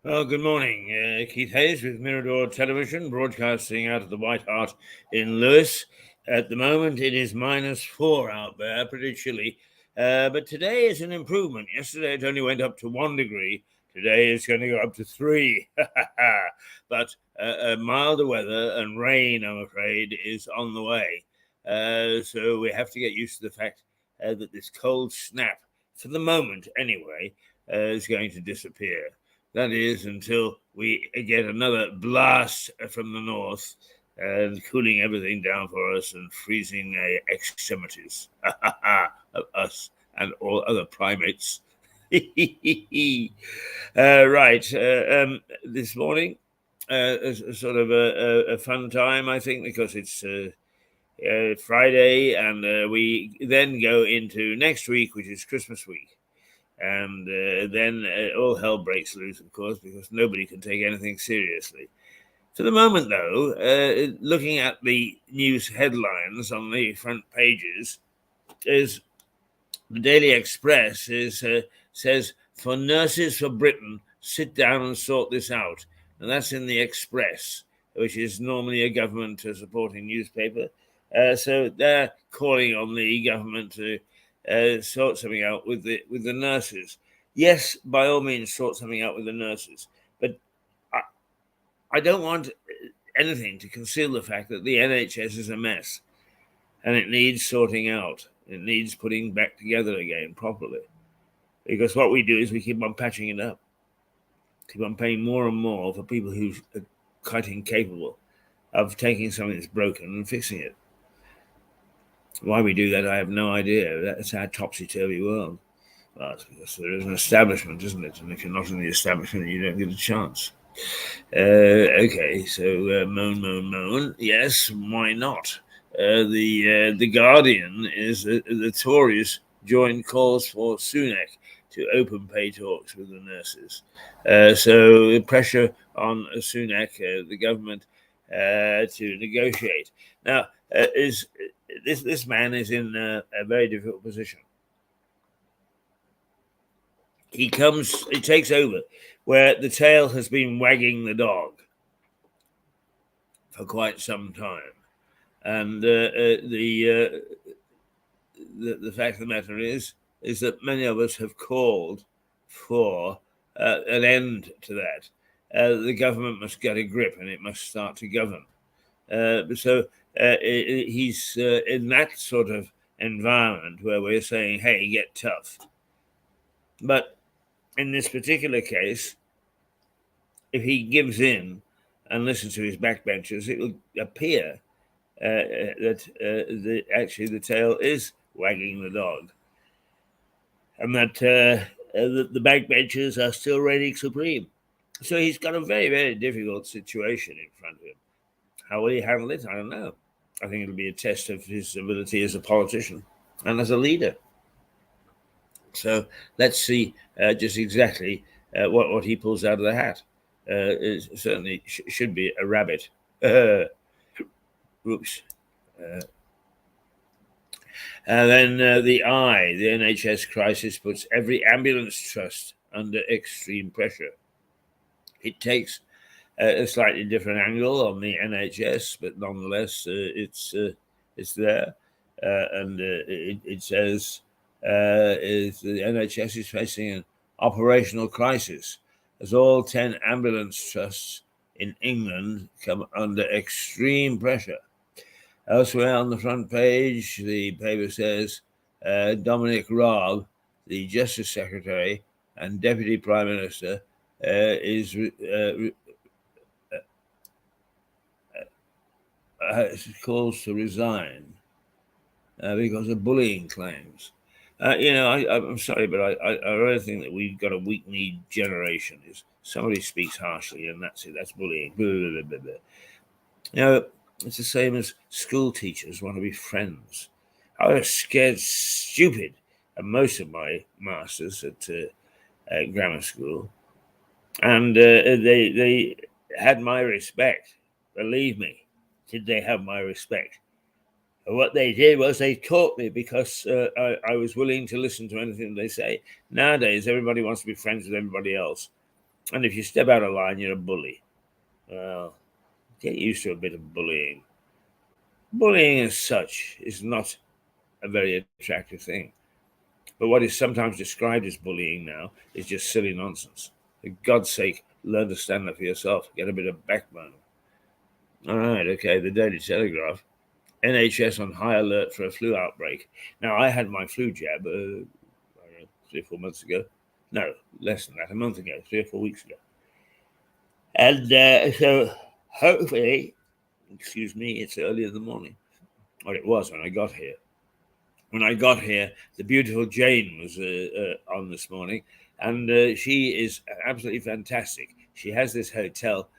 Well, good morning. Keith Hayes with Mirador Television, broadcasting out of the White Hart in Lewis. At the moment, it is -4 out there, pretty chilly. But today is an improvement. Yesterday, it only went up to 1 degree. Today, it's going to go up to 3. But milder weather and rain, I'm afraid, is on the way. So we have to get used to the fact that this cold snap, for the moment anyway, is going to disappear. That is until we get another blast from the north and cooling everything down for us and freezing extremities of us and all other primates. Right. This morning, is sort of a fun time, I think, because it's Friday, and we then go into next week, which is Christmas week. And then all hell breaks loose, of course, because nobody can take anything seriously. For the moment, though, looking at the news headlines on the front pages, is the Daily Express says, "For nurses for Britain, sit down and sort this out." And that's in the Express, which is normally a government supporting newspaper. So they're calling on the government to sort something out with the nurses. Yes, by all means, sort something out with the nurses. But I don't want anything to conceal the fact that the NHS is a mess, and it needs sorting out. It needs putting back together again properly. Because what we do is we keep on patching it up, keep on paying more and more for people who are quite incapable of taking something that's broken and fixing it. Why we do that, I have no idea. That's our topsy-turvy world. Well, it's because there is an establishment, isn't it? And if you're not in the establishment, you don't get a chance. Okay, so moan. Yes, why not? The Guardian is the Tories join calls for Sunak to open pay talks with the nurses. So pressure on Sunak, the government, to negotiate. Now, this man is in a very difficult position. He takes over where the tail has been wagging the dog for quite some time. And the fact of the matter is that many of us have called for an end to that. The government must get a grip and it must start to govern. So he's in that sort of environment where we're saying, hey, get tough. But in this particular case, if he gives in and listens to his backbenchers, it will appear that actually the tail is wagging the dog, and that the backbenchers are still reigning supreme. So he's got a very, very difficult situation in front of him. How will he handle it? I don't know. I think it'll be a test of his ability as a politician and as a leader. So let's see just exactly what he pulls out of the hat. It certainly should be a rabbit. Oops. And then the NHS crisis puts every ambulance trust under extreme pressure. It takes a slightly different angle on the NHS, but nonetheless, it's there. And it says the NHS is facing an operational crisis as all 10 ambulance trusts in England come under extreme pressure. Elsewhere on the front page, the paper says Dominic Raab, the Justice Secretary and Deputy Prime Minister, calls to resign because of bullying claims. I'm sorry, but I really think that we've got a weak-kneed generation. Is somebody speaks harshly, and that's it. That's bullying. Blah, blah, blah, blah, blah. It's the same as school teachers want to be friends. I was scared stupid at most of my masters at grammar school, and they had my respect. Believe me, did they have my respect? What they did was they taught me because I was willing to listen to anything they say. Nowadays, everybody wants to be friends with everybody else, and if you step out of line, you're a bully. Well, get used to a bit of bullying. Bullying as such is not a very attractive thing. But what is sometimes described as bullying now is just silly nonsense. For God's sake, learn to stand up for yourself. Get a bit of backbone. All right, okay, the Daily Telegraph. NHS on high alert for a flu outbreak. Now, I had my flu jab, I don't know, 3 or 4 months ago. No, less than that, a month ago, 3 or 4 weeks ago. And so hopefully, excuse me, it's early in the morning. Or it was when I got here. When I got here, the beautiful Jane was on this morning, and she is absolutely fantastic. She has this hotel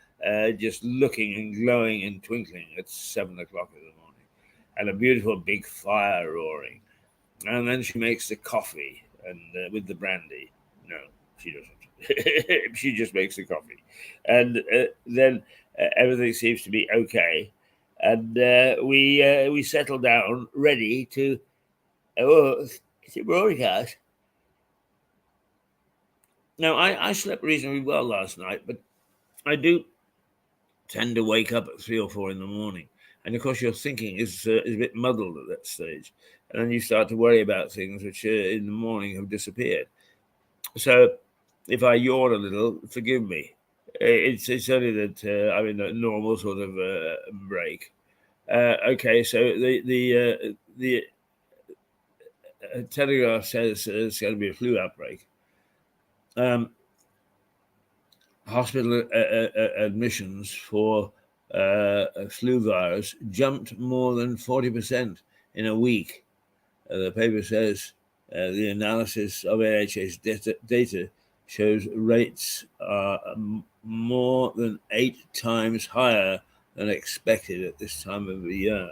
just looking and glowing and twinkling at 7 o'clock in the morning, and a beautiful big fire roaring. And then she makes the coffee and with the brandy. No, she doesn't. She just makes the coffee, and then everything seems to be okay, and we settle down, ready to. Oh, it's a broadcast. Now, I slept reasonably well last night, but I do tend to wake up at 3 or 4 in the morning. And of course, your thinking is a bit muddled at that stage. And then you start to worry about things which in the morning have disappeared. So if I yawn a little, forgive me. It's only that I'm in a normal sort of break. Okay, so the Telegraph says it's going to be a flu outbreak. Hospital admissions for flu virus jumped more than 40% in a week. The paper says the analysis of NHS data shows rates are more than 8 times higher than expected at this time of the year.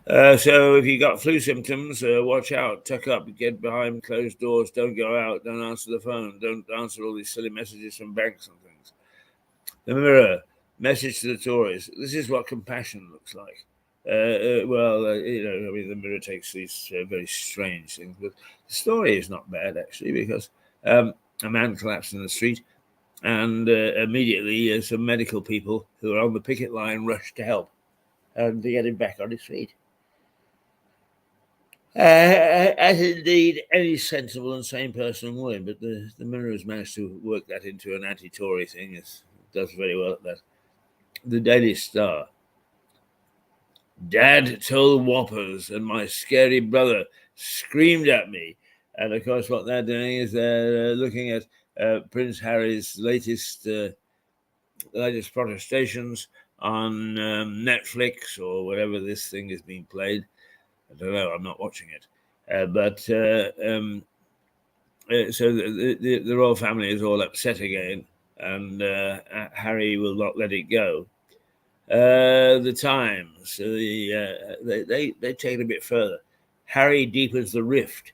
So if you got flu symptoms, watch out, tuck up, get behind closed doors, don't go out, don't answer the phone, don't answer all these silly messages from banks and things. The Mirror, message to the Tories. This is what compassion looks like. The Mirror takes these very strange things, but the story is not bad, actually, because a man collapsed in the street, and immediately some medical people who are on the picket line rushed to help and to get him back on his feet. As indeed any sensible and sane person would, but the Mirror has managed to work that into an anti-Tory thing. It does very well at that. The Daily Star. Dad told whoppers, and my scary brother screamed at me. And of course, what they're doing is they're looking at Prince Harry's latest protestations on Netflix or wherever this thing is being played. I don't know. I'm not watching it, so the royal family is all upset again, and Harry will not let it go. The Times, they take it a bit further. Harry deepens the rift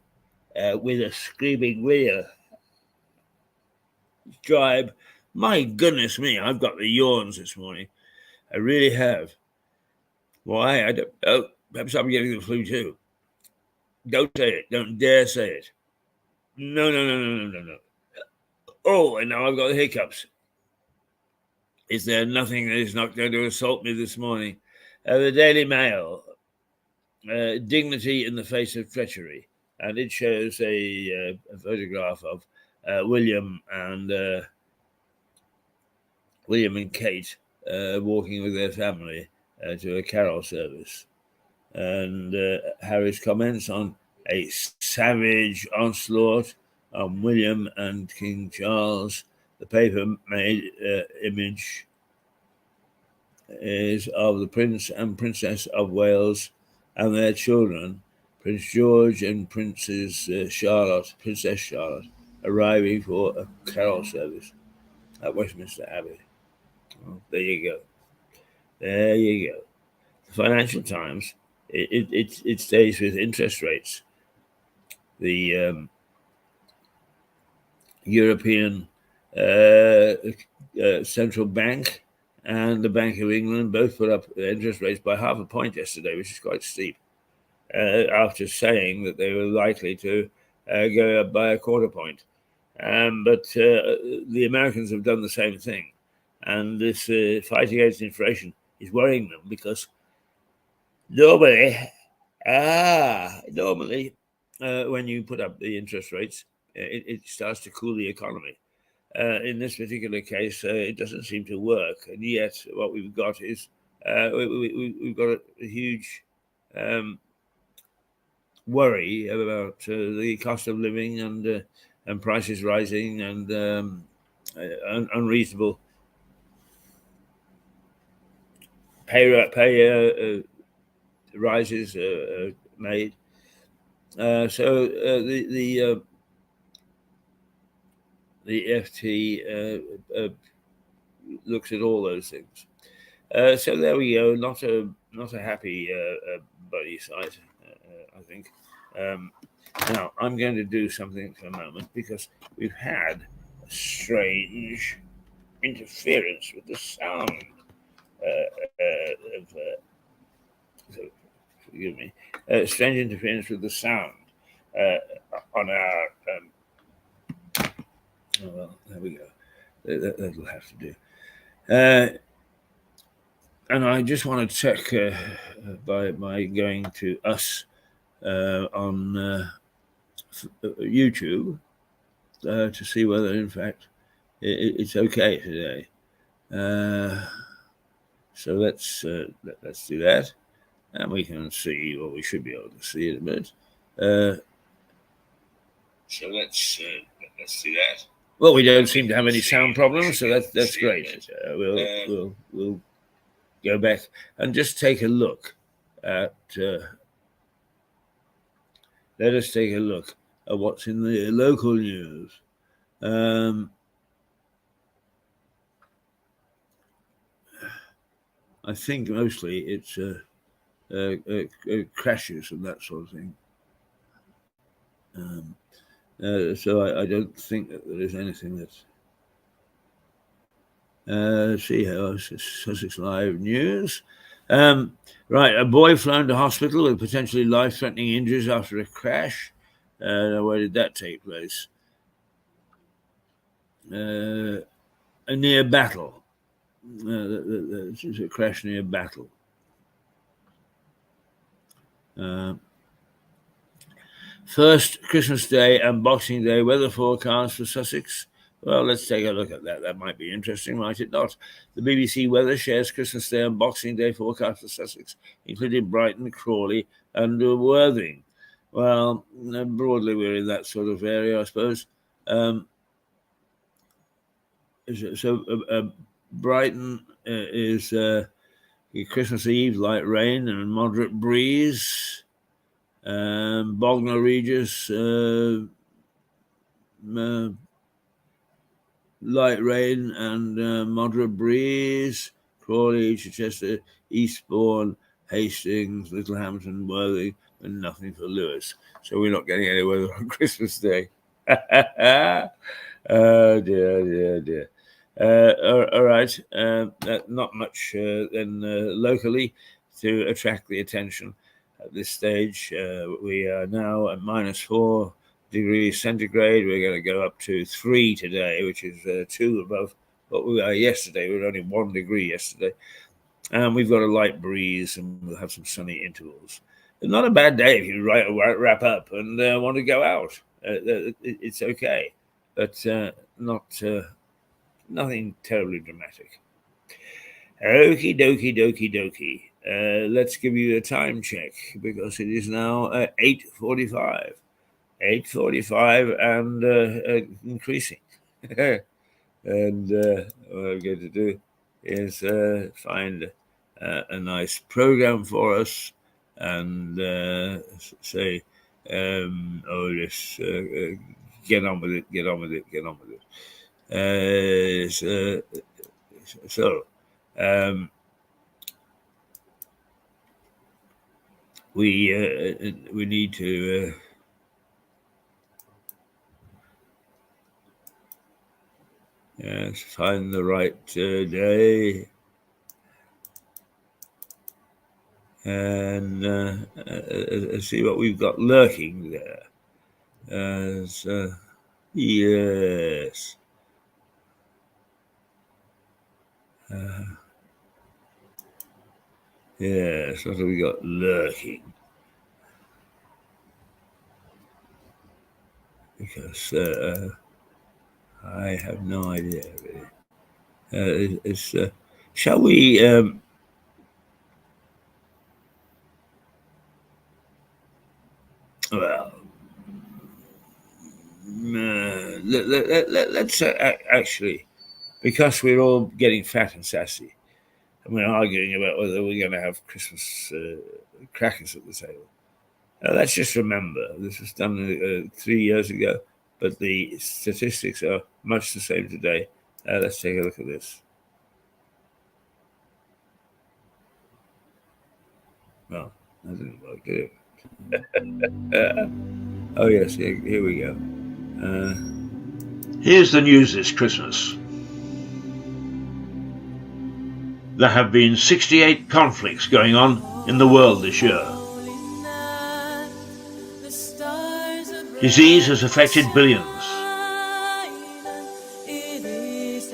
with a screaming William. Drive. My goodness me, I've got the yawns this morning. I really have. Why? I don't know. Perhaps I'm getting the flu too. Don't say it. Don't dare say it. No. Oh, and now I've got the hiccups. Is there nothing that is not going to assault me this morning? The Daily Mail, dignity in the face of treachery. And it shows a photograph of William and Kate walking with their family to a carol service. And Harry's comments on a savage onslaught on William and King Charles. The paper made image is of the Prince and Princess of Wales and their children Prince George and Princess Charlotte arriving for a carol service at Westminster Abbey. Well, there you go. There you go. The Financial Times, it stays with interest rates. The European Central Bank and the Bank of England both put up interest rates by half a point yesterday, which is quite steep, after saying that they were likely to go up by a quarter point. But the Americans have done the same thing. And this fight against inflation is worrying them because normally, when you put up the interest rates, it starts to cool the economy. In this particular case, it doesn't seem to work, and yet what we've got is we've got a huge worry about the cost of living and prices rising and unreasonable pay rises made. So the FT looks at all those things. So there we go. Not a happy buddy sight, I think. Now I'm going to do something for a moment because we've had a strange interference with the sound forgive me. Strange interference with the sound on our. Oh well, there we go. That'll have to do. And I just want to check by going to us on YouTube to see whether, in fact, it's okay today. So let's do that, and we can see, or we should be able to see it a bit. So let's do that. Well, we don't seem to have any sound problems, so that's great. We'll go back and just take a look at. Let us take a look at what's in the local news. I think mostly it's crashes and that sort of thing. So I don't think that there is anything that's. See how Sussex Live News. Right, a boy flown to hospital with potentially life-threatening injuries after a crash. Where did that take place? A near Battle. It's a crash near Battle. First Christmas Day and Boxing Day weather forecast for Sussex. Well, let's take a look at that. That might be interesting, might it not? The BBC Weather shares Christmas Day and Boxing Day forecast for Sussex, including Brighton, Crawley, and Worthing. Well, broadly, we're in that sort of area, I suppose. Brighton is Christmas Eve, light rain and moderate breeze. Bognor Regis, light rain and moderate breeze. Crawley, Chichester, Eastbourne, Hastings, Littlehampton, Worthing, and nothing for Lewis. So we're not getting any weather on Christmas Day. Oh dear. All right. Not much then locally to attract the attention at this stage. We are now at -4 degrees centigrade. We're going to go up to 3 today, which is 2 above what we were yesterday. We were only 1 degree yesterday. And we've got a light breeze and we'll have some sunny intervals. It's not a bad day if you wrap up and want to go out. It's okay, but nothing terribly dramatic. Okie dokie. Let's give you a time check because it is now 8:45. 8:45 and increasing. And what I'm going to do is find a nice program for us and say, "Oh, just get on with it, get on with it, get on with it." So, we need to find the right day and see what we've got lurking there. Yes. Yes, what have we got lurking? Because I have no idea, really. Shall we... well... let's actually, because we're all getting fat and sassy, and we're arguing about whether we're going to have Christmas crackers at the table. Let's just remember this was done 3 years ago, but the statistics are much the same today. Let's take a look at this. Well, that didn't work, did it? Oh, yes, here we go. Here's the news this Christmas. There have been 68 conflicts going on in the world this year. Disease has affected billions.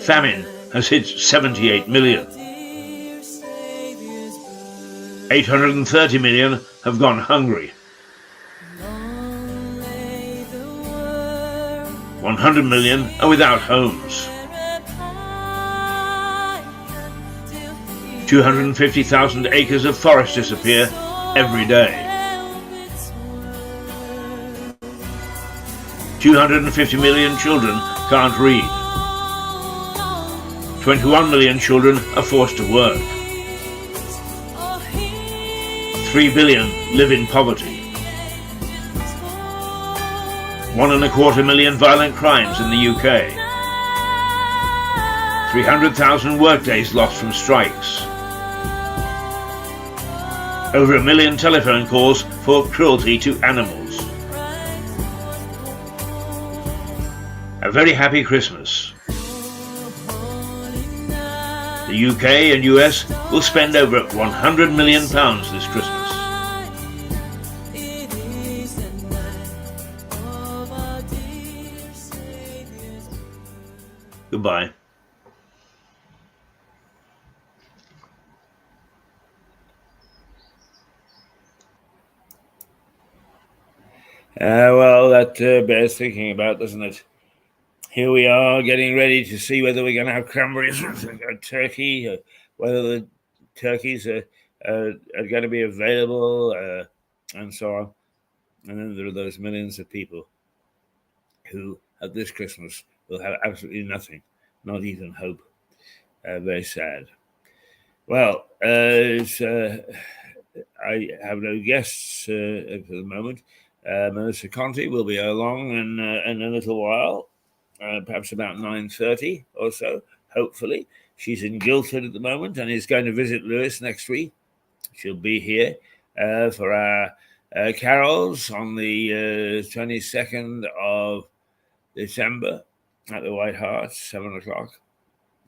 Famine has hit 78 million. 830 million have gone hungry. 100 million are without homes. 250,000 acres of forest disappear every day. 250 million children can't read. 21 million children are forced to work. 3 billion live in poverty. 1.25 million violent crimes in the UK. 300,000 workdays lost from strikes. Over 1 million telephone calls for cruelty to animals. A very happy Christmas. The UK and US will spend over £100 million this Christmas. Goodbye. Well, that bears thinking about, doesn't it? Here we are getting ready to see whether we're going to have cranberries or turkey, whether the turkeys are going to be available, and so on. And then there are those millions of people who, at this Christmas, will have absolutely nothing, not even hope. Very sad. Well, I have no guests for the moment. Melissa Conti will be along in a little while. Perhaps about 9:30 or so, hopefully. She's in Guildford at the moment and is going to visit Lewis next week. She'll be here for our carols on the 22nd of December at the White Hart, 7 o'clock.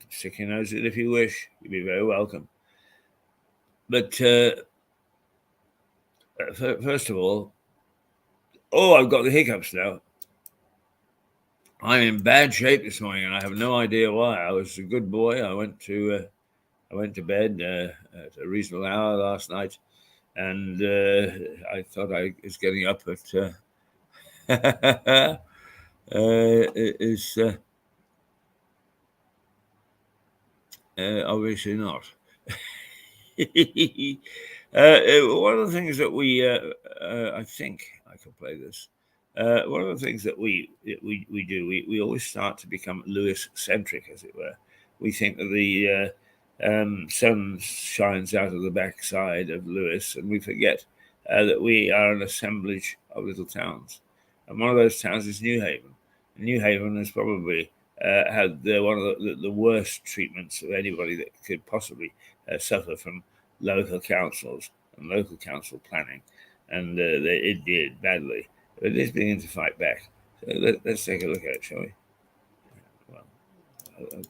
Stick your nose in if you wish. You'll be very welcome. But first of all, I've got the hiccups now. I'm in bad shape this morning, and I have no idea why. I was a good boy. I went to bed at a reasonable hour last night, and I thought I was getting up at. It's obviously not. One of the things that we, I think I can play this. One of the things that we do, we always start to become Lewis-centric, as it were. We think that the sun shines out of the backside of Lewis, and we forget that we are an assemblage of little towns. And one of those towns is New Haven. And New Haven has probably had one of the worst treatments of anybody that could possibly suffer from local councils and local council planning. And it did badly. But it is beginning to fight back. So let's take a look at it, shall we? Well, I'll take it.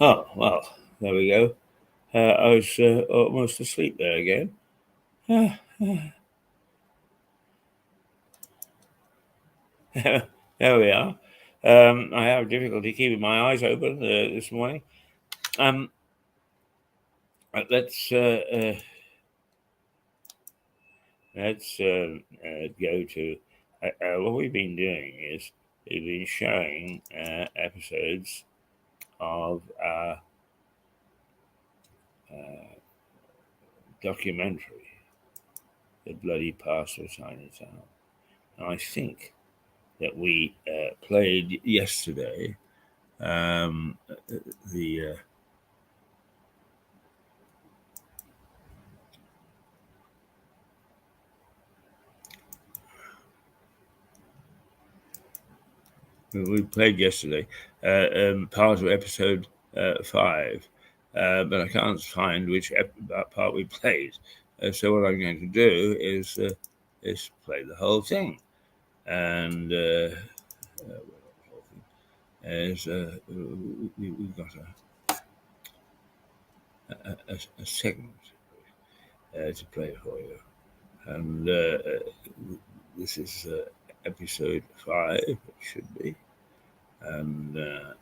Oh, well, there we go. I was almost asleep there again. There we are. I have difficulty keeping my eyes open this morning. Let's go to what we've been doing is we've been showing episodes of our documentary, The Bloody Past of Tiny Town. And I think that we played yesterday the part of episode 5, but I can't find which part we played. So what I'm going to do is play the whole thing, and we've got a segment to play for you, and this is episode 5, it should be, and there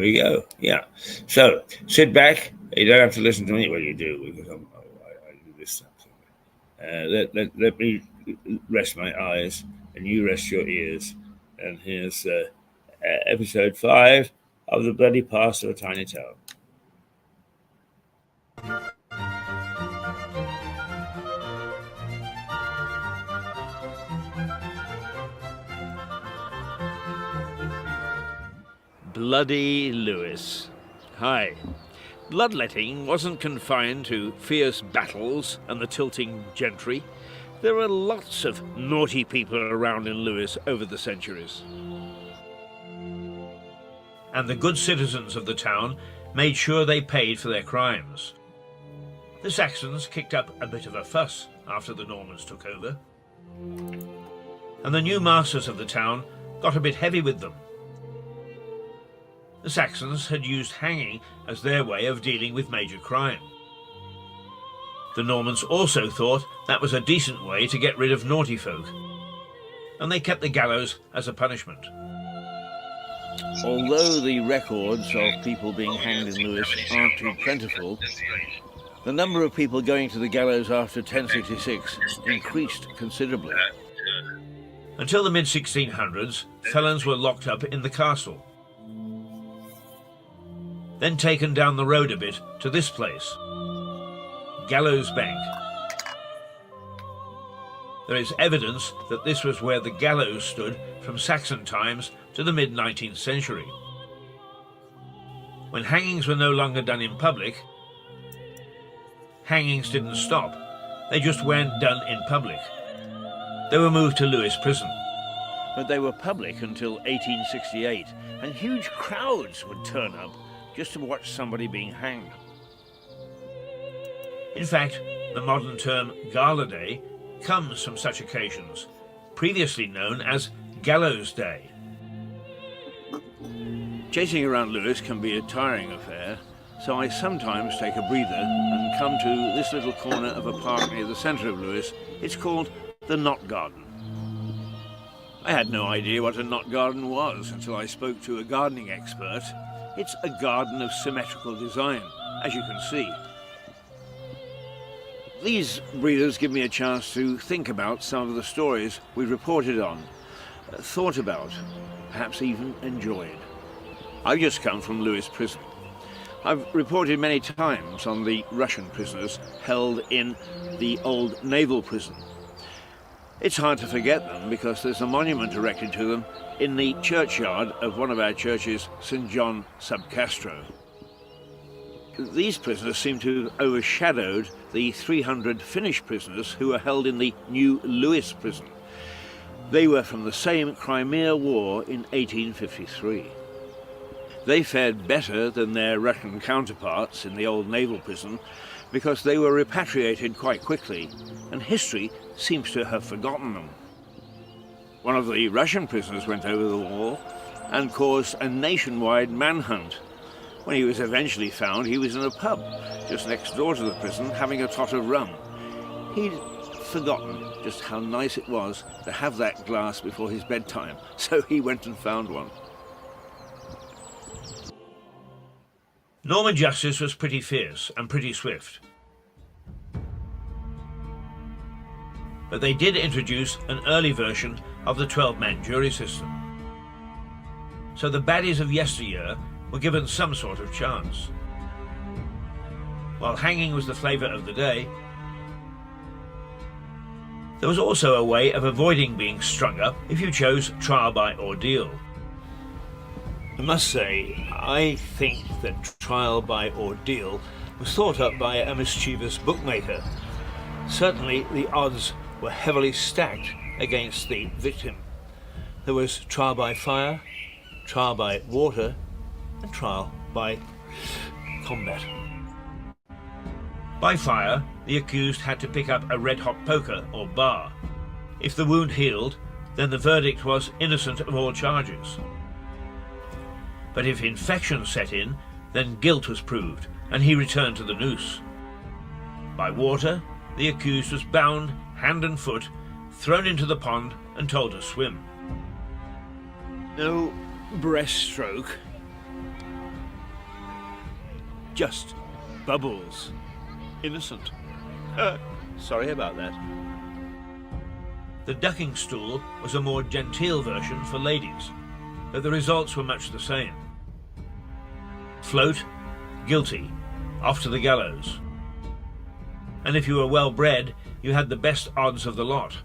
we go. Yeah. So sit back. You don't have to listen to me. Well, you do, because I do this something. Let me rest my eyes, and you rest your ears. And here's episode 5 of The Bloody Past of a Tiny Town. Bloody Lewis. Hi. Bloodletting wasn't confined to fierce battles and the tilting gentry. There were lots of naughty people around in Lewis over the centuries. And the good citizens of the town made sure they paid for their crimes. The Saxons kicked up a bit of a fuss after the Normans took over. And the new masters of the town got a bit heavy with them. The Saxons had used hanging as their way of dealing with major crime. The Normans also thought that was a decent way to get rid of naughty folk, and they kept the gallows as a punishment. Although the records of people being hanged in Lewis aren't too plentiful, The number of people going to the gallows after 1066 increased considerably. Until the mid-1600s, felons were locked up in the castle, then taken down the road a bit to this place, Gallows Bank. There is evidence that this was where the gallows stood from Saxon times to the mid-19th century. When hangings were no longer done in public, hangings didn't stop. They just weren't done in public. They were moved to Lewes Prison. But they were public until 1868, and huge crowds would turn up just to watch somebody being hanged. In fact, the modern term Gala Day comes from such occasions, previously known as Gallows Day. Chasing around Lewes can be a tiring affair, so I sometimes take a breather and come to this little corner of a park near the centre of Lewes. It's called the Knot Garden. I had no idea what a knot garden was until I spoke to a gardening expert. It's a garden of symmetrical design, as you can see. These breathers give me a chance to think about some of the stories we reported on, thought about, perhaps even enjoyed. I've just come from Lewes Prison. I've reported many times on the Russian prisoners held in the old naval prison. It's hard to forget them because there's a monument erected to them in the churchyard of one of our churches, St. John sub Castro. These prisoners seem to have overshadowed the 300 Finnish prisoners who were held in the new Lewes prison. They were from the same Crimea War in 1853. They fared better than their Russian counterparts in the old naval prison because they were repatriated quite quickly, and history seems to have forgotten them. One of the Russian prisoners went over the wall and caused a nationwide manhunt. When he was eventually found, he was in a pub just next door to the prison having a tot of rum. He'd forgotten just how nice it was to have that glass before his bedtime, so he went and found one. Norman justice was pretty fierce and pretty swift. But they did introduce an early version of the 12-man jury system. So the baddies of yesteryear were given some sort of chance. While hanging was the flavour of the day, there was also a way of avoiding being strung up if you chose trial by ordeal. I must say, I think that trial by ordeal was thought up by a mischievous bookmaker. Certainly the odds were heavily stacked against the victim. There was trial by fire, trial by water, and trial by combat. By fire, the accused had to pick up a red-hot poker or bar. If the wound healed, then the verdict was innocent of all charges. But if infection set in, then guilt was proved, and he returned to the noose. By water, the accused was bound hand and foot, thrown into the pond and told to swim. No breaststroke, just bubbles. Innocent. Sorry about that. The ducking stool was a more genteel version for ladies, but the results were much the same. Float, guilty, off to the gallows. And if you were well bred, you had the best odds of the lot.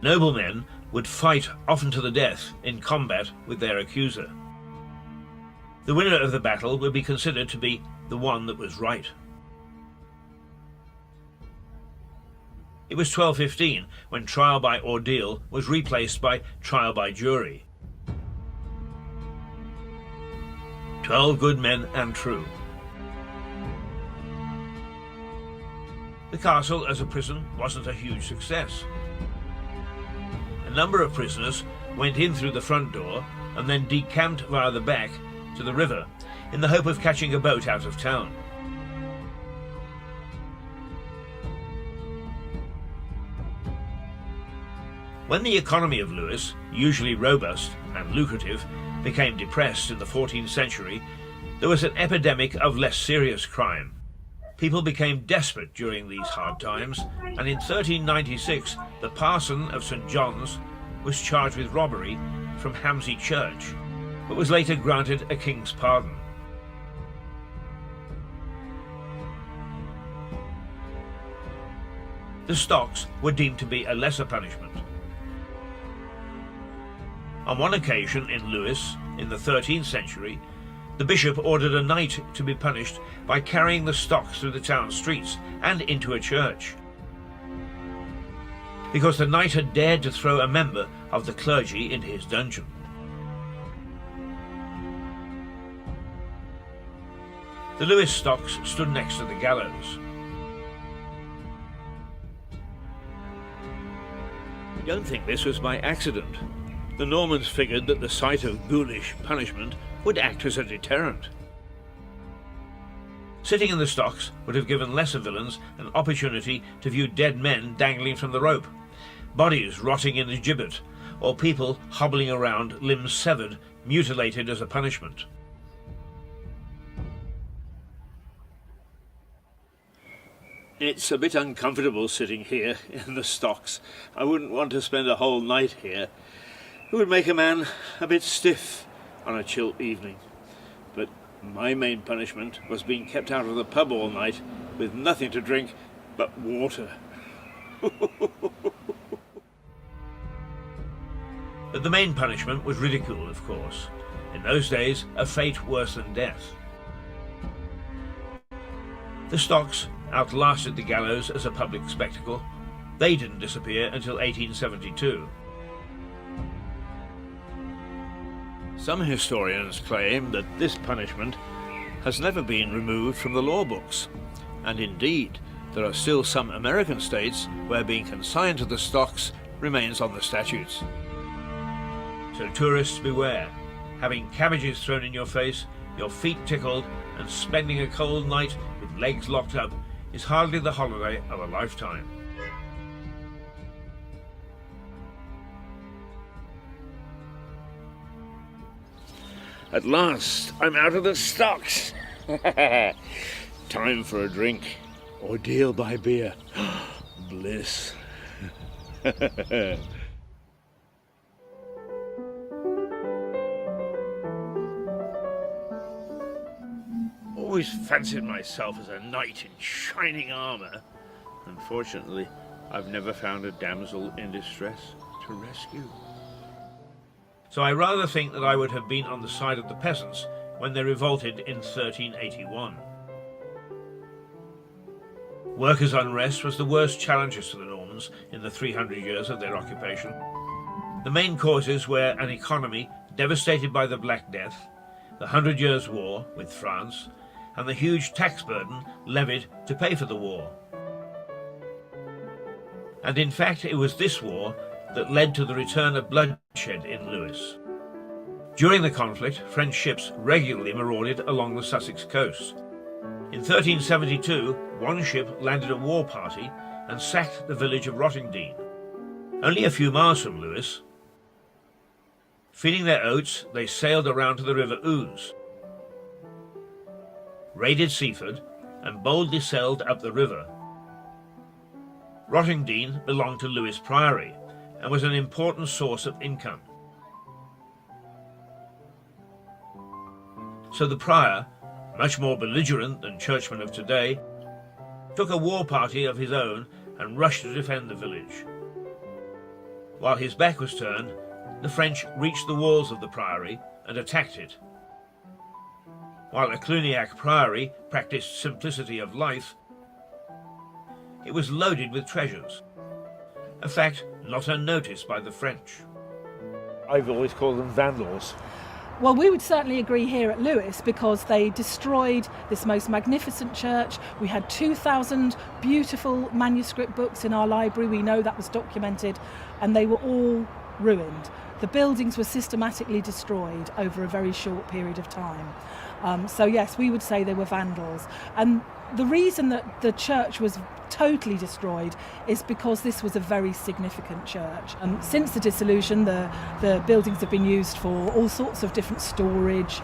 Noblemen would fight often to the death in combat with their accuser. The winner of the battle would be considered to be the one that was right. It was 1215 when trial by ordeal was replaced by trial by jury. 12 good men and true. The castle as a prison wasn't a huge success. A number of prisoners went in through the front door and then decamped via the back to the river in the hope of catching a boat out of town. When the economy of Lewes, usually robust and lucrative, became depressed in the 14th century, There was an epidemic of less serious crime. People became desperate during these hard times, and in 1396 the parson of St. John's was charged with robbery from Hamsey Church, but was later granted a king's pardon. The stocks were deemed to be a lesser punishment. On one occasion in Lewes, in the 13th century, the bishop ordered a knight to be punished by carrying the stocks through the town streets and into a church, because the knight had dared to throw a member of the clergy into his dungeon. The Lewes stocks stood next to the gallows. We don't think this was by accident. The Normans figured that the sight of ghoulish punishment would act as a deterrent. Sitting in the stocks would have given lesser villains an opportunity to view dead men dangling from the rope, bodies rotting in the gibbet, or people hobbling around, limbs severed, mutilated as a punishment. It's a bit uncomfortable sitting here in the stocks. I wouldn't want to spend a whole night here. It would make a man a bit stiff on a chill evening. But my main punishment was being kept out of the pub all night with nothing to drink but water. But the main punishment was ridicule, of course. In those days, a fate worse than death. The stocks outlasted the gallows as a public spectacle. They didn't disappear until 1872. Some historians claim that this punishment has never been removed from the law books, and indeed there are still some American states where being consigned to the stocks remains on the statutes. So tourists beware. Having cabbages thrown in your face, your feet tickled, and spending a cold night with legs locked up is hardly the holiday of a lifetime. At last, I'm out of the stocks. Time for a drink. Ordeal by beer. Bliss. Always fancied myself as a knight in shining armour. Unfortunately, I've never found a damsel in distress to rescue. So I rather think that I would have been on the side of the peasants when they revolted in 1381. Workers' unrest was the worst challenges to the Normans in the 300 years of their occupation. The main causes were an economy devastated by the Black Death, the 100 Years' War with France, and the huge tax burden levied to pay for the war. And in fact, it was this war that led to the return of bloodshed in Lewes. During the conflict, French ships regularly marauded along the Sussex coast. In 1372, one ship landed a war party and sacked the village of Rottingdean, only a few miles from Lewes. Feeding their oats, they sailed around to the River Ouse, raided Seaford, and boldly sailed up the river. Rottingdean belonged to Lewes Priory and was an important source of income. So the prior, much more belligerent than churchmen of today, took a war party of his own and rushed to defend the village. While his back was turned, the French reached the walls of the priory and attacked it. While a Cluniac priory practiced simplicity of life, it was loaded with treasures, a fact not unnoticed by the French. I've always called them vandals. Well, we would certainly agree here at Lewes because they destroyed this most magnificent church. We had 2,000 beautiful manuscript books in our library. We know that was documented, and they were all ruined. the buildings were systematically destroyed over a very short period of time. So yes, we would say they were vandals. And the reason that the church was totally destroyed is because this was a very significant church. Since the dissolution, the buildings have been used for all sorts of different storage.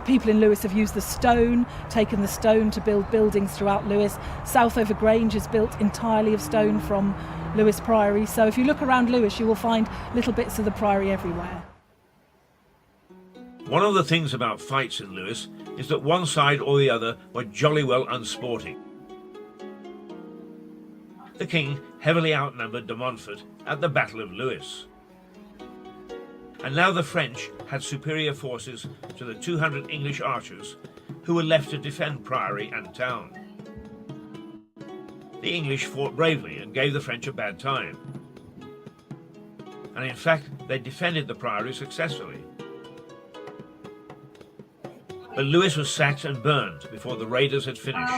People in Lewes have used the stone, taken the stone to build buildings throughout Lewes. Southover Grange is built entirely of stone from Lewes Priory. So if you look around Lewes, you will find little bits of the priory everywhere. One of the things about fights in Lewes is that one side or the other were jolly well unsporting. The king heavily outnumbered de Montfort at the Battle of Lewes. And now the French had superior forces to the 200 English archers who were left to defend Priory and town. The English fought bravely and gave the French a bad time. And in fact, they defended the Priory successfully. But Lewes was sacked and burned before the raiders had finished.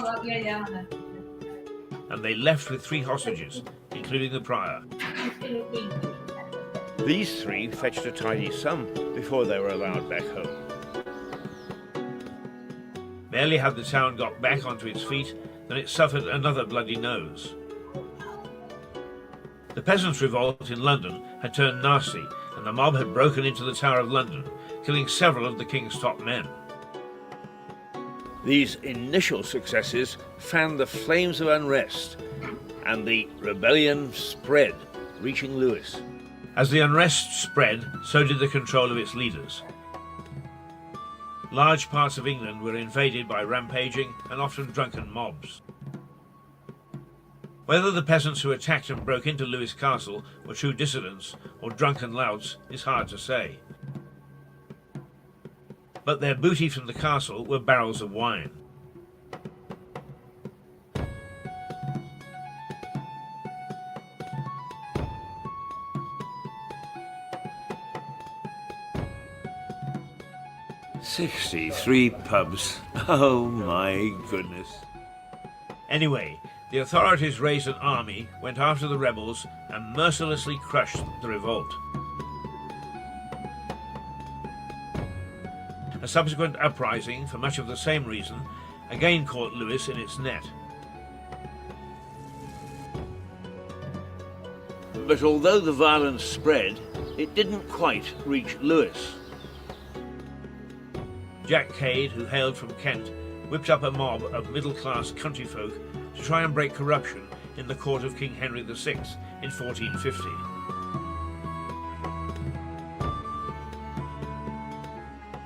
And they left with 3 hostages, including the prior. These 3 fetched a tidy sum before they were allowed back home. Barely had the town got back onto its feet than it suffered another bloody nose. The peasants' revolt in London had turned nasty, and the mob had broken into the Tower of London, killing several of the king's top men. These initial successes fanned the flames of unrest, and the rebellion spread, reaching Lewes. As the unrest spread, so did the control of its leaders. Large parts of England were invaded by rampaging and often drunken mobs. Whether the peasants who attacked and broke into Lewes Castle were true dissidents or drunken louts is hard to say. But their booty from the castle were barrels of wine. "63 pubs. Oh my goodness." Anyway, the authorities raised an army, went after the rebels, and mercilessly crushed the revolt. A subsequent uprising, for much of the same reason, again caught Lewes in its net. But although the violence spread, it didn't quite reach Lewes. Jack Cade, who hailed from Kent, whipped up a mob of middle-class country folk to try and break corruption in the court of King Henry VI in 1450.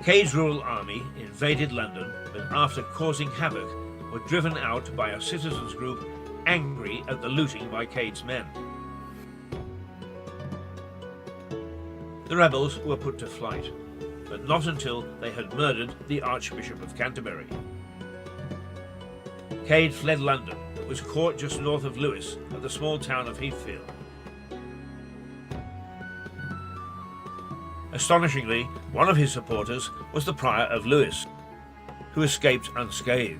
Cade's rural army invaded London, but after causing havoc, were driven out by a citizens' group angry at the looting by Cade's men. The rebels were put to flight, but not until they had murdered the Archbishop of Canterbury. Cade fled London, but was caught just north of Lewes at the small town of Heathfield. Astonishingly, one of his supporters was the Prior of Lewes, who escaped unscathed.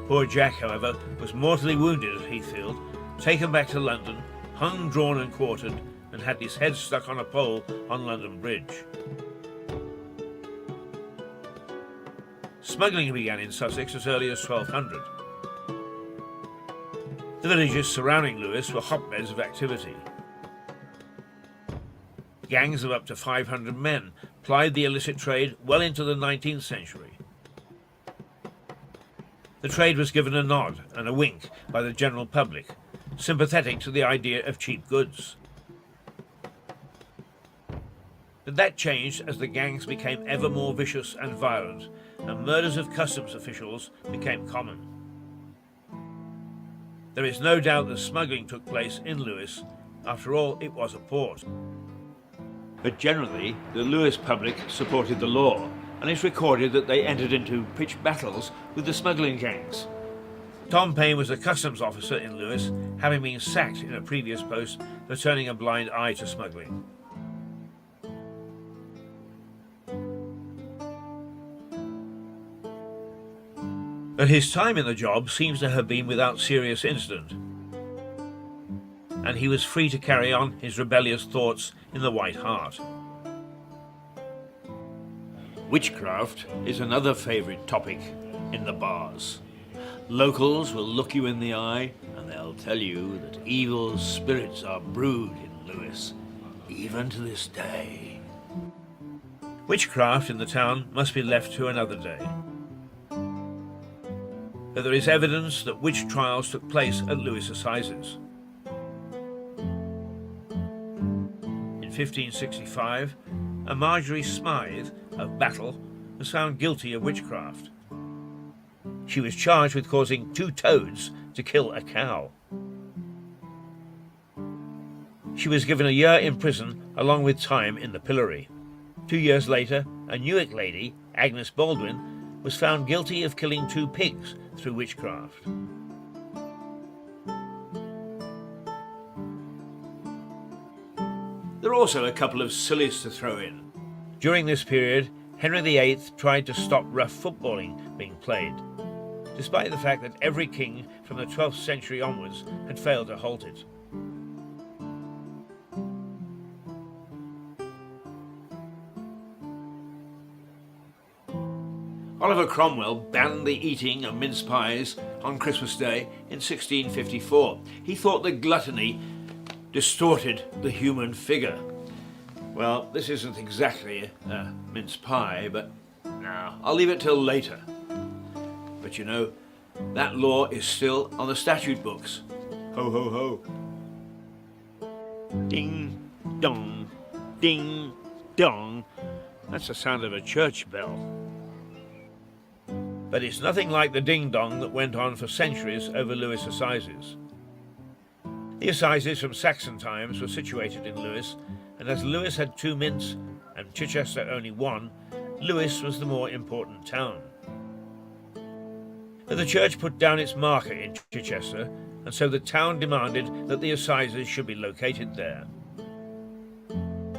Poor Jack, however, was mortally wounded at Heathfield, taken back to London, hung, drawn and quartered, and had his head stuck on a pole on London Bridge. Smuggling began in Sussex as early as 1200. The villages surrounding Lewes were hotbeds of activity. Gangs of up to 500 men plied the illicit trade well into the 19th century. The trade was given a nod and a wink by the general public, sympathetic to the idea of cheap goods. But that changed as the gangs became ever more vicious and violent, and murders of customs officials became common. There is no doubt that smuggling took place in Lewes. After all, it was a port. But generally, the Lewes public supported the law, and it's recorded that they entered into pitched battles with the smuggling gangs. Tom Paine was a customs officer in Lewes, having been sacked in a previous post for turning a blind eye to smuggling. But his time in the job seems to have been without serious incident. and he was free to carry on his rebellious thoughts in the White Hart. Witchcraft is another favourite topic in the bars. Locals will look you in the eye and they'll tell you that evil spirits are brewed in Lewes, even to this day. Witchcraft in the town must be left to another day. But there is evidence that witch trials took place at Lewes Assizes. In 1565, a Marjorie Smythe of Battle was found guilty of witchcraft. She was charged with causing 2 toads to kill a cow. She was given a year in prison along with time in the pillory. 2 years later, a Newark lady, Agnes Baldwin, was found guilty of killing 2 pigs through witchcraft. There are also a couple of sillies to throw in. During this period, Henry VIII tried to stop rough footballing being played, despite the fact that every king from the 12th century onwards had failed to halt it. Oliver Cromwell banned the eating of mince pies on Christmas Day in 1654. He thought that gluttony distorted the human figure. Well, this isn't exactly a mince pie, but no, I'll leave it till later. But you know, that law is still on the statute books. Ho, ho, ho. Ding, dong, ding, dong. That's the sound of a church bell. But it's nothing like the ding-dong that went on for centuries over Lewes Assizes. The Assizes from Saxon times were situated in Lewes, and as Lewes had 2 mints and Chichester only 1, Lewes was the more important town. But the church put down its marker in Chichester, and so the town demanded that the Assizes should be located there.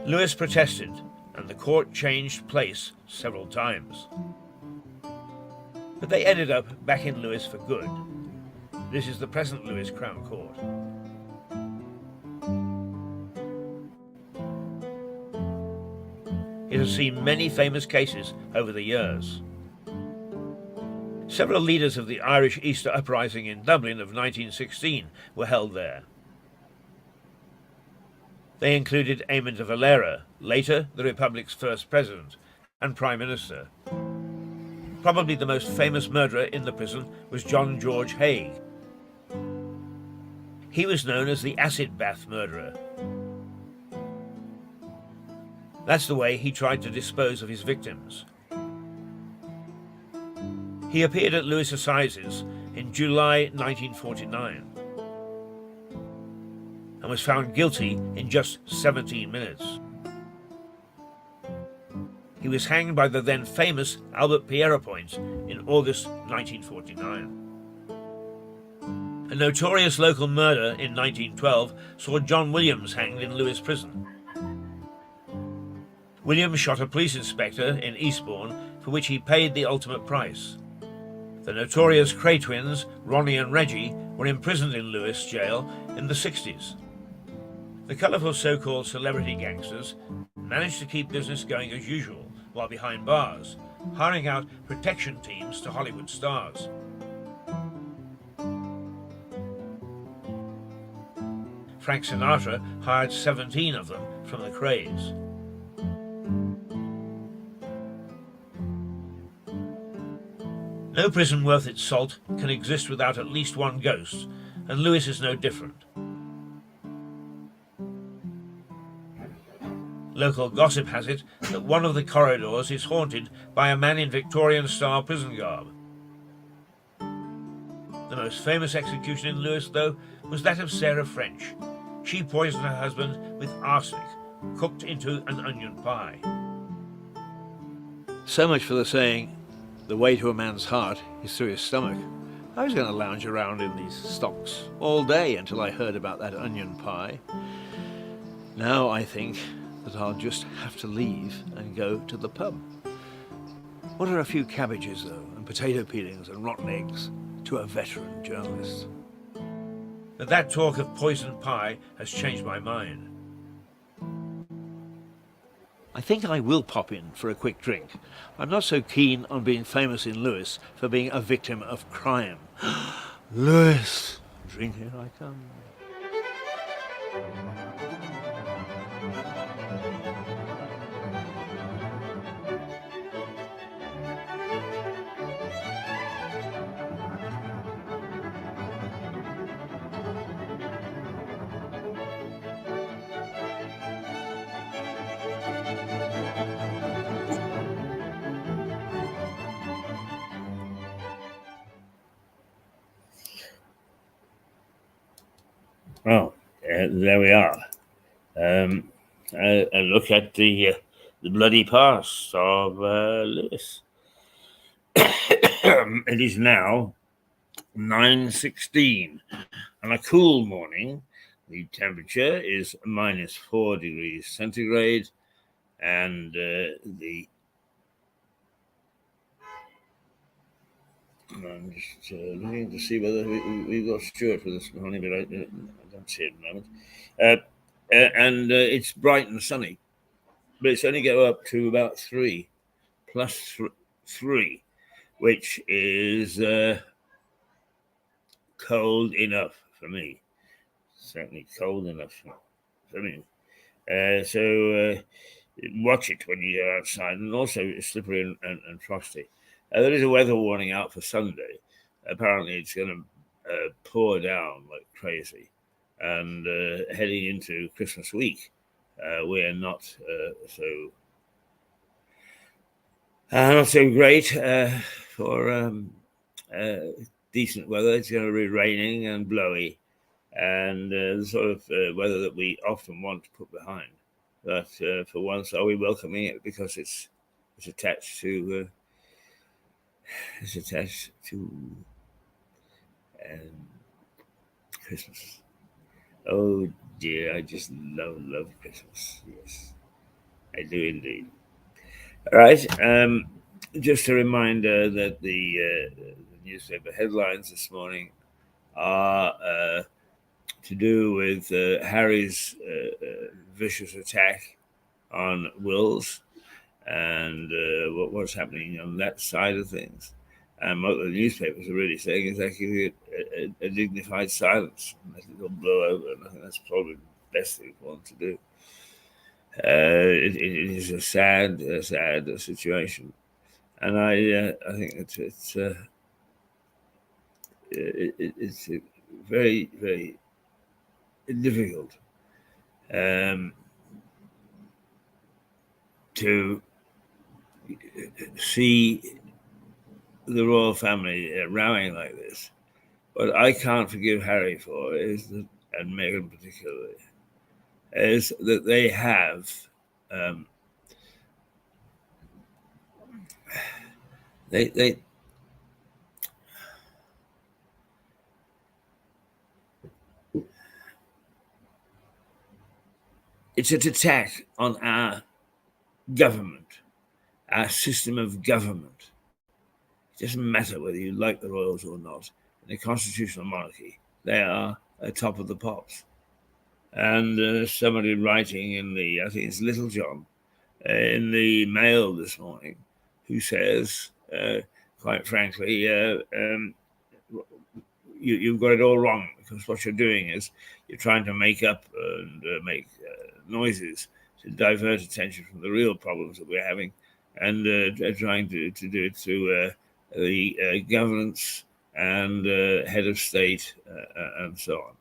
Lewes protested, and the court changed place several times. But they ended up back in Lewes for good. This is the present Lewes Crown Court. It has seen many famous cases over the years. Several leaders of the Irish Easter Uprising in Dublin of 1916 were held there. They included Eamon de Valera, later the Republic's first president and Prime Minister. Probably the most famous murderer in the prison was John George Haigh. He was known as the acid bath murderer. That's the way he tried to dispose of his victims. He appeared at Lewes Assizes in July 1949 and was found guilty in just 17 minutes. He was hanged by the then famous Albert Pierrepoint in August 1949. A notorious local murder in 1912 saw John Williams hanged in Lewes Prison. Williams shot a police inspector in Eastbourne, for which he paid the ultimate price. The notorious Cray twins, Ronnie and Reggie, were imprisoned in Lewes jail in the 60s. The colourful so-called celebrity gangsters managed to keep business going as usual while behind bars, hiring out protection teams to Hollywood stars. Frank Sinatra hired 17 of them from the Crays. No prison worth its salt can exist without at least one ghost, and Lewes is no different. Local gossip has it that one of the corridors is haunted by a man in Victorian-style prison garb. The most famous execution in Lewes, though, was that of Sarah French. She poisoned her husband with arsenic, cooked into an onion pie. So much for the saying, the way to a man's heart is through his stomach. I was going to lounge around in these stocks all day until I heard about that onion pie. Now I think that I'll just have to leave and go to the pub. What are a few cabbages, though, and potato peelings and rotten eggs to a veteran journalist? but that talk of poison pie has changed my mind. I think I will pop in for a quick drink. I'm not so keen on being famous in Lewes for being a victim of crime. Lewes! Drink here I come. Well, there we are. A look at the bloody past of Lewis. It is now 9:16 on a cool morning. The temperature is -4 degrees centigrade, and I'm just looking to see whether we've got Stuart with us this morning, but I don't see it at the moment. And it's bright and sunny, but it's only go up to about 3, +3, which is cold enough for me. Certainly cold enough for me. So watch it when you go outside, and also it's slippery and frosty. There is a weather warning out for Sunday. Apparently, it's going to pour down like crazy, and heading into Christmas week, we're not so great for decent weather. It's going to be raining and blowy, and the sort of weather that we often want to put behind. But for once, are we welcoming it because it's attached to Christmas. Oh dear, I just love Christmas. Yes, I do indeed. All right. Just a reminder that the newspaper headlines this morning are to do with Harry's vicious attack on Wills and what's happening on that side of things. And what the newspapers are really saying is actually a dignified silence, and let it all blow over. And I think that's probably the best thing for them to do. It is a sad situation, and I think it's very difficult to see the royal family rowing like this. What I can't forgive Harry for is that, and Meghan particularly, is that they have they it's an attack on our government, our system of government. It doesn't matter whether you like the royals or not. In a constitutional monarchy, they are top of the pops. And somebody writing in I think it's Little John, in the Mail this morning, who says, quite frankly, you've got it all wrong, because what you're doing is you're trying to make up and make noises to divert attention from the real problems that we're having, and trying to do it through the governance and head of state and so on.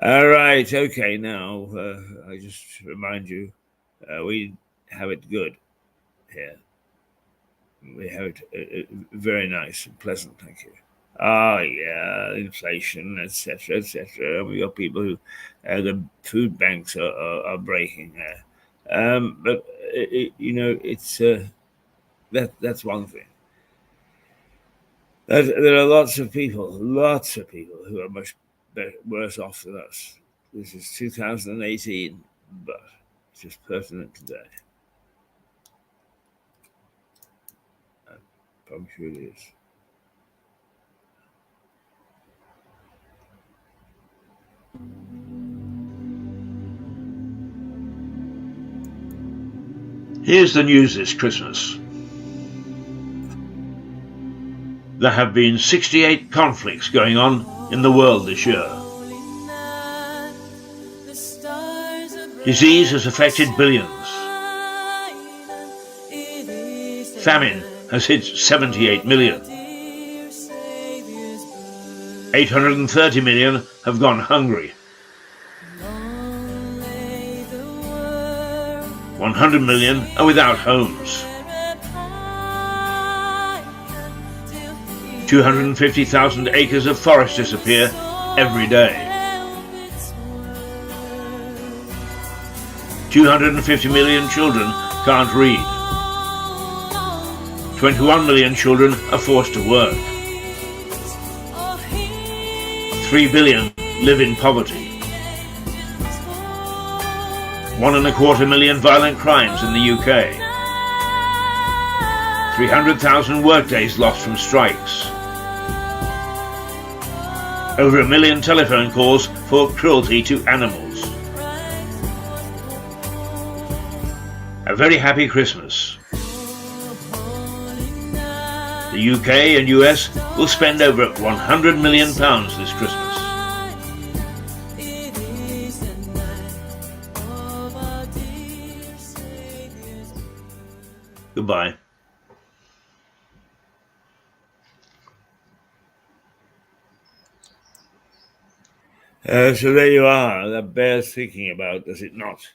All right, okay, now I just remind you, we have it good here. We have it very nice and pleasant, thank you. Oh yeah, inflation, etc., etc. We got people who the food banks are breaking there, but it's that's one thing. There are lots of people who are much worse off than us. This is 2018, but it's just pertinent today. I promise you it is. Here's the news this Christmas. There have been 68 conflicts going on in the world this year. Disease has affected billions. Famine has hit 78 million. 830 million have gone hungry. 100 million are without homes. 250,000 acres of forest disappear every day. 250 million children can't read. 21 million children are forced to work. 3 billion live in poverty. 1.25 million violent crimes in the UK. 300,000 workdays lost from strikes. Over 1 million telephone calls for cruelty to animals. A very happy Christmas. The UK and US will spend over £100 million this Christmas. Goodbye. So there you are. That bears thinking about, does it not?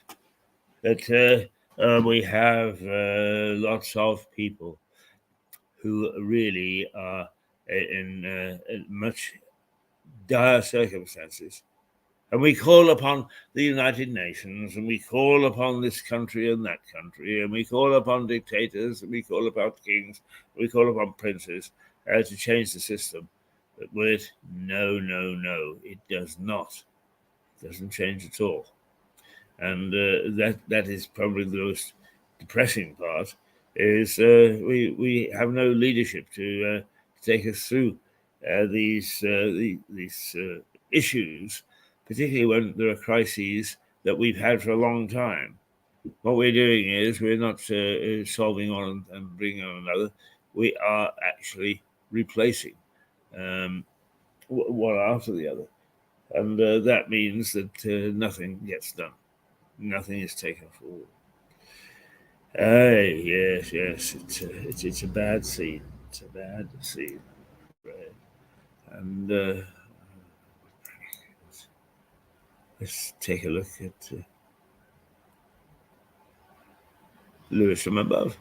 That we have lots of people who really are in much dire circumstances. And we call upon the United Nations, and we call upon this country and that country, and we call upon dictators, and we call upon kings, we call upon princes to change the system. But will it? No, it does not. It doesn't change at all. And that is probably the most depressing part, is we have no leadership to take us through these issues, particularly when there are crises that we've had for a long time. What we're doing is we're not solving one and bringing on another. We are actually replacing one after the other. And that means that nothing gets done. Nothing is taken forward. Yes. It's a bad scene. It's a bad scene. Right. And let's take a look at Lewis from above.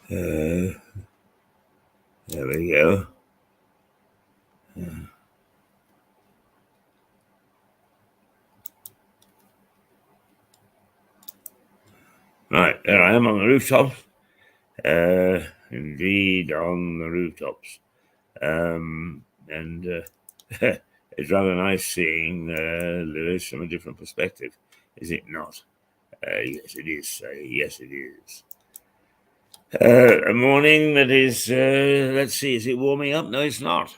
There we go. Right, there I am on the rooftops. Indeed, on the rooftops. And it's rather nice seeing Lewis from a different perspective, is it not? Yes, it is. Yes, it is. A morning that is, let's see, is it warming up? No, it's not.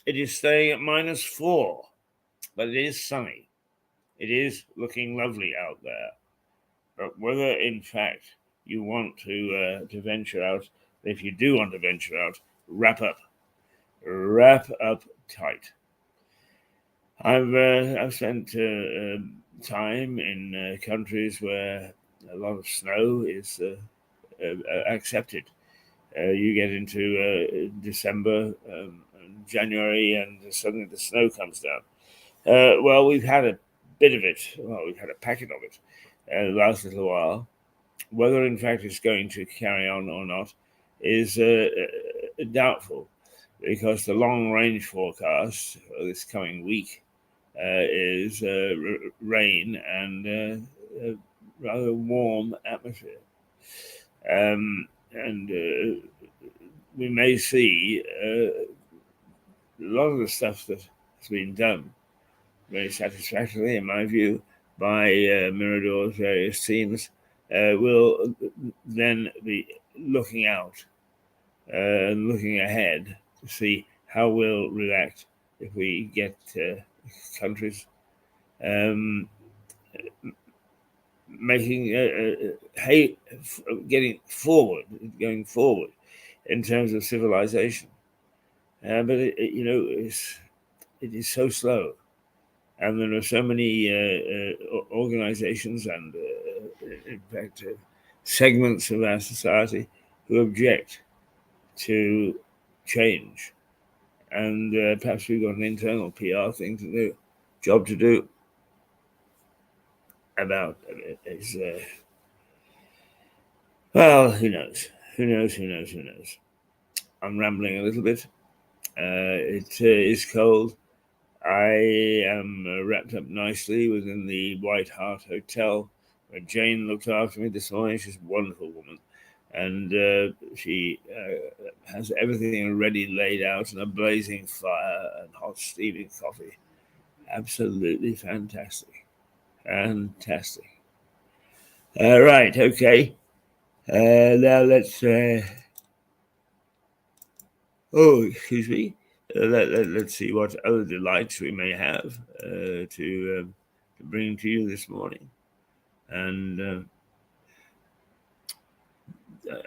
It is staying at -4, but it is sunny. It is looking lovely out there. But whether, in fact, you want to venture out, if you do want to venture out, wrap up tight. I've spent time in countries where a lot of snow is accepted. You get into December, January, and suddenly the snow comes down. Well, we've had a bit of it. Well, we've had a packet of it the last little while. Whether, in fact, it's going to carry on or not is doubtful, because the long-range forecast for this coming week is rain and rather warm atmosphere. And we may see a lot of the stuff that has been done very satisfactorily, in my view, by Mirador's various teams, will then be looking out and looking ahead to see how we'll react if we get countries going forward in terms of civilization. But it is so slow, and there are so many organizations and, in fact, segments of our society who object to change. And perhaps we've got an internal PR job to do about it. Well, who knows? Who knows? I'm rambling a little bit. It is cold. I am wrapped up nicely within the White Hart Hotel, where Jane looked after me this morning. She's a wonderful woman. And she has everything already laid out, and a blazing fire and hot steaming coffee. Absolutely fantastic. Fantastic. Right, okay. Now let's... excuse me. Let's see what other delights we may have to bring to you this morning. And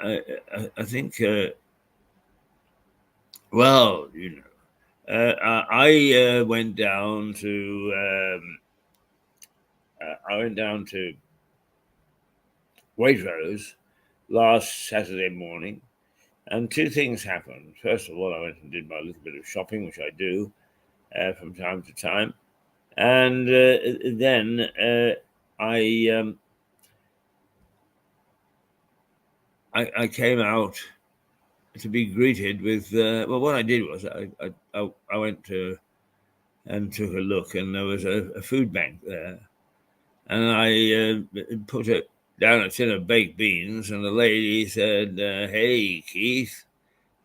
I think, well, I went down to Waitrose last Saturday morning, and two things happened. First of all, I went and did my little bit of shopping, which I do from time to time, and then I came out to be greeted with. Well, what I did was I went to and took a look, and there was a food bank there, and I put down a tin of baked beans, and the lady said, "Hey, Keith."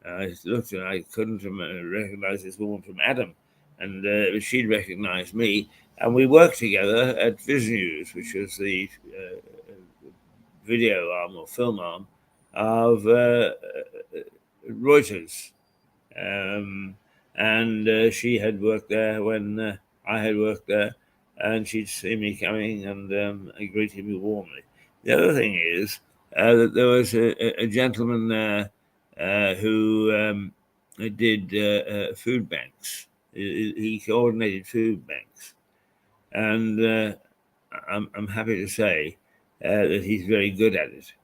I looked, and I couldn't recognize this woman from Adam, and she'd recognized me, and we worked together at Viz News, which was the video arm or film arm of Reuters. And she had worked there when I had worked there, and she'd seen me coming and greeted me warmly. The other thing is that there was a gentleman there who did food banks. He coordinated food banks, and I'm happy to say that he's very good at it.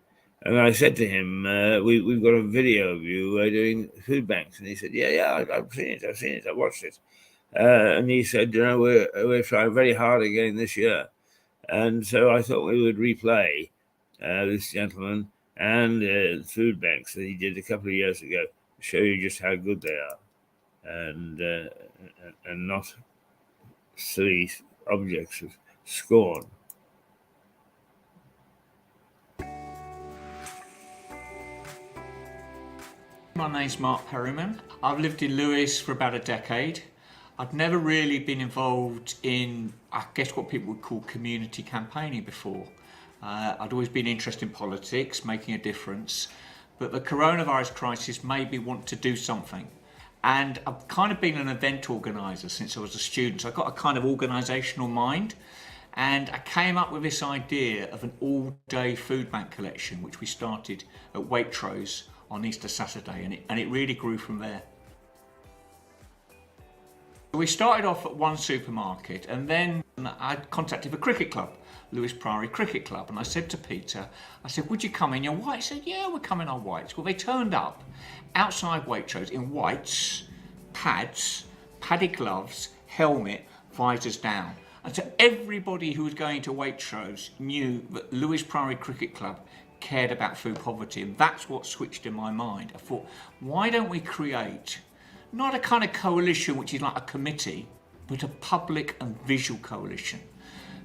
And I said to him, we've got a video of you doing food banks. And he said, yeah, I've seen it, I watched it. And he said, we're trying very hard again this year. And so I thought we would replay this gentleman and food banks that he did a couple of years ago to show you just how good they are, and not silly objects of scorn. My name's Mark Perryman. I've lived in Lewes for about a decade. I'd never really been involved in, I guess, what people would call community campaigning before. I'd always been interested in politics, making a difference, but the coronavirus crisis made me want to do something. And I've kind of been an event organiser since I was a student, so I've got a kind of organisational mind. And I came up with this idea of an all-day food bank collection, which we started at Waitrose on Easter Saturday, and it really grew from there. We started off at one supermarket, and then I contacted the cricket club, Lewes Priory Cricket Club, and I said to Peter, I said, would you come in your whites? He said, yeah, we're coming our whites. Well, they turned up outside Waitrose in whites, pads, padded gloves, helmet, visors down. And so everybody who was going to Waitrose knew that Lewes Priory Cricket Club cared about food poverty, and that's what switched in my mind. I thought, why don't we create not a kind of coalition which is like a committee, but a public and visual coalition.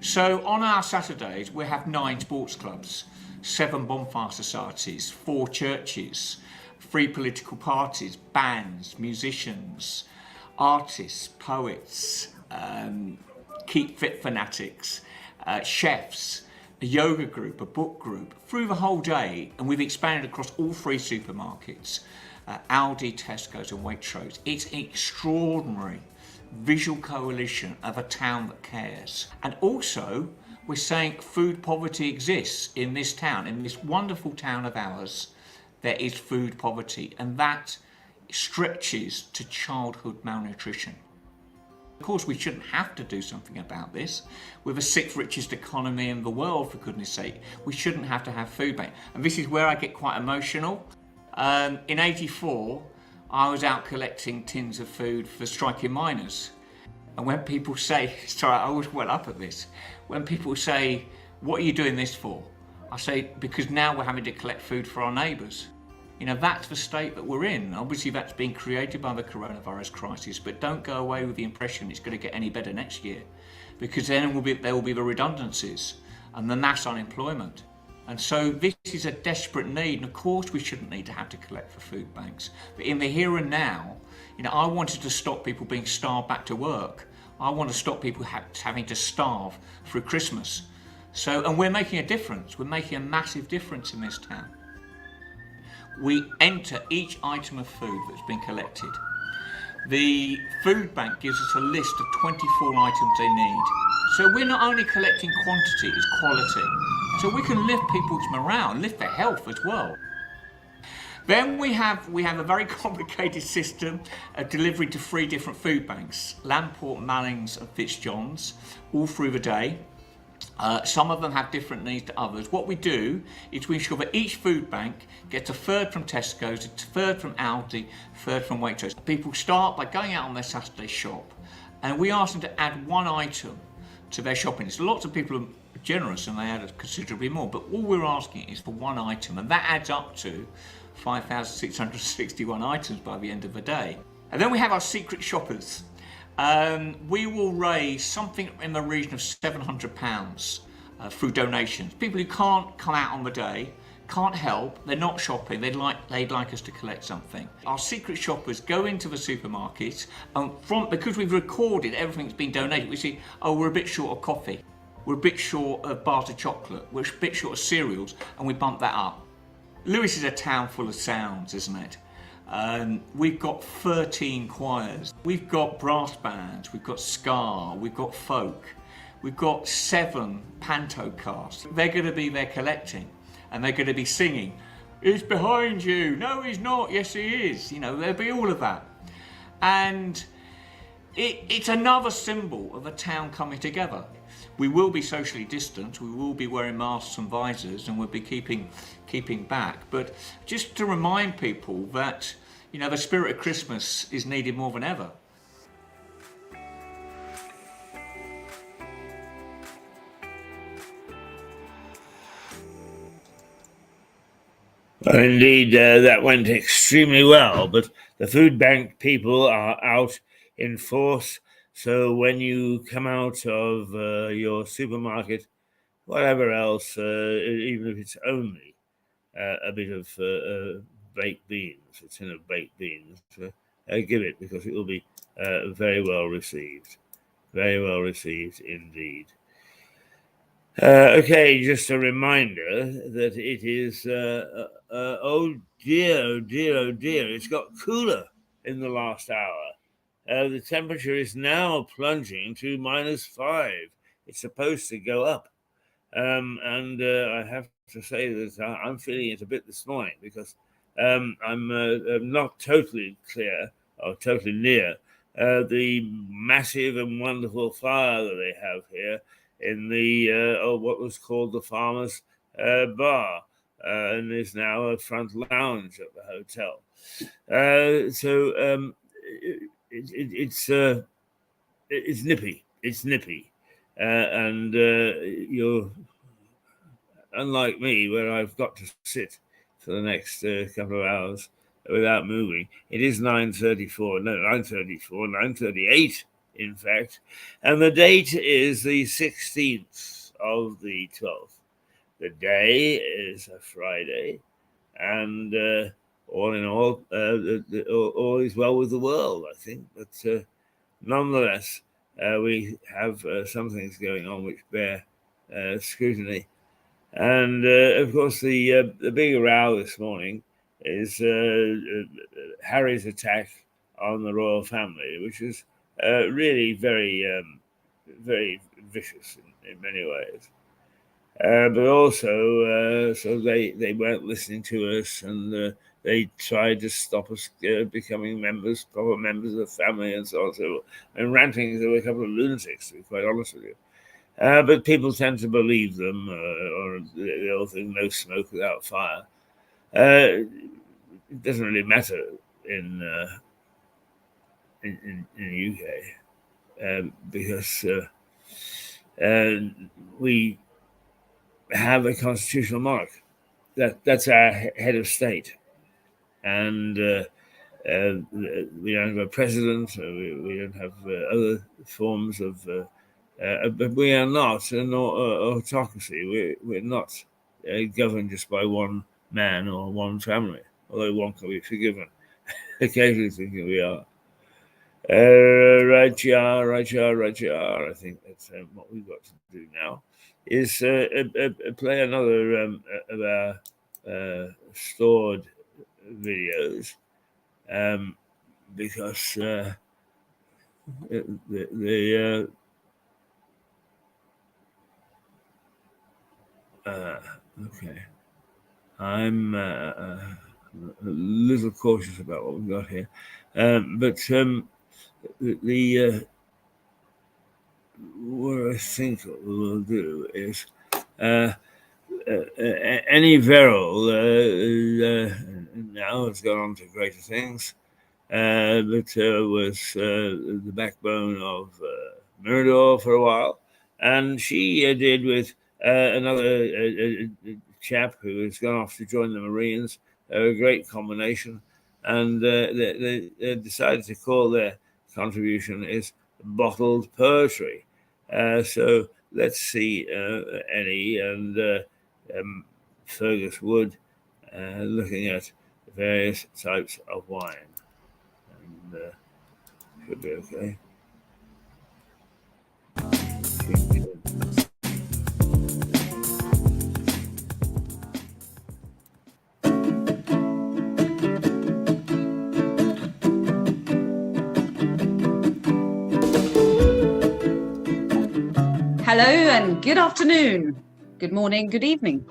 So on our Saturdays we have 9 sports clubs, 7 bonfire societies, 4 churches, 3 political parties, bands, musicians, artists, poets, keep fit fanatics, chefs, a yoga group, a book group, through the whole day, and we've expanded across all 3 supermarkets, Aldi, Tesco's and Waitrose. It's an extraordinary visual coalition of a town that cares. And also, we're saying food poverty exists in this town, in this wonderful town of ours. There is food poverty, and that stretches to childhood malnutrition. Of course, we shouldn't have to do something about this. We're the 6th richest economy in the world, for goodness sake. We shouldn't have to have food bank. And this is where I get quite emotional. In '84, I was out collecting tins of food for striking miners. And when people say, sorry, I always well up at this, when people say, what are you doing this for? I say, because now we're having to collect food for our neighbours. You know, that's the state that we're in. Obviously, that's been created by the coronavirus crisis, but don't go away with the impression it's going to get any better next year, because then there will be the redundancies and the mass unemployment. And so this is a desperate need, and of course we shouldn't need to have to collect for food banks. But in the here and now, you know, I wanted to stop people being starved back to work. I want to stop people having to starve through Christmas. So, and we're making a difference. We're making a massive difference in this town. We enter each item of food that's been collected. The food bank gives us a list of 24 items they need. So we're not only collecting quantity, it's quality. So we can lift people's morale, lift their health as well. Then we have a very complicated system of delivery to 3 different food banks, Lamport, Mallings and Fitzjohn's, all through the day. Some of them have different needs to others. What we do is we ensure that each food bank gets a third from Tesco's, a third from Aldi, a third from Waitrose. People start by going out on their Saturday shop, and we ask them to add 1 item to their shopping list. Lots of people are generous and they add considerably more, but all we're asking is for 1 item, and that adds up to 5,661 items by the end of the day. And then we have our secret shoppers. We will raise something in the region of £700 through donations. People who can't come out on the day, can't help, they're not shopping, they'd like us to collect something. Our secret shoppers go into the supermarket, and because we've recorded everything's been donated, we see, oh, we're a bit short of coffee, we're a bit short of bars of chocolate, we're a bit short of cereals, and we bump that up. Lewes is a town full of sounds, isn't it? We've got 13 choirs, we've got brass bands, we've got ska, we've got folk, we've got 7 panto casts. They're going to be there collecting, and they're going to be singing, he's behind you, no he's not, yes he is, you know, there'll be all of that. And it's another symbol of a town coming together. We will be socially distant, we will be wearing masks and visors, and we'll be keeping back. But just to remind people that, you know, the spirit of Christmas is needed more than ever. Well, indeed, that went extremely well, but the food bank people are out in force. So when you come out of your supermarket, whatever else, even if it's only a bit of baked beans, a tin of baked beans, give it, because it will be very well received. Very well received indeed. Okay, just a reminder that it is, oh dear, oh dear, oh dear, it's got cooler in the last hour. The temperature is now plunging to -5. It's supposed to go up. And I have to say that I'm feeling it a bit this morning, because I'm not totally clear or totally near the massive and wonderful fire that they have here in the what was called the Farmers Bar, and is now a front lounge at the hotel. So it's nippy. It's nippy, and you're unlike me, where I've got to sit for the next couple of hours without moving. It is 9:34, no, 9:34, 9:38, in fact, and the date is the 16th of the 12th. The day is a Friday, and all in all, all is well with the world, I think. But nonetheless, we have some things going on which bear scrutiny. And of course, the big row this morning is Harry's attack on the royal family, which is really very vicious in many ways. But also, so they weren't listening to us, and they tried to stop us becoming proper members of the family, and so on. So, and ranting, there were a couple of lunatics, to be quite honest with you. But people tend to believe them, or the old thing, no smoke without fire. It doesn't really matter in the UK, because we have a constitutional monarch. That's our head of state, and we don't have a president. We don't have other forms of. But we are not an autocracy. We're not governed just by one man or one family, although one can be forgiven. Occasionally thinking we are. Right, I think that's what we've got to do now, is play another of our stored videos, because the okay. I'm a little cautious about what we've got here, but what I think what we will do is Annie Verrill now has gone on to greater things, but was the backbone of Mirador for a while, and she did with another chap who has gone off to join the Marines, a great combination, and they decided to call their contribution is bottled poetry. So let's see Annie and Fergus Wood looking at various types of wine, and should be okay. Hello and good afternoon, good morning, good evening.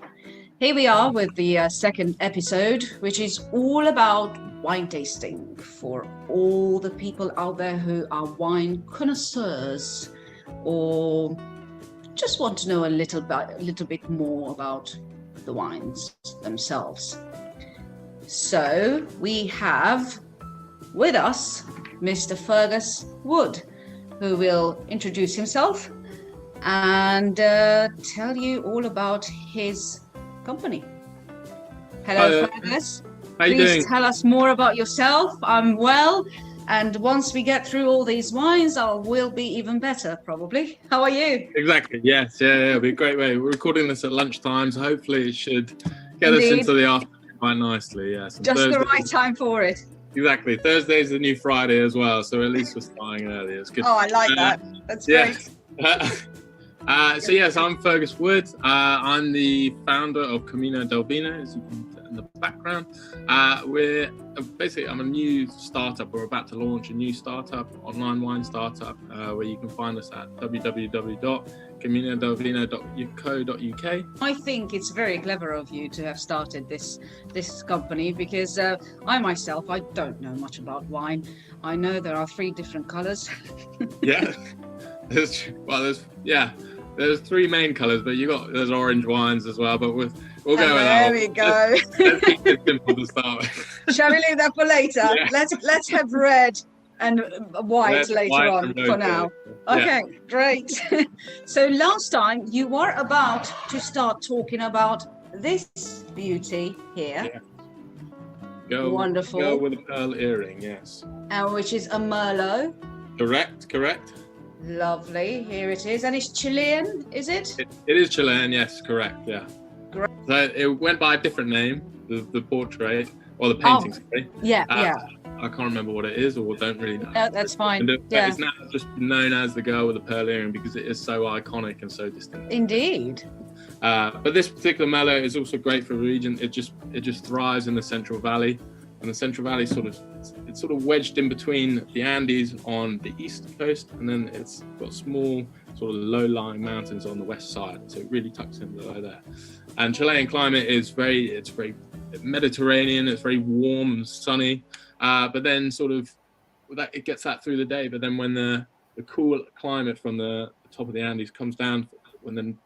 Here we are with the second episode, which is all about wine tasting for all the people out there who are wine connoisseurs or just want to know a little bit more about the wines themselves. So we have with us Mr. Fergus Wood, who will introduce himself and tell you all about his company. Hello, Hi, Fergus. how you Please doing? tell us more about yourself. I'm well, and once we get through all these wines, we'll be even better, probably. How are you? Exactly. Yes. Yeah. It'll be a great way. We're recording this at lunchtime, so hopefully it should get us Indeed. into the afternoon quite nicely. Yes. And Just the Thursday- right time for it. Exactly. Thursday's the new Friday as well, so at least we're starting early. It's good. Oh, I like that. That's great. So yes, I'm Fergus Wood. I'm the founder of Camino del Vino, as you can see in the background. I'm a new startup. We're about to launch a new startup, online wine startup, where you can find us at www.caminodelvino.co.uk. I think it's very clever of you to have started this company, because I myself, I don't know much about wine. I know there are 3 different colours. Yeah. There's 3 main colours, but there's orange wines as well. But we'll go with that. There we go. Let's keep it simple to start with. Shall we leave that for later? Yeah. Let's have red and white Let's later white on and for rose now. later. Okay, great. So last time you were about to start talking about this beauty here, Wonderful. Go with a pearl earring, yes. which is a Merlot. Correct. Lovely. Here it is, and it's Chilean, is it? It is Chilean, yes, correct, yeah. Great. So it went by a different name, the portrait, or the painting, sorry. Yeah. I can't remember what it is, or don't really know. That's fine. But Yeah. it's now just known as the girl with the pearl earring because it is so iconic and so distinct. Indeed. But this particular Merlot is also great for the region. It just thrives in the Central Valley, and the Central Valley it's sort of wedged in between the Andes on the east coast, and then it's got small sort of low-lying mountains on the west side. So it really tucks in below there. And Chilean climate is very Mediterranean. It's very warm and sunny, but then sort of it gets that through the day. But then when the cool climate from the top of the Andes comes down, when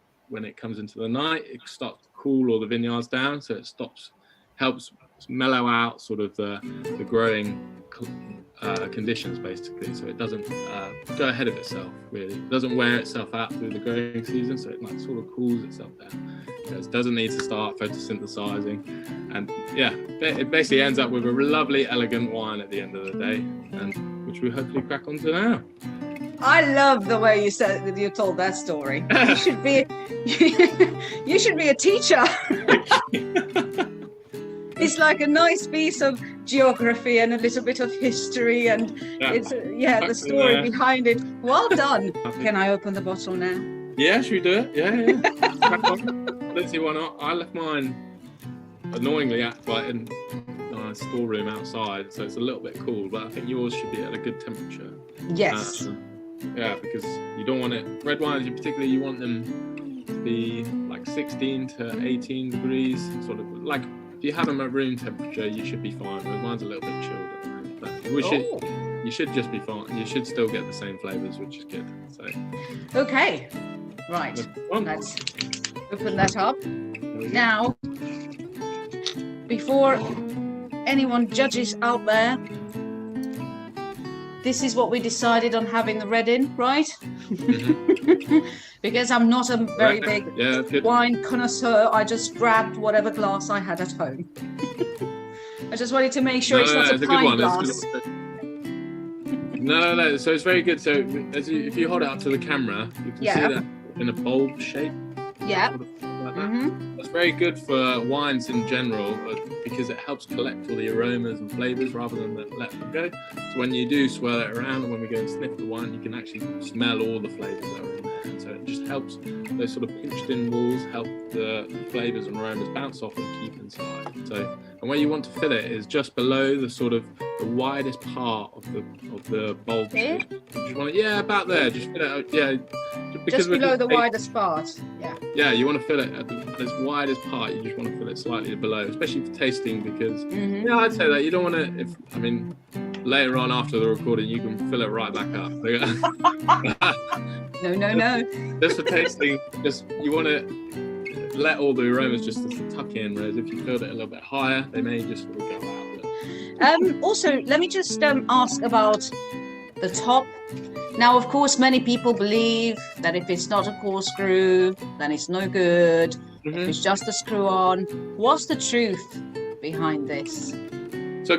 it comes into the night, it starts to cool all the vineyards down, so it helps mellow out sort of the growing conditions, basically, so it doesn't go ahead of itself, really. It doesn't wear itself out through the growing season, so it sort of cools itself down. It doesn't need to start photosynthesizing, and it basically ends up with a lovely, elegant wine at the end of the day, and which we hopefully crack onto now. I love the way you told that story. You should be a teacher. It's like a nice piece of geography and a little bit of history, and the story behind it. Well done. Can I open the bottle now? Yeah, should we do it? Yeah. Crack on. Let's see, why not? I left mine annoyingly in my storeroom outside, so it's a little bit cool, but I think yours should be at a good temperature. Yes. Because you don't want it. Red wines, particularly, you want them to be like 16 to 18 degrees, sort of like. If you have them at room temperature, you should be fine. The wine's a little bit chilled at the moment, but you should just be fine. You should still get the same flavours, which is good. So. Okay, right. Let's open that up. Now, before anyone judges out there, this is what we decided on having the red in, right? Mm-hmm. Because I'm not a very big wine connoisseur, I just grabbed whatever glass I had at home. I just wanted to make sure it's not a pint glass. No. So it's very good. So if you hold it up to the camera, you can see that in a bulb shape. Yeah. Sort of like that. Mm-hmm. That's very good for wines in general because it helps collect all the aromas and flavours rather than let them go. So when you do swirl it around and when we go and sniff the wine, you can actually smell all the flavours that are in there. And so it just helps those sort of pinched in walls help the flavours and aromas bounce off and keep inside. So, and where you want to fill it is just below the sort of the widest part of the bulb shape. About there. Just fill it out. Yeah. Just below the widest part. Yeah. Yeah, you want to fill it at as widest part. You just want to fill it slightly below, especially for tasting, because I'd say that you don't want to. Later on after the recording, you can fill it right back up. No. Just for tasting, you want to let all the aromas just tuck in. Whereas if you filled it a little bit higher, they may just sort of go out. Also, let me just ask about the top. Now, of course, many people believe that if it's not a corkscrew, then it's no good. If it's just a screw on, what's the truth behind this? So,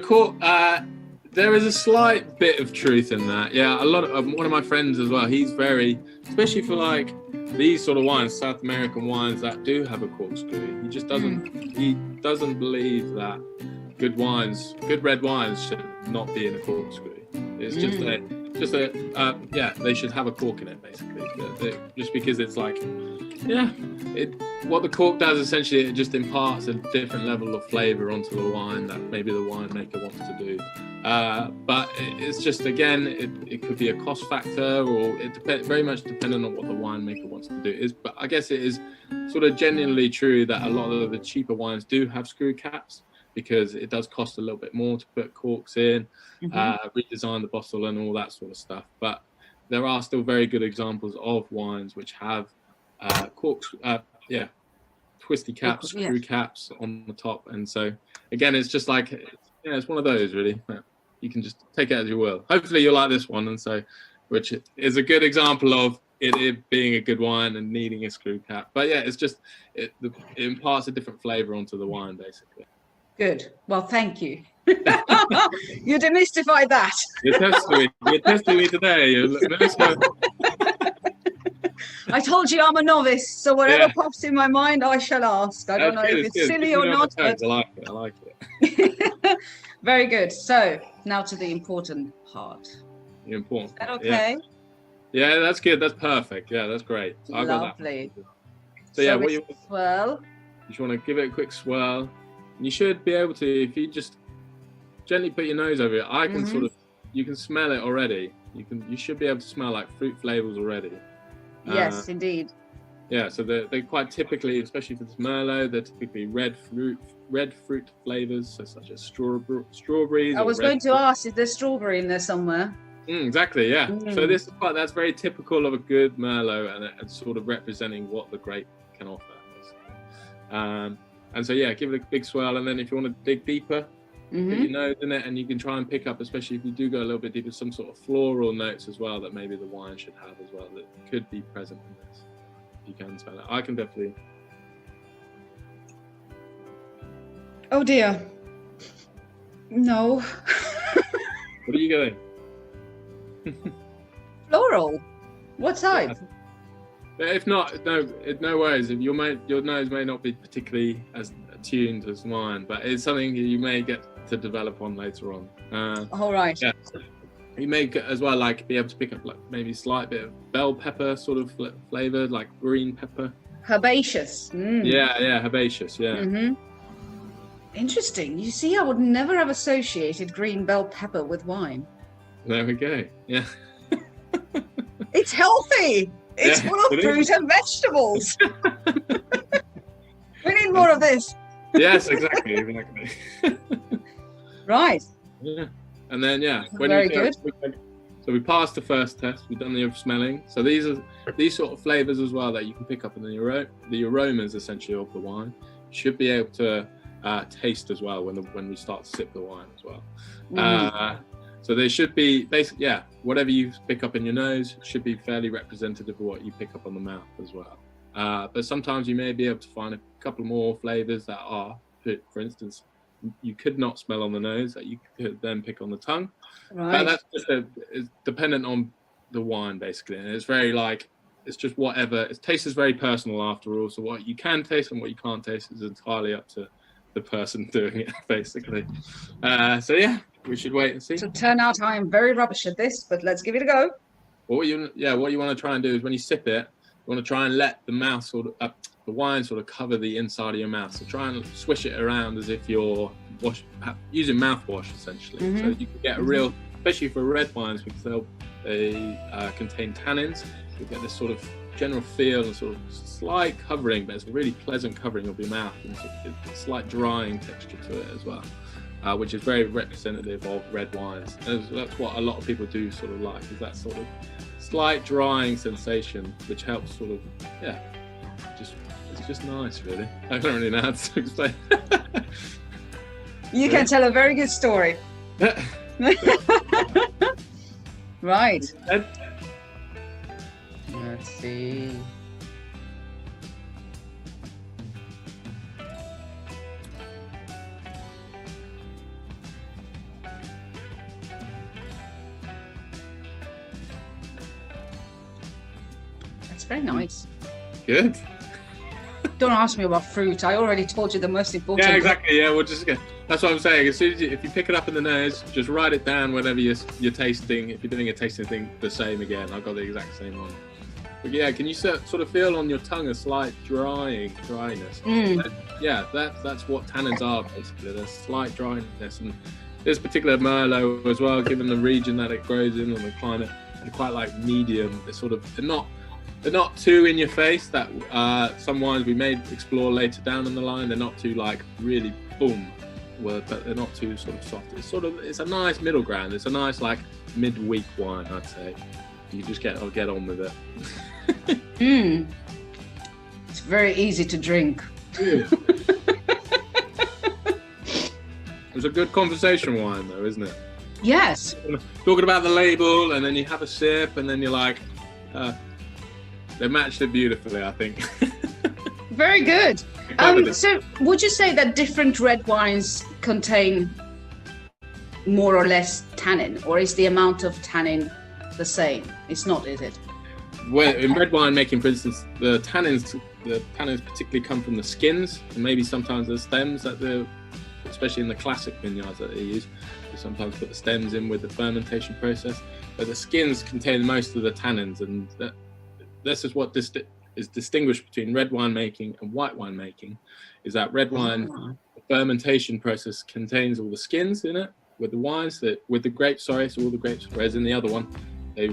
there is a slight bit of truth in that. Yeah, a lot of one of my friends as well. He's very, especially for like these sort of wines, South American wines that do have a corkscrew. He just doesn't. He doesn't believe that good red wines should not be in a corkscrew. It's they should have a cork in it basically. Just because it's like, what the cork does essentially, it just imparts a different level of flavour onto the wine that maybe the winemaker wants to do. But it's just, again, it could be a cost factor, or it very much dependent on what the winemaker wants to do. But I guess it is sort of genuinely true that a lot of the cheaper wines do have screw caps, because it does cost a little bit more to put corks in, redesign the bottle and all that sort of stuff. But there are still very good examples of wines which have corks, twisty caps, screw caps on the top. And so, again, it's just like, it's one of those, really. You can just take it as you will. Hopefully you'll like this one, and so, which is a good example of it being a good wine and needing a screw cap. But yeah, it's just, it imparts a different flavour onto the wine, basically. Good. Well, thank you. You demystified that. You're testing me today. I told you I'm a novice, so whatever pops in my mind, I shall ask. I don't know if it's silly or not. But... I like it. Very good. So now to the important part. The important. Is that okay? Yeah, that's good. That's perfect. Yeah, that's great. I got that. So what you swirl. You just want to give it a quick swirl. You should be able to, if you just gently put your nose over it. I can you can smell it already. You should be able to smell like fruit flavors already. Yes, indeed. Yeah, so they're quite typically, especially for this Merlot, they're typically red fruit flavors, so such as strawberries. I was going to ask, is there strawberry in there somewhere? Exactly, yeah. So that's very typical of a good Merlot, and sort of representing what the grape can offer, basically. And so give it a big swirl, and then if you want to dig deeper, put your nose in it, and you can try and pick up, especially if you do go a little bit deeper, some sort of floral notes as well that maybe the wine should have as well, that could be present in this. You can smell it. I can definitely. Oh dear. No. What are you going? Floral. What type? If not, no worries. If your nose may not be particularly as attuned as mine, but it's something you may get to develop on later on. All right. Yeah. You may as well be able to pick up maybe a slight bit of bell pepper sort of flavor, like green pepper. Herbaceous. Yeah, herbaceous. Yeah. Interesting. You see, I would never have associated green bell pepper with wine. There we go. Yeah. It's healthy. It's full of fruit and vegetables. We need more of this. Yes, exactly. Right. Yeah. And then very good. So we passed the first test. We've done the smelling. So these sort of flavors as well that you can pick up in the aromas essentially of the wine. You should be able to taste as well when we start to sip the wine as well. So there should be basically whatever you pick up in your nose should be fairly representative of what you pick up on the mouth as well. But sometimes you may be able to find a couple more flavors that are, for instance, you could not smell on the nose that you could then pick on the tongue. Right. But that's just it's dependent on the wine basically, and it's very it's just whatever. Taste is very personal after all. So what you can taste and what you can't taste is entirely up to the person doing it basically. So we should wait and see. So turn out I am very rubbish at this, but let's give it a go. What you want to try and do is when you sip it, you want to try and let the mouth the wine sort of cover the inside of your mouth. So try and swish it around as if you're using mouthwash essentially. So you can get a real, especially for red wines, because they contain tannins. You get this sort of general feel and sort of slight covering, but it's a really pleasant covering of your mouth, and a slight drying texture to it as well. Which is very representative of red wines. And that's what a lot of people do sort of like, is that sort of slight drying sensation, which helps sort of, it's just nice really. I don't really know how to explain. You can tell a very good story. Right. Let's see. That's very nice. Good. Don't ask me about fruit. I already told you the most important. Yeah, exactly. Yeah, we'll just get. That's what I'm saying. As soon as if you pick it up in the nose, just write it down whenever you're tasting. If you're doing a tasting thing, the same again. I've got the exact same one. But yeah, can you sort of feel on your tongue a slight dryness? Yeah, that's what tannins are basically. There's slight dryness, and this particular Merlot as well, given the region that it grows in and the climate, they're quite like medium. They're not too in your face. That some wines we may explore later down in the line. They're not too like really boom, but they're not too sort of soft. It's a nice middle ground. It's a nice like midweek wine, I'd say. You just get on with it. It's very easy to drink. It was a good conversation wine, though, isn't it? Yes. Talking about the label, and then you have a sip, and then you're like, they matched it beautifully, I think. Very good. So, would you say that different red wines contain more or less tannin, or is the amount of tannin the same? It's not, is it? Well, in red wine making, for instance, the tannins particularly come from the skins, and maybe sometimes the stems especially in the classic vineyards that they use. They sometimes put the stems in with the fermentation process, but the skins contain most of the tannins, and this is what is distinguished between red wine making and white wine making, is that red wine fermentation process contains all the skins in it with the wines, with the grapes, so all the grapes, whereas in the other one, they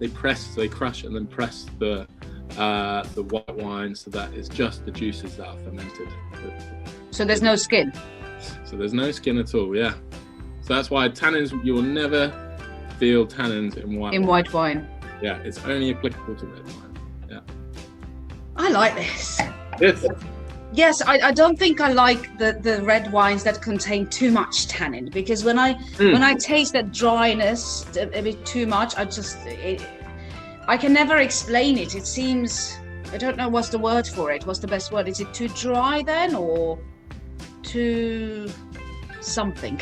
crush and then press the white wine, so that it's just the juices that are fermented. So there's no skin? So there's no skin at all, yeah. So that's why tannins, you will never feel tannins in white wine. White wine. Yeah, it's only applicable to red wine. Yeah. I like this. Yes. Yes, I don't think I like the red wines that contain too much tannin, because when I taste that dryness a bit too much, I can never explain it. It seems, I don't know what's the word for it. What's the best word? Is it too dry then, or too something?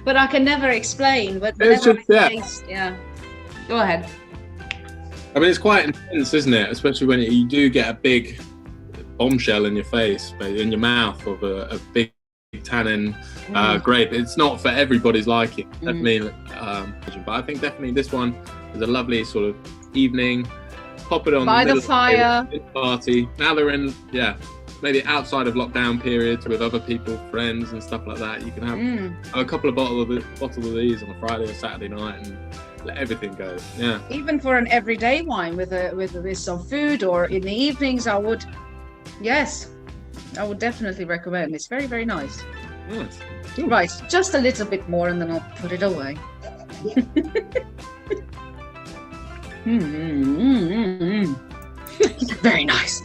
But I can never explain. But whenever I taste, yeah. Go ahead. I mean, it's quite intense, isn't it? Especially when you do get a big bombshell in your face, in your mouth, of a big tannin grape. It's not for everybody's liking, definitely. But I think definitely this one is a lovely sort of evening. Pop it on by the fire party. Now they're in, maybe outside of lockdown periods with other people, friends and stuff like that. You can have a couple of bottles of these on a Friday or Saturday night and let everything go. Yeah. Even for an everyday wine with some food, or in the evenings, I would definitely recommend. It's very, very nice. Nice. Cool. Right, just a little bit more and then I'll put it away. Very nice.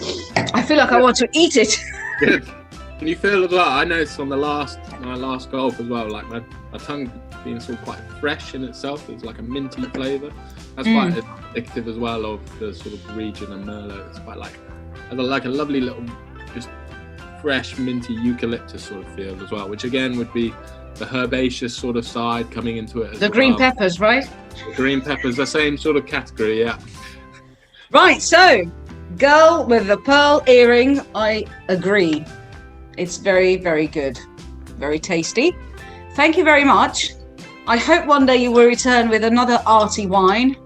I feel like I want to eat it. Good. Can you feel as well? I noticed on my last gulp as well, like my tongue being sort of quite fresh in itself. It's like a minty flavour. That's quite addictive as well of the sort of region and Merlot. It's quite like a lovely little, just fresh minty eucalyptus sort of feel as well, which again would be the herbaceous sort of side coming into it. The green peppers, right? The green peppers, the same sort of category, yeah. Right, so girl with the pearl earring, I agree. It's very, very good. Very tasty. Thank you very much. I hope one day you will return with another arty wine.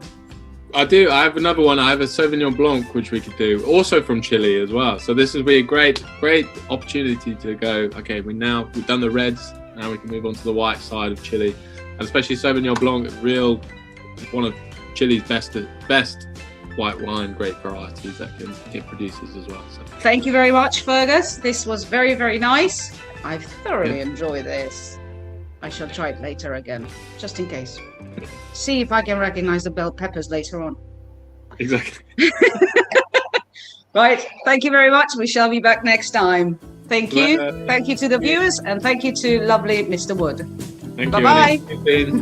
I do. I have another one. I have a Sauvignon Blanc, which we could do, also from Chile as well. So this would be a great opportunity to go, okay, we've done the reds, now we can move on to the white side of Chile. And especially Sauvignon Blanc, one of Chile's best white wine, great varieties that it produces as well. So. Thank you very much, Fergus. This was very, very nice. I've thoroughly enjoyed this. I shall try it later again, just in case. See if I can recognize the bell peppers later on. Exactly. Right. Thank you very much. We shall be back next time. Thank you. Thank you to the viewers, and thank you to lovely Mr. Wood. Thank Bye-bye. you.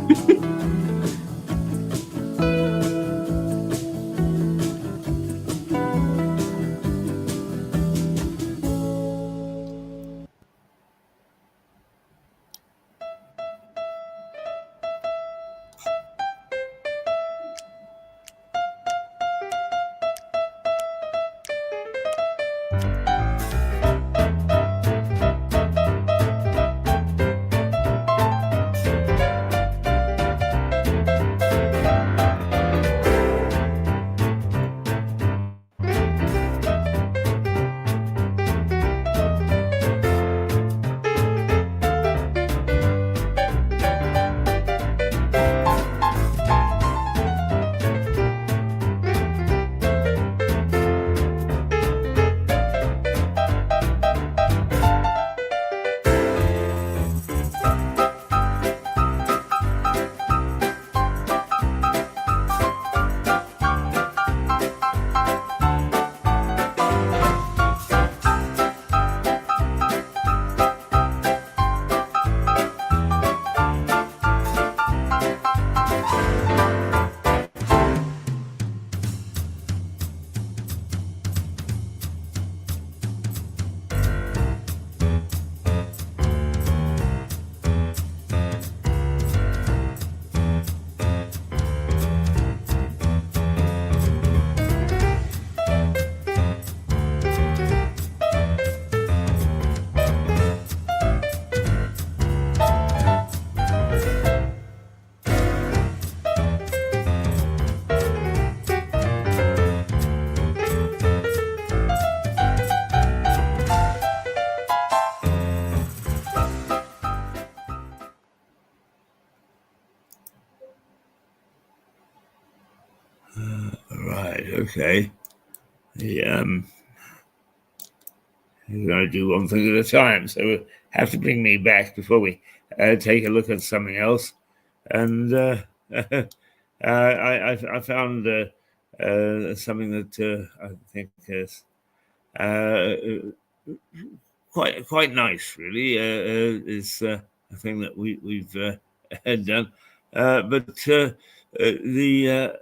Right, okay. We're going to do one thing at a time, so we'll have to bring me back before we take a look at something else. And I found something that I think is quite nice, really. Is a thing that we've done, but the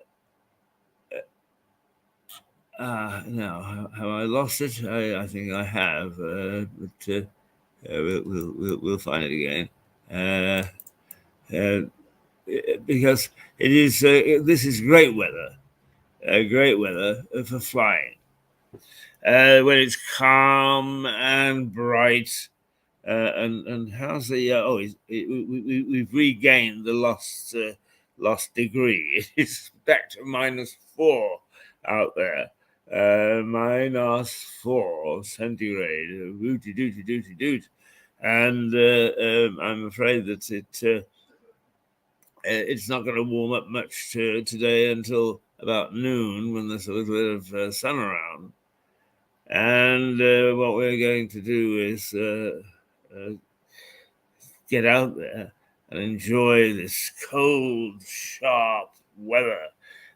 now have I lost it? I think I have, but we'll find it again. Because it is this is great weather for flying. When it's calm and bright, and how's the we've regained the lost degree. It's back to -4 out there. -4 centigrade. Rooty dooty doot. And I'm afraid that it's not going to warm up much today until about noon, when there's a little bit of sun around. And what we're going to do is get out there and enjoy this cold, sharp weather,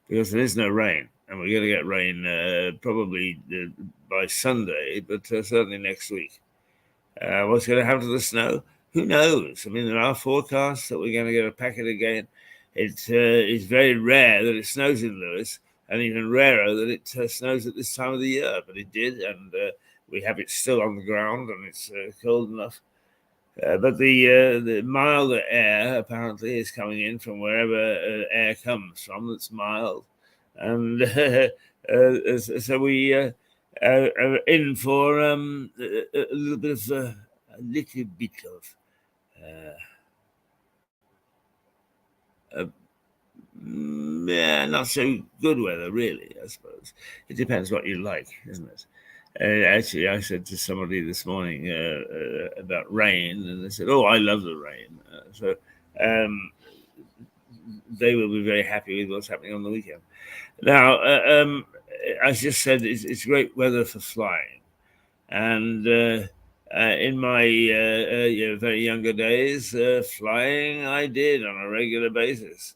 because there is no rain, and we're going to get rain probably by Sunday, but certainly next week. What's going to happen to the snow? Who knows? I mean, there are forecasts that we're going to get a packet again. It's very rare that it snows in Lewis, and even rarer that it snows at this time of the year, but it did, and we have it still on the ground, and it's cold enough. But the milder air apparently is coming in from wherever air comes from that's mild. And so we are in for a little bit of not so good weather, really, I suppose. It depends what you like, isn't it? Actually, I said to somebody this morning about rain, and they said, "Oh, I love the rain." So they will be very happy with what's happening on the weekend. Now, as just said, it's great weather for flying, and in my very younger days, flying I did on a regular basis,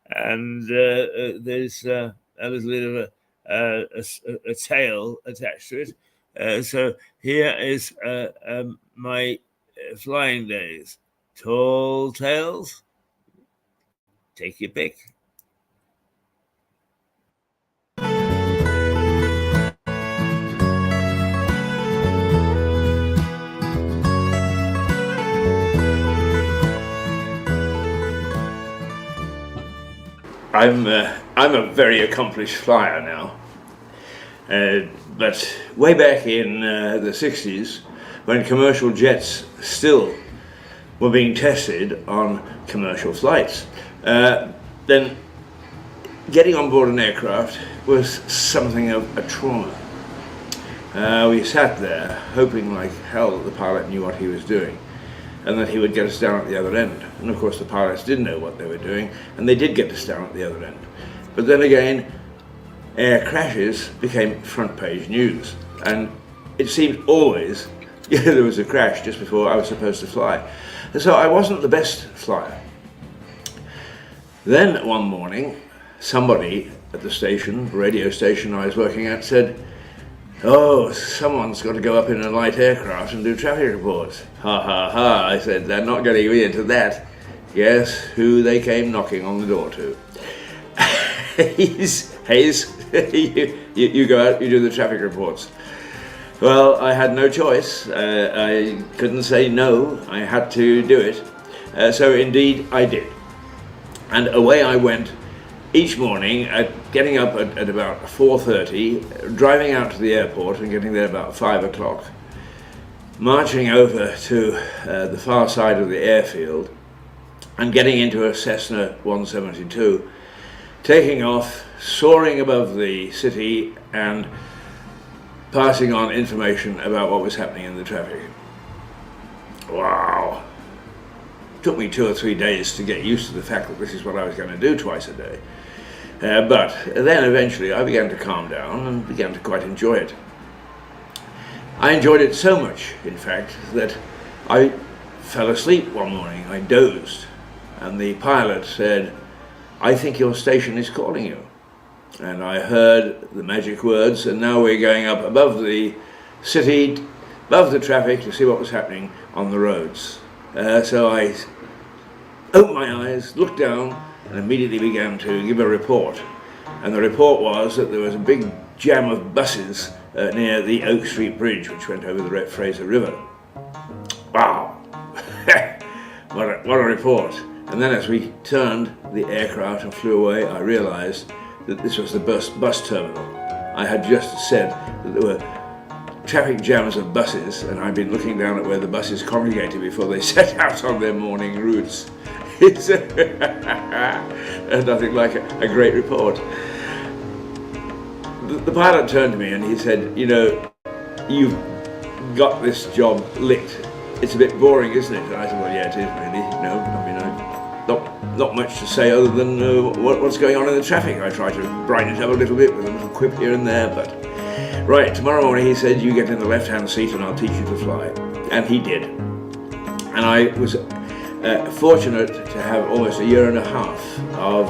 and there's a little bit of a tail attached to it. So here is my flying days. Tall tales. Take your pick. I'm a very accomplished flyer now, But way back in the 60s, when commercial jets still were being tested on commercial flights, then getting on board an aircraft was something of a trauma. We sat there hoping like hell that the pilot knew what he was doing and that he would get us down at the other end. And of course the pilots didn't know what they were doing, and they did get us down at the other end. But then again, air crashes became front page news, and it seemed always there was a crash just before I was supposed to fly. And so I wasn't the best flyer. Then one morning, somebody at the station, radio station I was working at, said, "Oh, someone's got to go up in a light aircraft and do traffic reports." Ha ha ha, I said, "They're not getting me into that." Guess who they came knocking on the door to? Hayes, you go out, you do the traffic reports. Well, I had no choice. I couldn't say no. I had to do it. So indeed I did. And away I went each morning, getting up at about 4:30, driving out to the airport and getting there about 5 o'clock, marching over to the far side of the airfield and getting into a Cessna 172, taking off, soaring above the city and passing on information about what was happening in the traffic. Wow. It took me 2 or 3 days to get used to the fact that this is what I was going to do twice a day. But then eventually I began to calm down and began to quite enjoy it. I enjoyed it so much, in fact, that I fell asleep one morning. I dozed, and the pilot said, "I think your station is calling you." And I heard the magic words, and now we're going up above the city, above the traffic, to see what was happening on the roads. So I opened my eyes, looked down, and immediately began to give a report. And the report was that there was a big jam of buses near the Oak Street Bridge, which went over the Fraser River. Wow! what a report. And then as we turned the aircraft and flew away, I realized that this was the bus terminal. I had just said that there were traffic jams of buses, and I'd been looking down at where the buses congregated before they set out on their morning routes. It's nothing like a great report. The pilot turned to me and he said, "You know, you've got this job licked. It's a bit boring, isn't it?" And I said, "Well, yeah, it is really. No, I mean, not much to say other than what's going on in the traffic." I try to brighten it up a little bit with a little quip here and there, but right, tomorrow morning, he said, "You get in the left-hand seat and I'll teach you to fly." And he did. And I was fortunate to have almost a year and a half of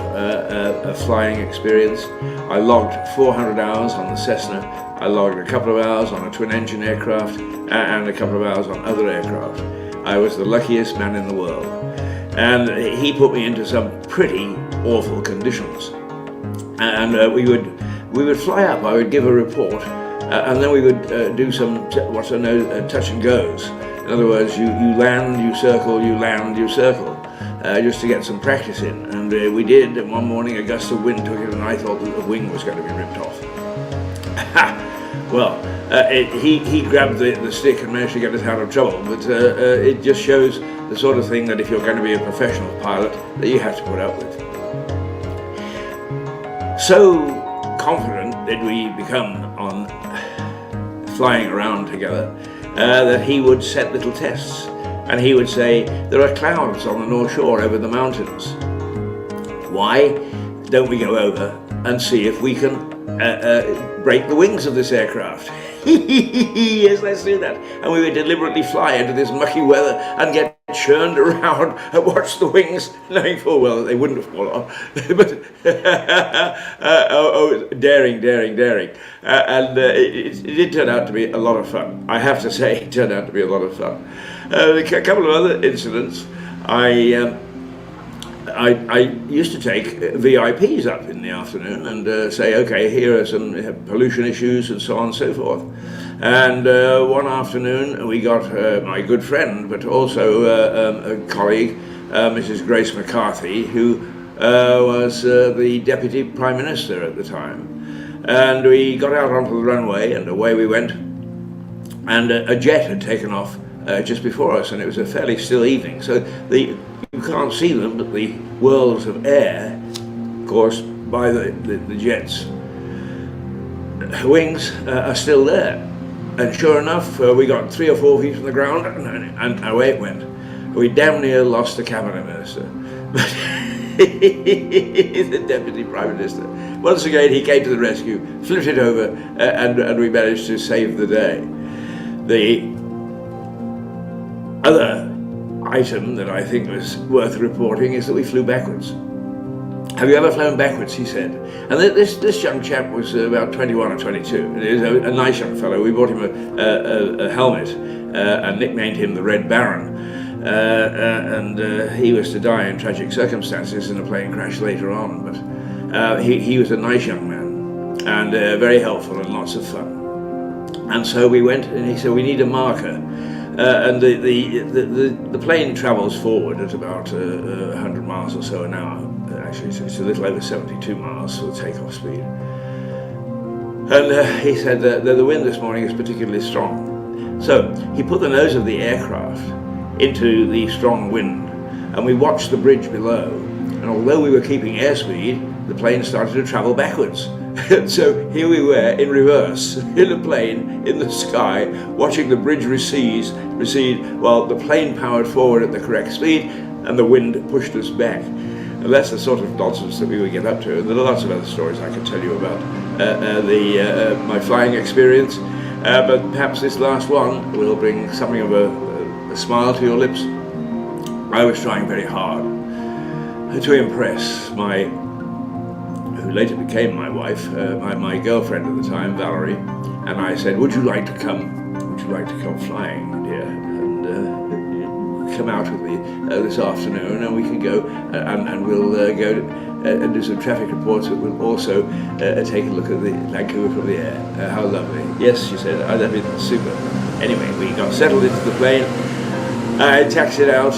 a flying experience. I logged 400 hours on the Cessna. I logged a couple of hours on a twin-engine aircraft and a couple of hours on other aircraft. I was the luckiest man in the world. And he put me into some pretty awful conditions. And we would fly up. I would give a report, and then we would do some what's known touch and goes. In other words, you land, you circle, you land, you circle, just to get some practice in. And we did. And one morning, a gust of wind took it, and I thought that the wing was going to be ripped off. Well, he grabbed the stick and managed to get us out of trouble. But it just shows the sort of thing that if you're going to be a professional pilot, that you have to put up with. So confident did we become on flying around together that he would set little tests, and he would say, "There are clouds on the North Shore over the mountains. Why don't we go over and see if we can break the wings of this aircraft?" Yes, let's do that. And we would deliberately fly into this mucky weather and get churned around and watch the wings, knowing full well that they wouldn't fall off. But daring. And it did turn out to be a lot of fun. I have to say, it turned out to be a lot of fun. A couple of other incidents. I used to take VIPs up in the afternoon and say, "Okay, here are some pollution issues," and so on and so forth. And one afternoon we got my good friend, but also a colleague, Mrs. Grace McCarthy, who was the Deputy Prime Minister at the time. And we got out onto the runway, and away we went. And a jet had taken off just before us, and it was a fairly still evening. So you can't see them, but the whirls of air, of course, by the jet's wings are still there. And sure enough, we got 3 or 4 feet from the ground, and away it went. We damn near lost the cabinet minister. The deputy prime minister. Once again, he came to the rescue, flipped it over, and we managed to save the day. The other item that I think was worth reporting is that we flew backwards. Have you ever flown backwards, he said. And this young chap was about 21 or 22. He was a nice young fellow. We bought him a helmet and nicknamed him the Red Baron. And he was to die in tragic circumstances in a plane crash later on. But he was a nice young man and very helpful and lots of fun. And so we went, and he said, we need a marker. And the plane travels forward at about 100 miles or so an hour. Actually, it's a little over 72 miles for the takeoff speed. And he said that the wind this morning is particularly strong. So he put the nose of the aircraft into the strong wind, and we watched the bridge below. And although we were keeping airspeed, the plane started to travel backwards. So here we were in reverse, in a plane, in the sky, watching the bridge recede while the plane powered forward at the correct speed and the wind pushed us back. And that's the sort of nonsense that we would get up to. And there are lots of other stories I can tell you about my flying experience. But perhaps this last one will bring something of a smile to your lips. I was trying very hard to impress who later became my wife, my girlfriend at the time, Valerie, and I said, would you like to come flying, dear, and come out with me this afternoon, and we can go and we'll go and do some traffic reports, but we'll also take a look at the Vancouver from the air. How lovely. Yes, she said, oh, that'd be super. Anyway, we got settled into the plane, I taxied out,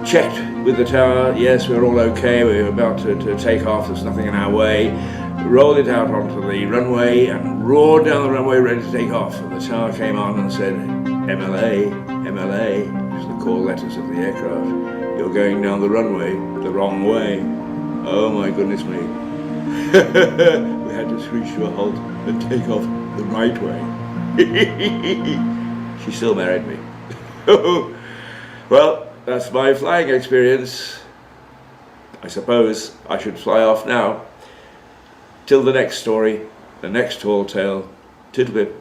checked with the tower, yes, we were all okay, we were about to take off, there's nothing in our way, rolled it out onto the runway and roared down the runway ready to take off. And the tower came on and said, MLA, MLA, which is the call letters of the aircraft. You're going down the runway the wrong way. Oh my goodness me. We had to screech to a halt and take off the right way. She still married me. Well, that's my flying experience. I suppose I should fly off now. Till the next story, the next tall tale. Tiddlebit.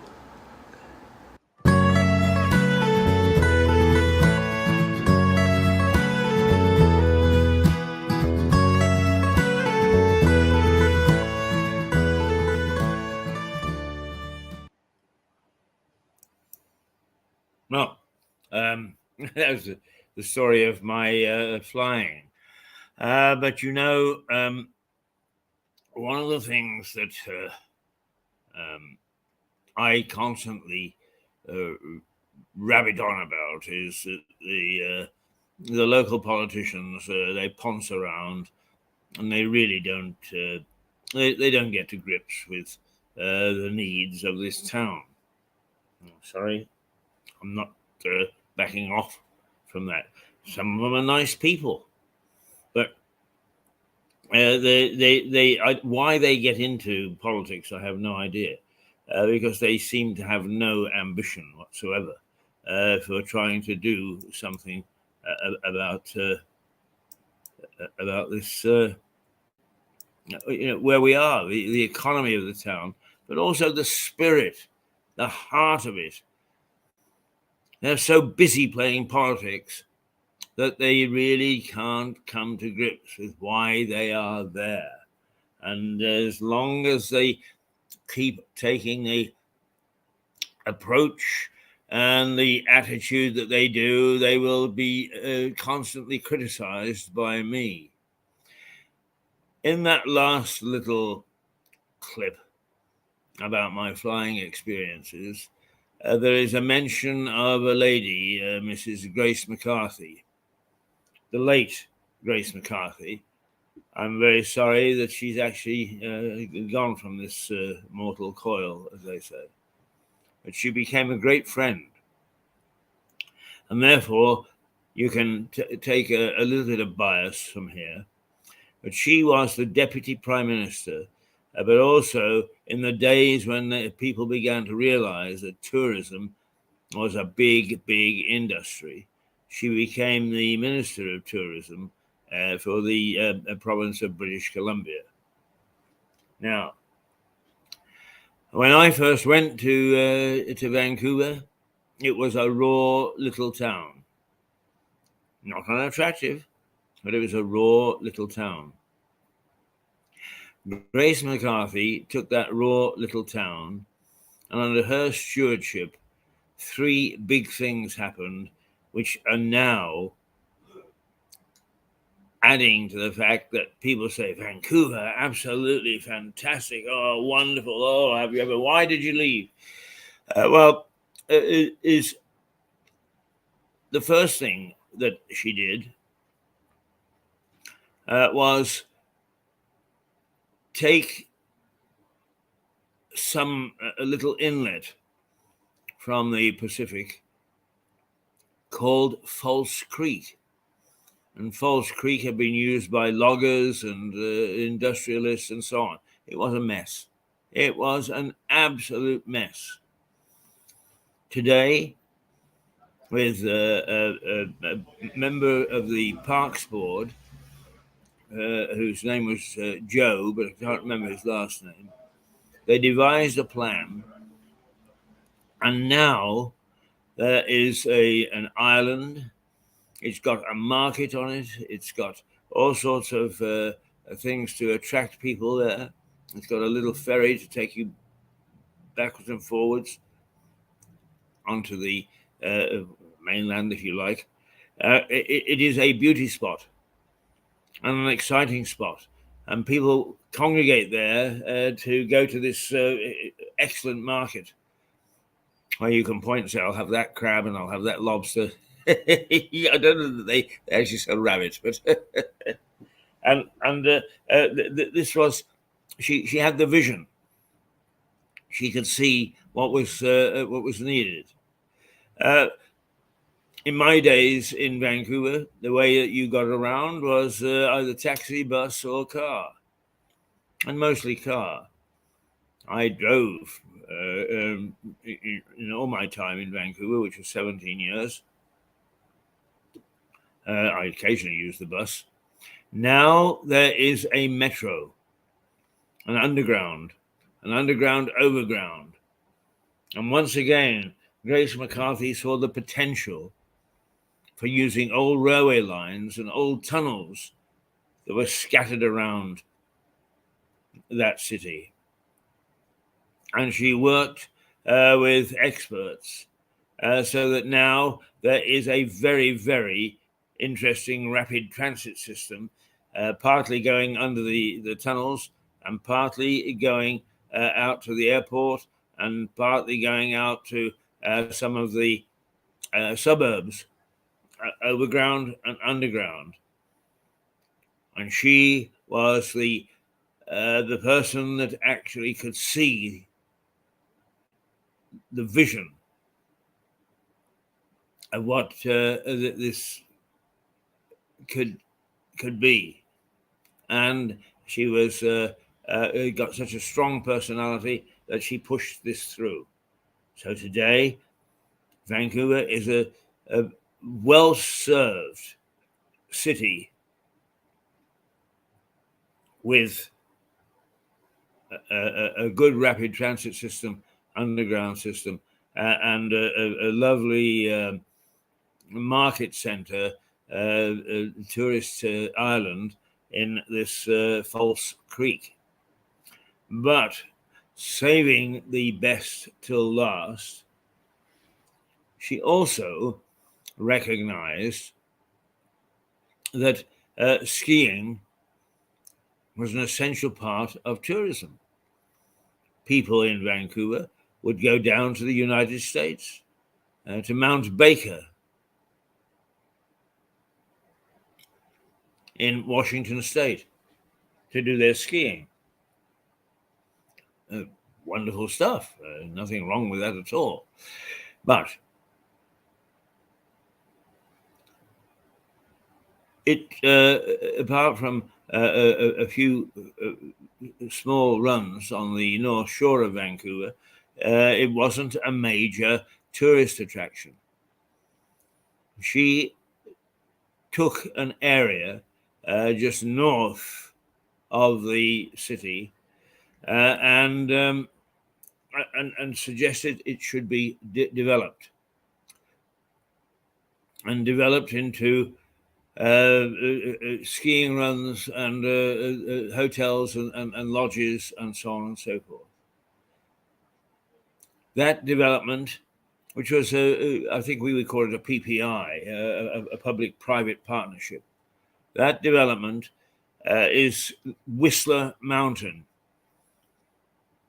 Well, that was the story of my flying. But you know, one of the things that I constantly rabbit on about is that the local politicians, they ponce around, and they really don't they don't get to grips with the needs of this town. Sorry, I'm not backing off from that. Some of them are nice people, but why they get into politics, I have no idea, because they seem to have no ambition whatsoever for trying to do something about this, where we are, the economy of the town, but also the spirit, the heart of it. They're so busy playing politics that they really can't come to grips with why they are there. And as long as they keep taking the approach and the attitude that they do, they will be constantly criticized by me. In that last little clip about my flying experiences, there is a mention of a lady, Mrs. Grace McCarthy, the late Grace McCarthy, I'm very sorry that she's actually gone from this mortal coil, as they say. But she became a great friend. And therefore, you can take a little bit of bias from here. But she was the deputy prime minister, but also in the days when people began to realize that tourism was a big, big industry. She became the Minister of Tourism for the province of British Columbia. Now, when I first went to Vancouver, it was a raw little town. Not unattractive, but it was a raw little town. Grace McCarthy took that raw little town, and under her stewardship, 3 big things happened, which are now adding to the fact that people say, Vancouver, absolutely fantastic. Oh, wonderful. Oh, have you ever? Why did you leave? Is the first thing that she did was take a little inlet from the Pacific called False Creek. And False Creek had been used by loggers and industrialists and so on. It was a mess. It was an absolute mess. Today, with a member of the Parks Board, whose name was Joe, but I can't remember his last name, they devised a plan, and now there is an island. It's got a market on it. It's got all sorts of things to attract people there. It's got a little ferry to take you backwards and forwards onto the mainland, if you like. It is a beauty spot and an exciting spot. And people congregate there to go to this excellent market where you can point and say, I'll have that crab and I'll have that lobster. I don't know that they actually sell rabbits, but this was she had the vision. She could see what was needed. In my days in Vancouver, the way that you got around was either taxi, bus, or car, and mostly car. I drove in all my time in Vancouver, which was 17 years. I occasionally use the bus. Now there is a metro, an underground overground. And once again, Grace McCarthy saw the potential for using old railway lines and old tunnels that were scattered around that city. And she worked with experts so that now there is a very, very interesting rapid transit system, partly going under the tunnels and partly going out to the airport and partly going out to some of the suburbs, overground and underground. And she was the person that actually could see the vision of what this could be. And she was got such a strong personality that she pushed this through. So today, Vancouver is a well-served city with a good rapid transit system, underground system, and a lovely market center, tourist island in this False Creek. But saving the best till last, she also recognized that skiing was an essential part of tourism. People in Vancouver would go down to the United States, to Mount Baker in Washington State, to do their skiing. Wonderful stuff. Nothing wrong with that at all. But it, apart from a few small runs on the north shore of Vancouver, it wasn't a major tourist attraction. She took an area just north of the city and suggested it should be developed into skiing runs and hotels and lodges and so on and so forth. That development, which was, I think we would call it a PPI, a public-private partnership, that development is Whistler Mountain.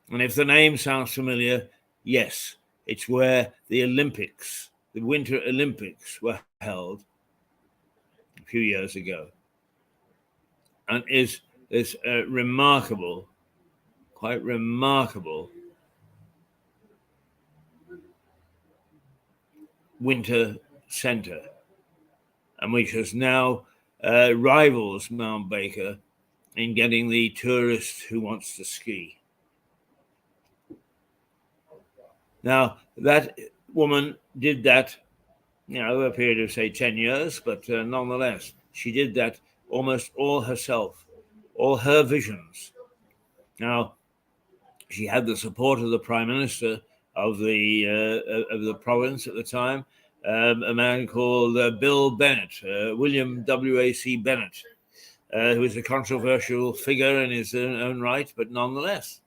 And if the name sounds familiar, yes, it's where the Olympics, the Winter Olympics, were held a few years ago, and is this remarkable, quite remarkable winter center, and which has now rivals Mount Baker in getting the tourist who wants to ski. Now, that woman did that, over a period of, say, 10 years, but nonetheless, she did that almost all herself, all her visions. Now, she had the support of the Prime Minister of the province at the time, a man called Bill Bennett, William W.A.C. Bennett, who was a controversial figure in his own right, but nonetheless,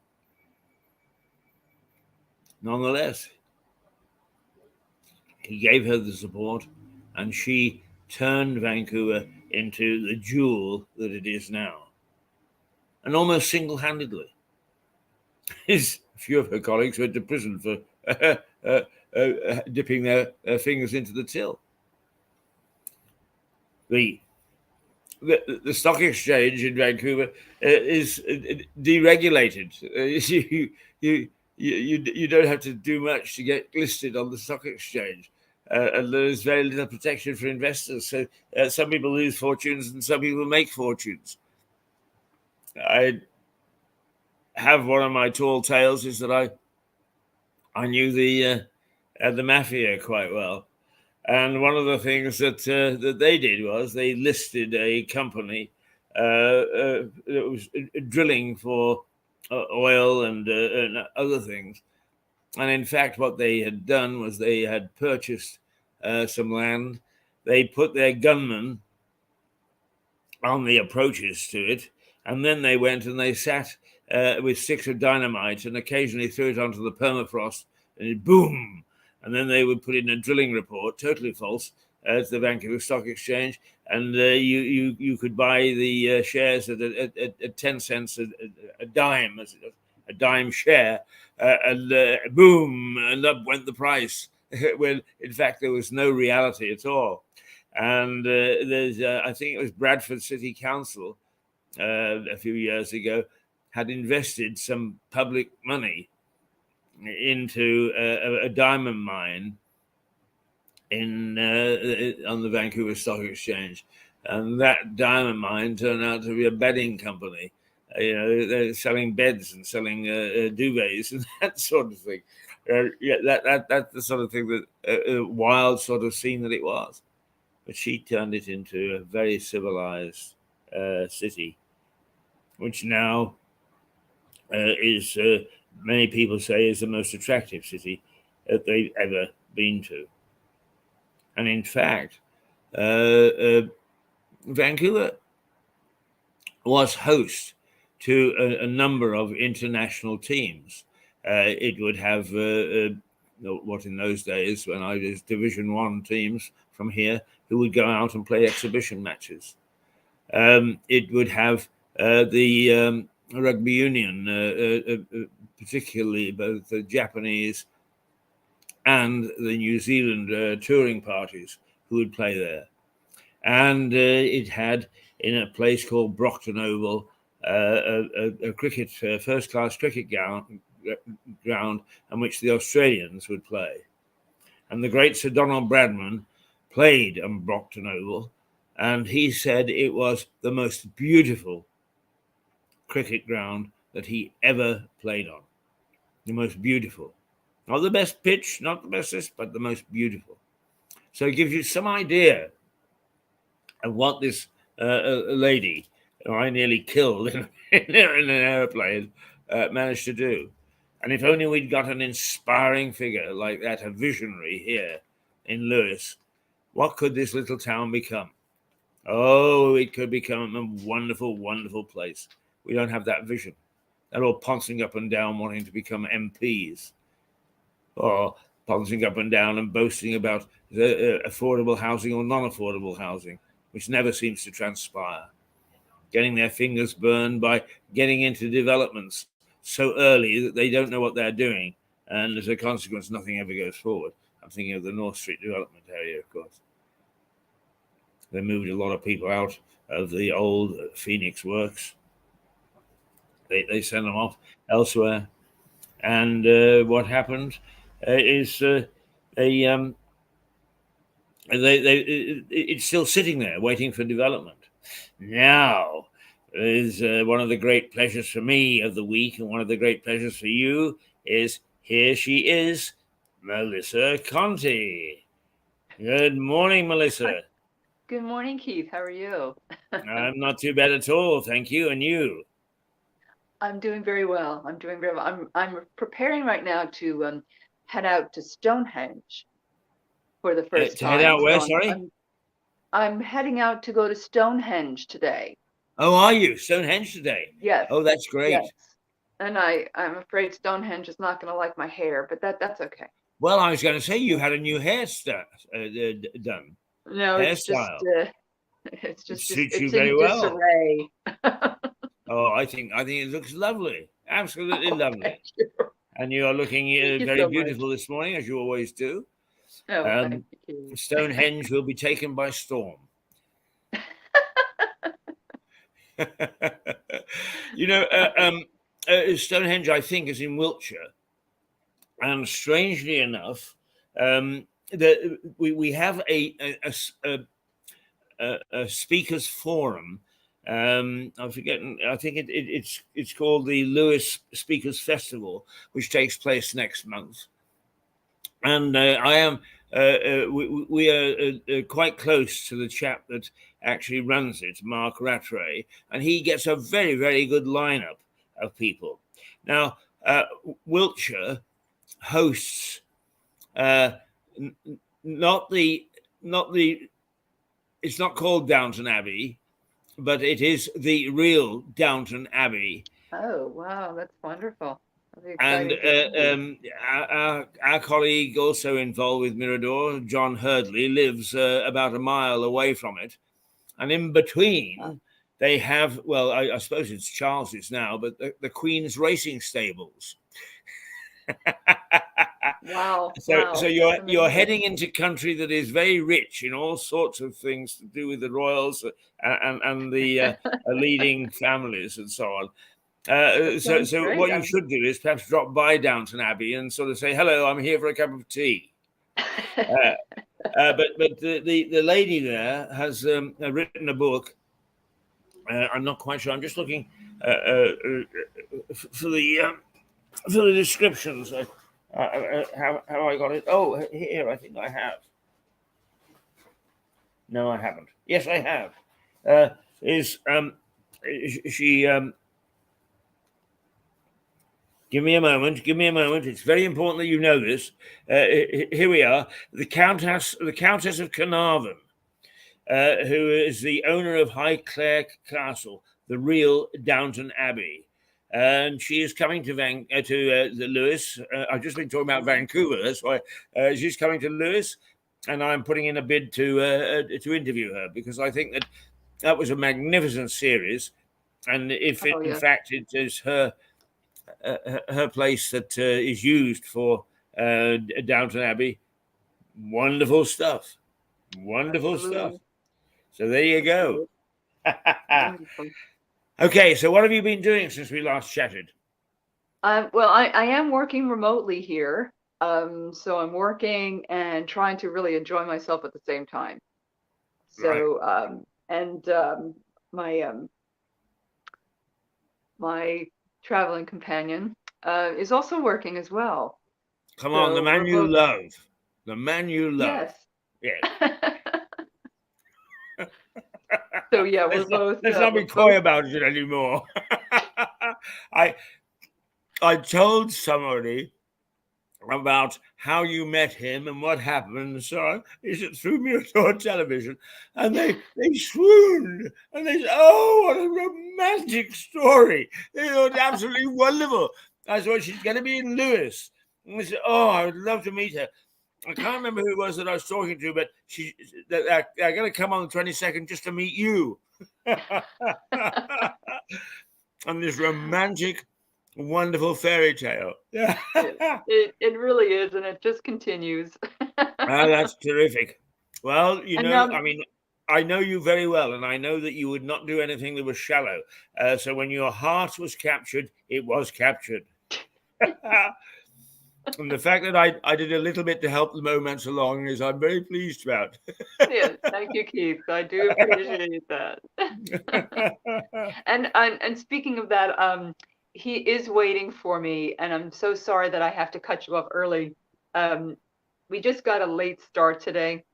he gave her the support, and she turned Vancouver into the jewel that it is now, and almost single-handedly. A few of her colleagues went to prison for dipping their fingers into the till. The stock exchange in Vancouver is deregulated. You don't have to do much to get listed on the stock exchange, and there's very little protection for investors. So some people lose fortunes and some people make fortunes. I have one of my tall tales is that I knew the mafia quite well, and one of the things that they did was they listed a company that was drilling for oil and other things, and in fact, what they had done was they had purchased some land. They put their gunmen on the approaches to it, and then they went and they sat with sticks of dynamite and occasionally threw it onto the permafrost, and it boom. And then they would put in a drilling report, totally false, to the Vancouver Stock Exchange, and you could buy the shares at 10 cents a dime, a dime share, and boom, and up went the price. When in fact there was no reality at all. And there's, I think it was Bradford City Council a few years ago had invested some public money into a diamond mine on the Vancouver Stock Exchange, and that diamond mine turned out to be a bedding company. They're selling beds and selling duvets and that sort of thing. That's the sort of thing that wild sort of scene that it was. But she turned it into a very civilized city, which now is, many people say, is the most attractive city that they've ever been to. And in fact, Vancouver was host to a number of international teams. It would have what in those days, when I was Division 1 teams from here, who would go out and play exhibition matches. It would have the rugby union, particularly both the Japanese and the New Zealand touring parties who would play there. And it had, in a place called Brockton Oval, a cricket first-class cricket ground on which the Australians would play. And the great Sir Donald Bradman played on Brockton Oval, and he said it was the most beautiful cricket ground that he ever played on. The most beautiful. Not the best pitch, not the bestest, but the most beautiful. So it gives you some idea of what this lady, who I nearly killed in an airplane, managed to do. And if only we'd got an inspiring figure like that, a visionary here in Lewis, what could this little town become? Oh, it could become a wonderful, wonderful place. We don't have that vision. They're all pouncing up and down wanting to become MPs, or pouncing up and down and boasting about affordable housing or non-affordable housing, which never seems to transpire. Getting their fingers burned by getting into developments so early that they don't know what they're doing, and as a consequence, nothing ever goes forward. I'm thinking of the North Street development area, of course. They moved a lot of people out of the old Phoenix Works. They sent them off elsewhere. And what happened is it's still sitting there waiting for development. Now is one of the great pleasures for me of the week, and one of the great pleasures for you is here she is, Melissa Conti. Good morning, Melissa. Good morning, Keith. How are you? I'm not too bad at all, thank you. And you? I'm doing very well. I'm preparing right now to head out to Stonehenge for the first time. Head out where? So Sorry. I'm heading out to go to Stonehenge today. Oh, are you Stonehenge today? Yes. Oh, that's great. Yes. And I'm afraid Stonehenge is not going to like my hair, but that's okay. Well, I was going to say you had a new hairstyle done. No, hairstyle. It's just it suits it's you very in well. disarray. Oh, I think it looks lovely, absolutely lovely. Thank you. And you are looking very so beautiful this morning, as you always do. Oh, thank you. Stonehenge will be taken by storm. Stonehenge, I think, is in Wiltshire, and strangely enough, we have a speakers forum. I'm forgetting. I think it's called the Lewis Speakers Festival, which takes place next month, and we are quite close to the chap that actually runs it, Mark Rattray, and he gets a very, very good lineup of people. Now, Wiltshire hosts not the. It's not called Downton Abbey, but it is the real Downton Abbey. Oh, wow, that's wonderful. And our colleague also involved with Mirador, John Hurdley, lives about a mile away from it. And in between, they have, well, I suppose it's Charles's now, but the Queen's Racing Stables. Wow. So you're heading into country that is very rich in all sorts of things to do with the royals and the leading families and so on. So what you should do is perhaps drop by Downton Abbey and sort of say, hello, I'm here for a cup of tea. But the lady there has written a book. I'm not quite sure. I'm just looking for the descriptions. How I got it? Oh, here, I think I have. No, I haven't. Yes, I have. She... Give me a moment. It's very important that you know this. Here we are. The Countess of Carnarvon, who is the owner of Highclere Castle, the real Downton Abbey. And she is coming to the Lewis. I've just been talking about Vancouver. That's why she's coming to Lewis, and I'm putting in a bid to interview her, because I think that was a magnificent series, and if in fact it is her place that is used for Downton Abbey, wonderful stuff. So there you go. Okay, so what have you been doing since we last chatted? Well, I am working remotely here. So I'm working and trying to really enjoy myself at the same time. Right. So, and my my traveling companion is also working as well. Come on, the So man we're you both, love. The man you love. yes. Yes. So yeah, we're both Let's not we're be both coy about it anymore. I I told somebody about how you met him and what happened and so on. Is it through me or television? And they swooned and they said, "Oh, what a romantic story! They thought absolutely wonderful." I thought she's going to be in Lewis. And they said, "Oh, I would love to meet her." I can't remember who it was that I was talking to, but they're going to come on the 22nd just to meet you. And this romantic, wonderful fairy tale. Yeah. it really is, and it just continues. Ah, that's terrific. Well, And I mean, I know you very well, and I know that you would not do anything that was shallow. So when your heart was captured, it was captured. And the fact that I did a little bit to help the romance along is I'm very pleased about. yes, thank you, Keith. I do appreciate that. And speaking of that, he is waiting for me, and I'm so sorry that I have to cut you off early. We just got a late start today.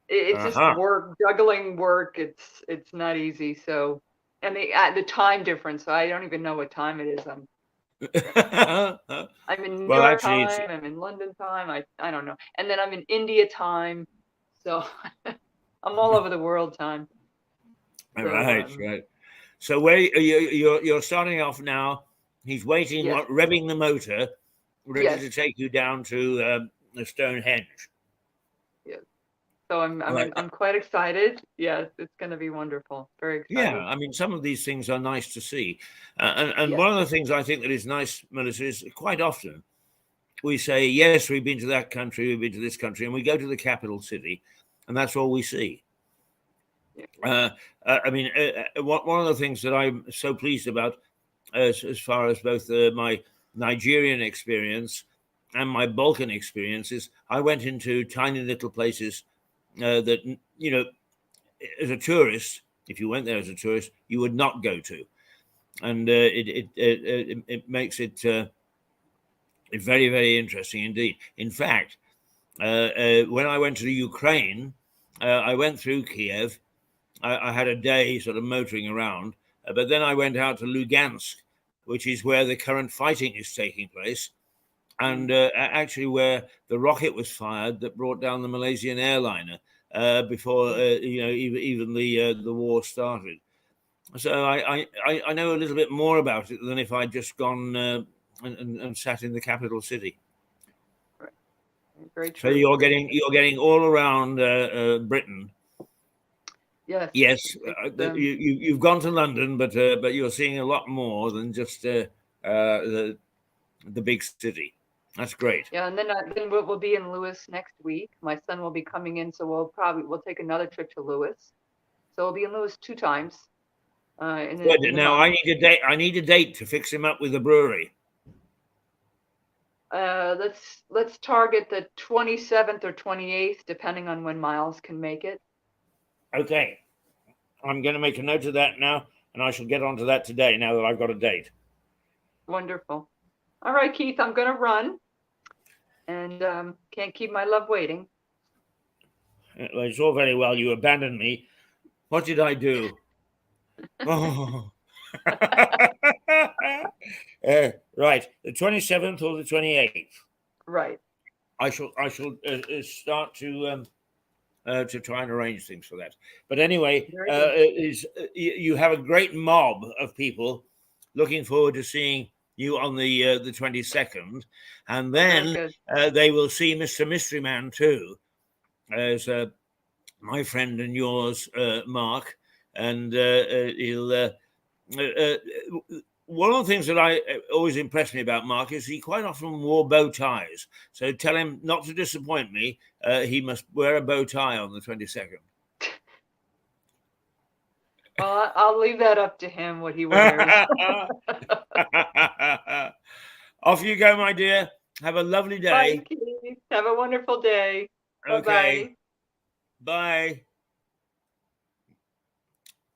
It's just Uh-huh. work, juggling work. It's not easy. So, and the time difference. So I don't even know what time it is. I'm in New Well, York actually, time. I'm in London time. I don't know. And then I'm in India time. So I'm all over the world time. So right. So where you're starting off now. He's waiting, yes, revving the motor, ready yes, to take you down to the Stonehenge. yes. So Right. I'm quite excited. Yes, it's going to be wonderful. Very Yeah, excited. I mean, some of these things are nice to see, and Yes, one of the things I think that is nice, Melissa, is quite often we say, "Yes, we've been to that country, we've been to this country," and we go to the capital city, and that's all we see. yeah, Uh, I mean, one of the things that I'm so pleased about, as far as both my Nigerian experience and my Balkan experiences, I went into tiny little places that as a tourist, if you went there as a tourist, you would not go to, and it makes it very, very interesting indeed. In fact, when I went to the Ukraine, I went through Kiev. I had a day sort of motoring around, but then I went out to Lugansk, which is where the current fighting is taking place, and actually where the rocket was fired that brought down the Malaysian airliner before even the war started. So I know a little bit more about it than if I'd just gone and sat in the capital city. right. Very So true. Very true. you're getting all around Britain. Yes, Yes, it's you've gone to London, but you're seeing a lot more than just the big city. That's great. yeah. And then we'll be in Lewis next week. My son will be coming in, so we'll take another trip to Lewis. So we'll be in Lewis 2 times Good. in the Now month. I need a date. I need a date to fix him up with the brewery. Let's target the 27th or 28th, depending on when Miles can make it. Okay, I'm going to make a note of that now, and I shall get onto that today. Now that I've got a date. Wonderful. All right, Keith, I'm going to run, and can't keep my love waiting. Well, it's all very well. You abandoned me. What did I do? Oh. Right, the 27th or the 28th. Right. I shall start to try and arrange things for that. But anyway, Very good. you have a great mob of people looking forward to seeing you on the 22nd, and Very then good. they will see Mr. Mystery Man too, as my friend and yours, Mark, and he'll. One of the things that always impressed me about Mark is he quite often wore bow ties. So tell him not to disappoint me. He must wear a bow tie on the 22nd. Well, I'll leave that up to him, what he wears. Off you go, my dear. Have a lovely Bye, day. Keith. Have a wonderful day. Okay. Bye-bye. Bye.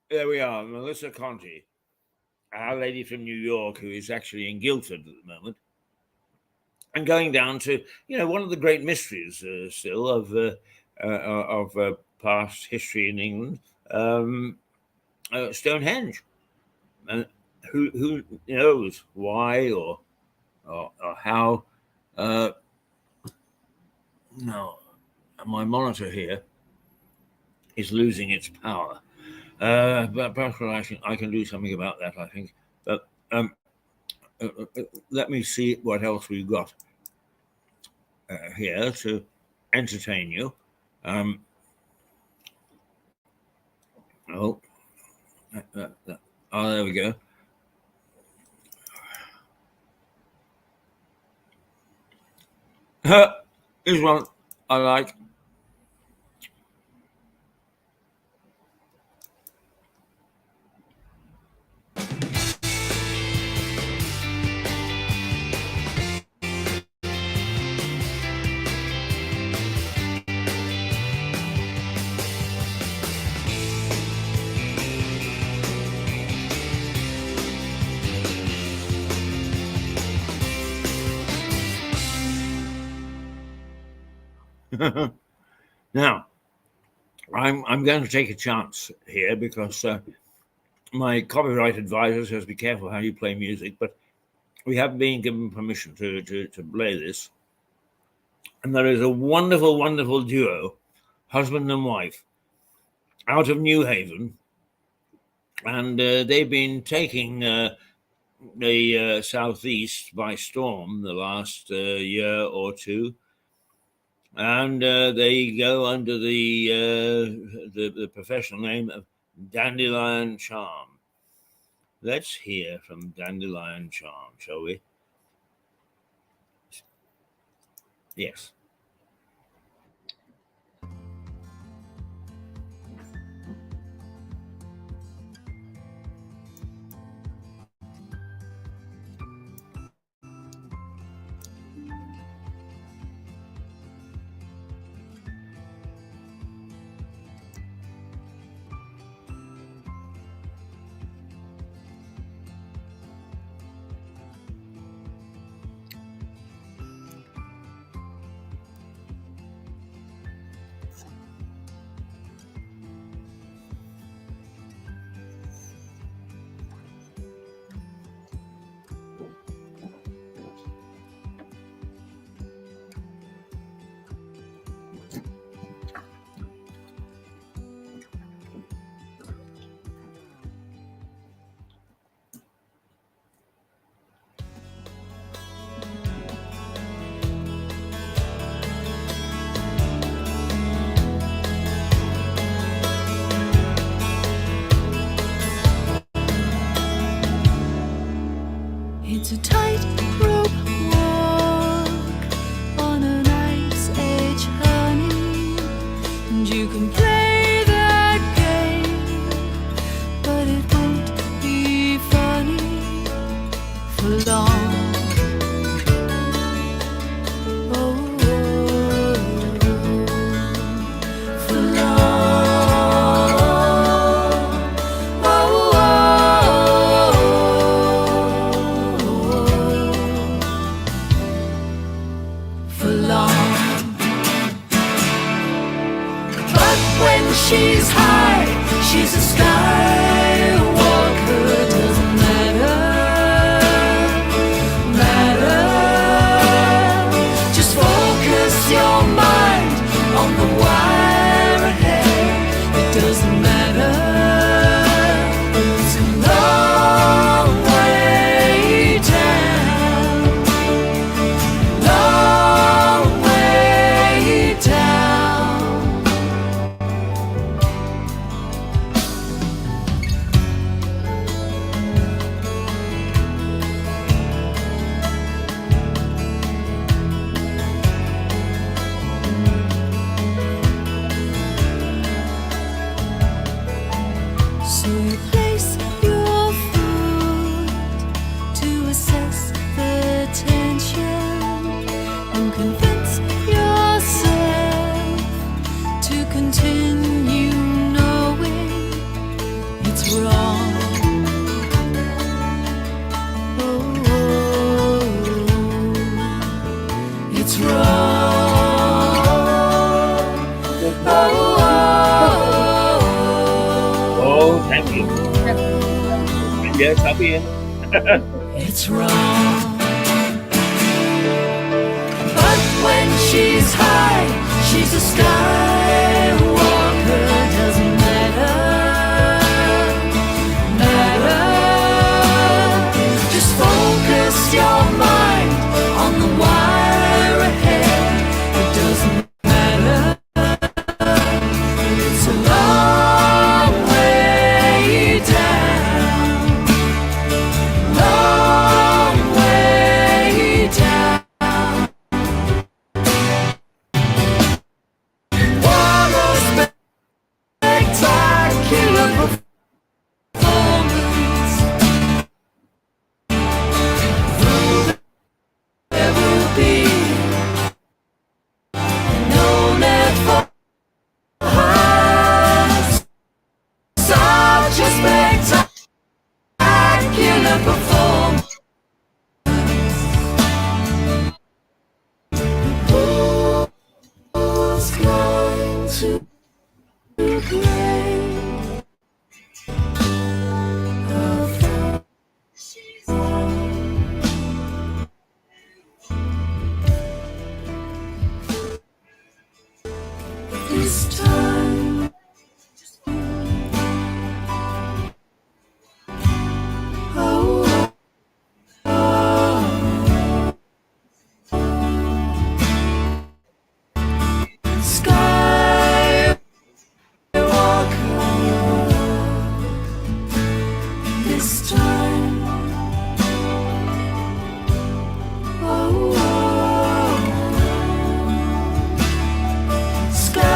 There we are, Melissa Conti, our lady from New York, who is actually in Guildford at the moment, and going down to one of the great mysteries still of past history in England, Stonehenge, and who knows why or how. No, my monitor here is losing its power. But perhaps I can do something about that, I think. But let me see what else we've got here to entertain you. Oh, there we go. This one I like. Now, I'm going to take a chance here because my copyright advisor says be careful how you play music, but we have been given permission to play this. And there is a wonderful, wonderful duo, husband and wife, out of New Haven, and they've been taking the southeast by storm the last year or two. And they go under the professional name of Dandelion Charm. Let's hear from Dandelion Charm, shall we? Yes. It's a tightrope walk on an ice age, honey, and you can play that game, but it won't be funny for long. Yes, I'll be in. It's wrong. But when she's high, she's a skywalker. Doesn't matter. Just focus your mind on the wire ahead. It doesn't matter. It's a long way down. Long way down. What a spectacular performance. There will be no net for us. Such a spectacular performance. Who's going to play this time? Oh, Skywalker this time. Oh, Skywalker.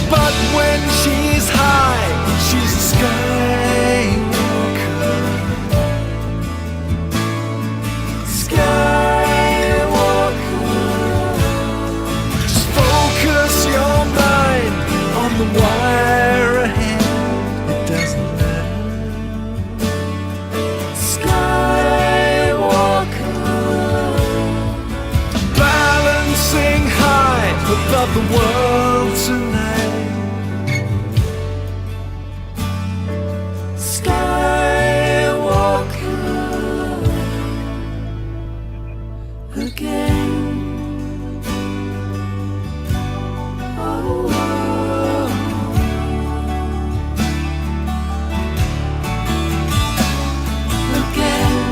But when she's high, she's a skywalker. Skywalker. Just focus your mind on the wire ahead. It doesn't matter. Skywalker. Balancing high above the world tonight. Skywalker again. Oh, again.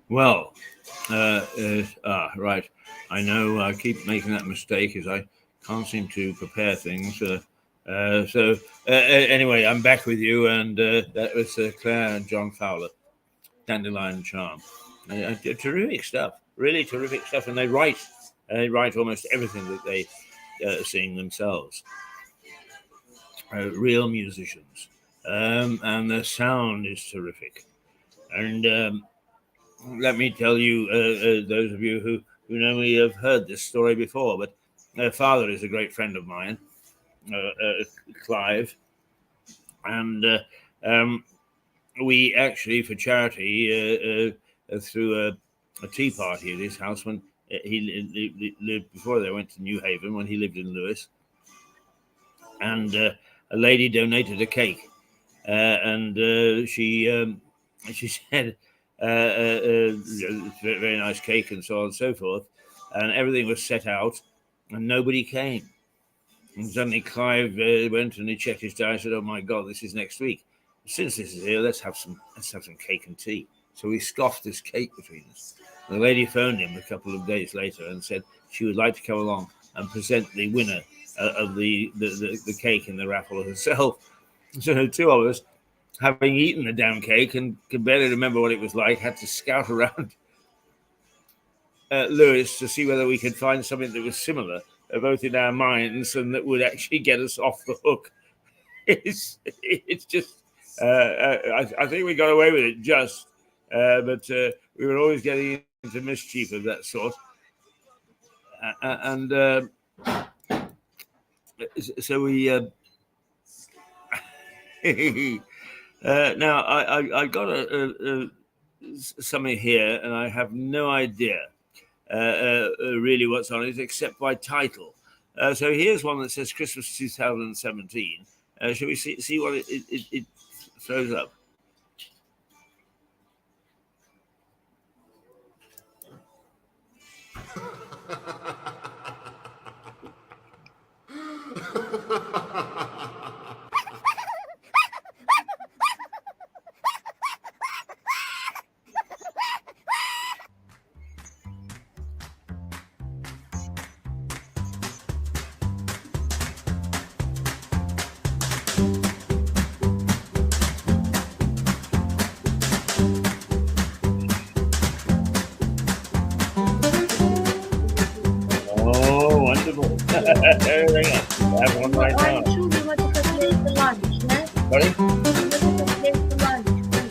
Well, right. I know I keep making that mistake as I can't seem to prepare things. Anyway, I'm back with you, and that was Claire and John Fowler, Dandelion Charm. Terrific stuff, really terrific stuff, and they write almost everything that they sing themselves. Real musicians, and the sound is terrific. And let me tell you, those of you who know me have heard this story before, but my father is a great friend of mine, Clive, and we actually, for charity, threw a tea party at his house when he lived, before they went to New Haven, when he lived in Lewis, and a lady donated a cake, and she said, very nice cake and so on and so forth, and everything was set out, and nobody came. And suddenly Clive went and he checked his diary and said, "Oh my God, this is next week. Since this is here, let's have some cake and tea." So we scoffed this cake between us. The lady phoned him a couple of days later and said she would like to come along and present the winner of the cake in the raffle herself. So the two of us, having eaten the damn cake and could barely remember what it was like, had to scout around Lewis to see whether we could find something that was similar, both in our minds, and that would actually get us off the hook. It's just, I think we got away with it but we were always getting into mischief of that sort. And so we now I got something here, and I have no idea really what's on it except by title. So here's one that says Christmas 2017. Shall we see what it throws up? Oh, wonderful. There we go. Have one right now. Sorry?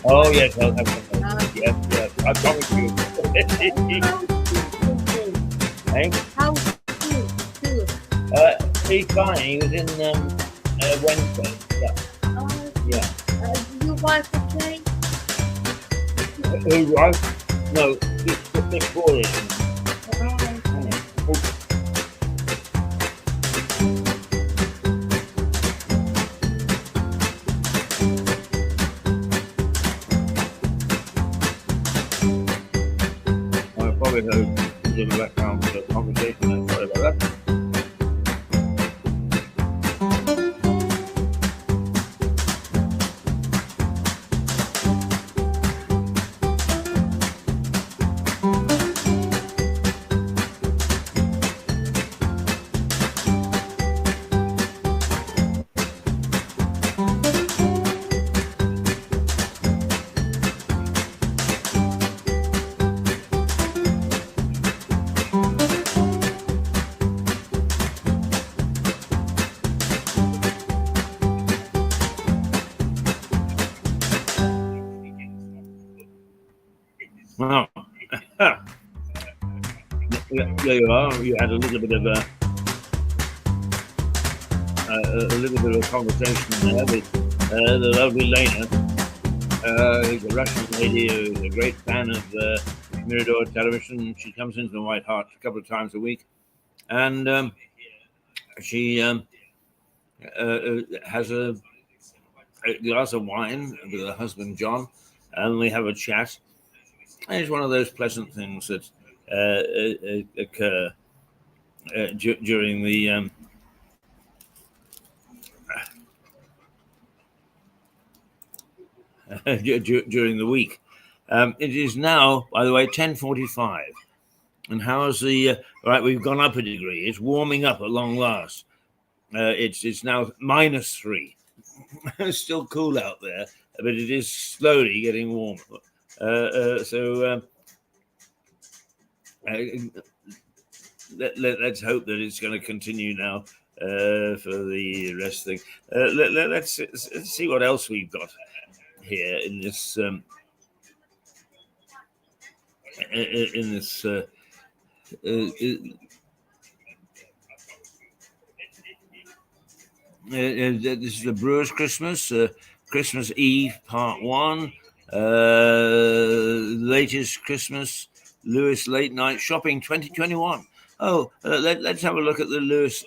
Oh, yes, I'll have one. Yes, yes. I promise you. Hey? He's fine. He was in Wednesday. Yeah. Yeah. Your wife okay? Who was? No, it's the Victorian. I probably heard in the background of the conversation. I'm sorry about that. Well, there you are. You had a little bit of a conversation there with the lovely Lena, who's a Russian lady who's a great fan of Mirador television. She comes into the White Hart a couple of times a week, and she has a glass of wine with her husband John, and we have a chat. And it's one of those pleasant things that occur during the during the week. It is now, by the way, 10:45. And how's the right? We've gone up a degree. It's warming up at long last. It's now -3. It's still cool out there, but it is slowly getting warmer. Let's hope that it's going to continue now for the rest of the thing. Let's see what else we've got here in this this is the Brewers Christmas, Christmas Eve Part 1, latest Christmas Lewis Late Night Shopping 2021. Oh, let's have a look at the Lewis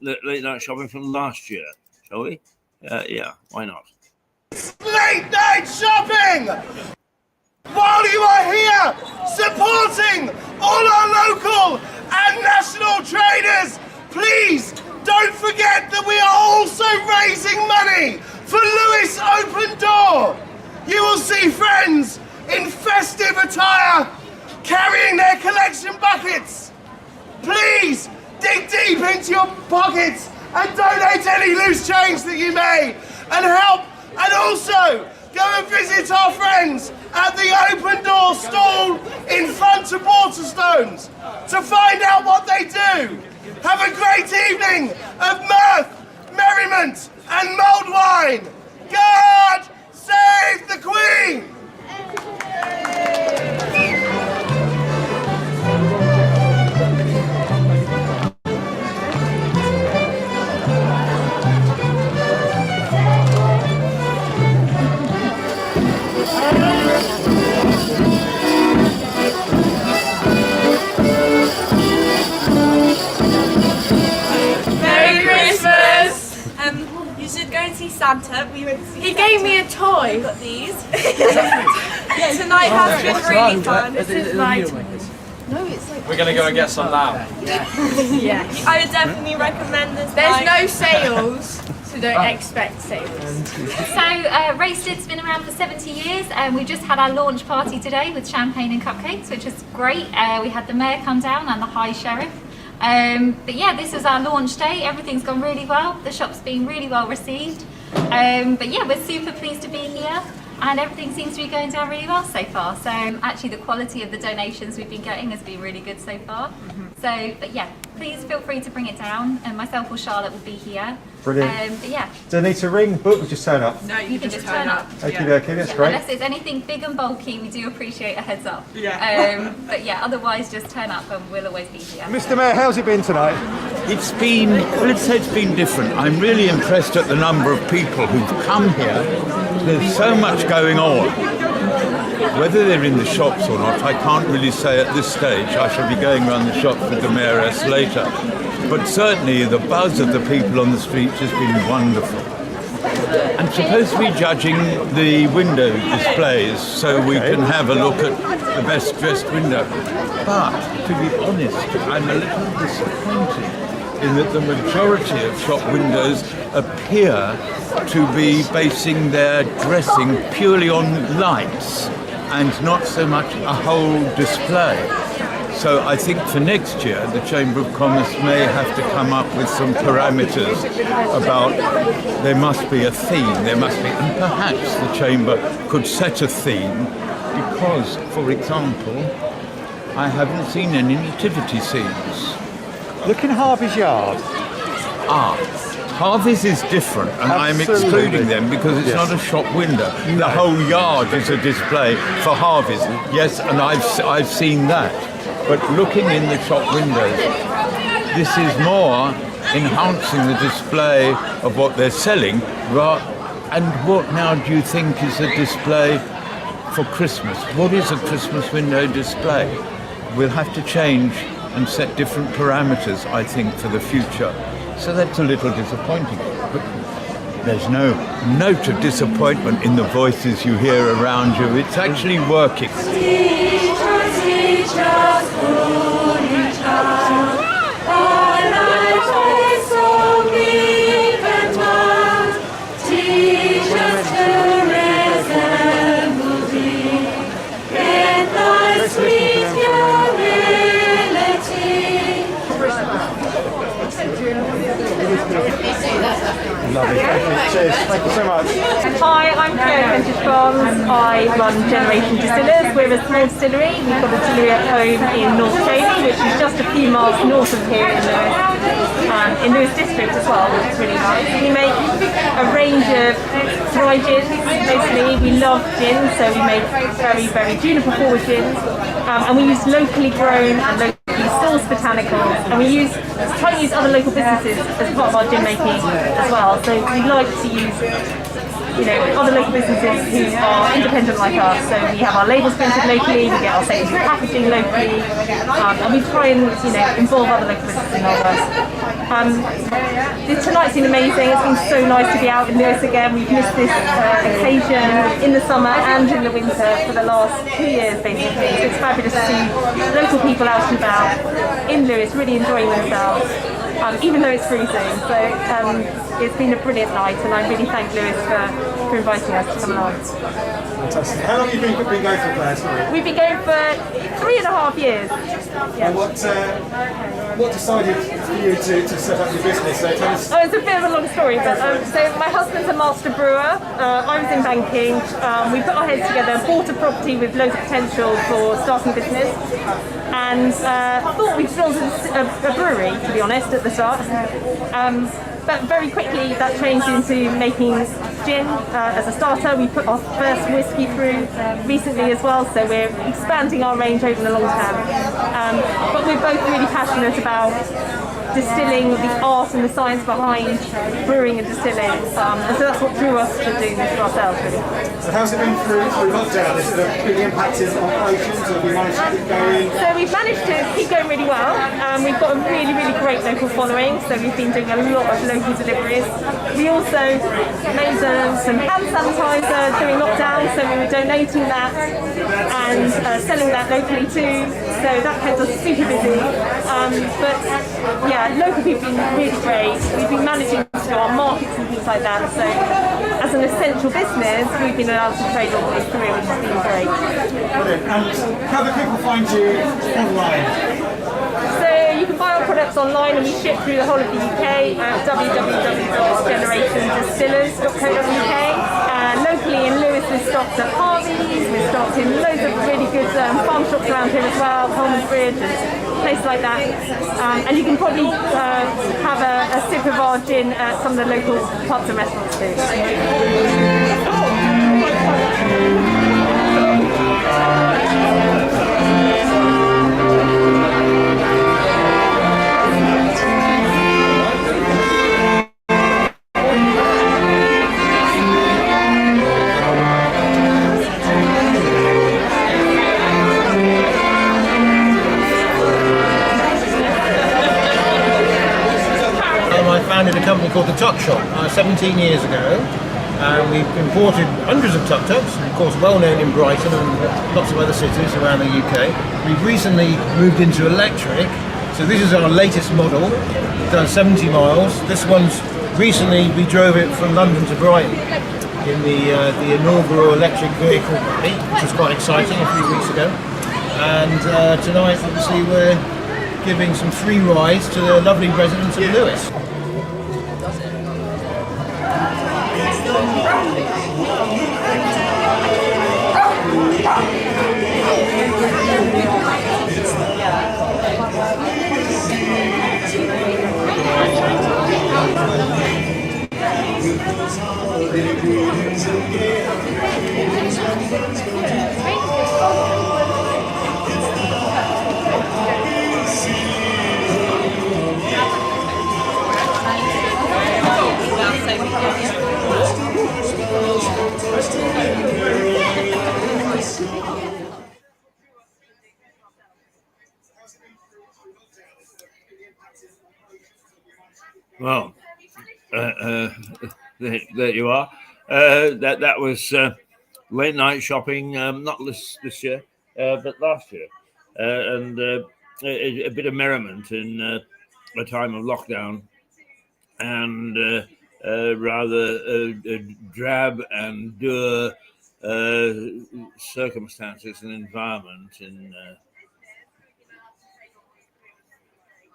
Late Night Shopping from last year, shall we? Yeah, why not? Late night shopping! While you are here supporting all our local and national traders, please don't forget that we are also raising money for Lewis Open Door. You will see friends in festive attire carrying their collection buckets. Please dig deep into your pockets and donate any loose change that you may and help. And also go and visit our friends at the Open Door stall in front of Waterstones to find out what they do. Have a great evening of mirth, merriment and mulled wine. God save the Queen! see Santa. He gave me a toy. Got these. Tonight has been really fun. This is my toy. No, it's like. We're gonna go and get some now. Yeah. I would definitely recommend this. There's no sales, so don't expect sales. So Roasted's been around for 70 years, and we just had our launch party today with champagne and cupcakes, which was great. We had the mayor come down and the High Sheriff. But yeah, this is our launch day. Everything's gone really well. The shop's been really well received. But yeah, we're super pleased to be here, and everything seems to be going down really well so far. So actually the quality of the donations we've been getting has been really good so far. So, but yeah, please feel free to bring it down, and myself or Charlotte will be here. Brilliant. But yeah. Do I need to ring, book, or just turn up? No, you can just turn up. Okay, that's great. Unless it's anything big and bulky, we do appreciate a heads up. Yeah. But yeah, otherwise just turn up and we'll always be here. Mr. Mayor, how's it been tonight? It's been, let's say it's been different. I'm really impressed at the number of people who've come here. There's so much going on. Whether they're in the shops or not, I can't really say at this stage. I shall be going around the shops with the mayoress later. But certainly the buzz of the people on the streets has been wonderful. I'm supposed to be judging the window displays so we can have a look at the best dressed window. But to be honest, I'm a little disappointed in that the majority of shop windows appear to be basing their dressing purely on lights and not so much a whole display. So I think for next year, the Chamber of Commerce may have to come up with some parameters about there must be a theme, and perhaps the Chamber could set a theme because, for example, I haven't seen any nativity scenes. Look in Harvey's yard. Harvey's is different, and I'm excluding them because it's not a shop window. No. The whole yard is a display for Harvey's. Yes, and I've seen that. But looking in the shop windows, this is more enhancing the display of what they're selling. And what now do you think is a display for Christmas? What is a Christmas window display? We'll have to change and set different parameters, I think, for the future. So that's a little disappointing. But there's no note of disappointment in the voices you hear around you. It's actually working. Lovely. Cheers. Thank you so much. Hi, I'm Fiona Prentice-Barnes. I run Generation Distillers. We're a small distillery. We've got a distillery at home in North Jamie, which is just a few miles north of here in Lewis District as well, which is really nice. We make a range of dry gins, mostly. We love gin, so we make very, very juniper forward gins. And we use locally grown and locally sourced botanicals, and we try to use other local businesses as part of our gin making as well. So we like to use, other local businesses who are independent like us. So we have our labels printed locally, we get our secondary packaging locally, and we try and involve other local businesses in our work. Tonight's been amazing. It's been so nice to be out in Lewis again. We've missed this occasion in the summer and in the winter for the last 2 years basically. So it's fabulous to see local people out and about in Lewis really enjoying themselves, even though it's freezing. So it's been a brilliant night, and I really thank Lewis for inviting us to come along. Fantastic. How long have you been going for, Claire? Sorry. We've been going for 3.5 years. Yeah. What decided for you to set up your business? So tell us. Oh, it's a bit of a long story, but so my husband's a master brewer. I was in banking. We put our heads together, bought a property with loads of potential for starting a business, and thought we'd build a brewery, to be honest, at the start. But very quickly that changed into making gin as a starter. We put our first whiskey through recently as well, so we're expanding our range over the long term. But we're both really passionate about distilling, the art and the science behind brewing and distilling. And so that's what drew us to do this for ourselves, really. So how's it been through lockdown? Is it been impacted operations, or have you managed to keep going? So we've managed to keep going really well. We've got a really, really great local following, so we've been doing a lot of local deliveries. We also made some hand sanitizer during lockdown, so we were donating that and selling that locally too. So that kept us super busy. But yeah, local people have been really great. We've been managing to do our markets and things like that. So as an essential business, we've been allowed to trade all the way through, which has been great. Brilliant. And how do people find you online? So you can buy our products online, and we ship through the whole of the UK at www.generationdistillers.co.uk. Locally in Lewis, we're stocked at Harvey's, we're stocked in loads of really good farm shops around here as well, Holman's Bridge and places like that. And you can probably have a sip of our gin at some of the local pubs and restaurants too. I founded a company called The Tuck Shop 17 years ago. We've imported hundreds of tuk-tuks, of course well known in Brighton and lots of other cities around the UK. We've recently moved into electric, so this is our latest model. We've done 70 miles. This one's recently, we drove it from London to Brighton in the inaugural electric vehicle rally, which was quite exciting a few weeks ago. And tonight obviously we're giving some free rides to the lovely residents of Lewis. Well, there you are. That was late night shopping, not this year, but last year, and a bit of merriment in a time of lockdown, and rather drab and dour circumstances and environment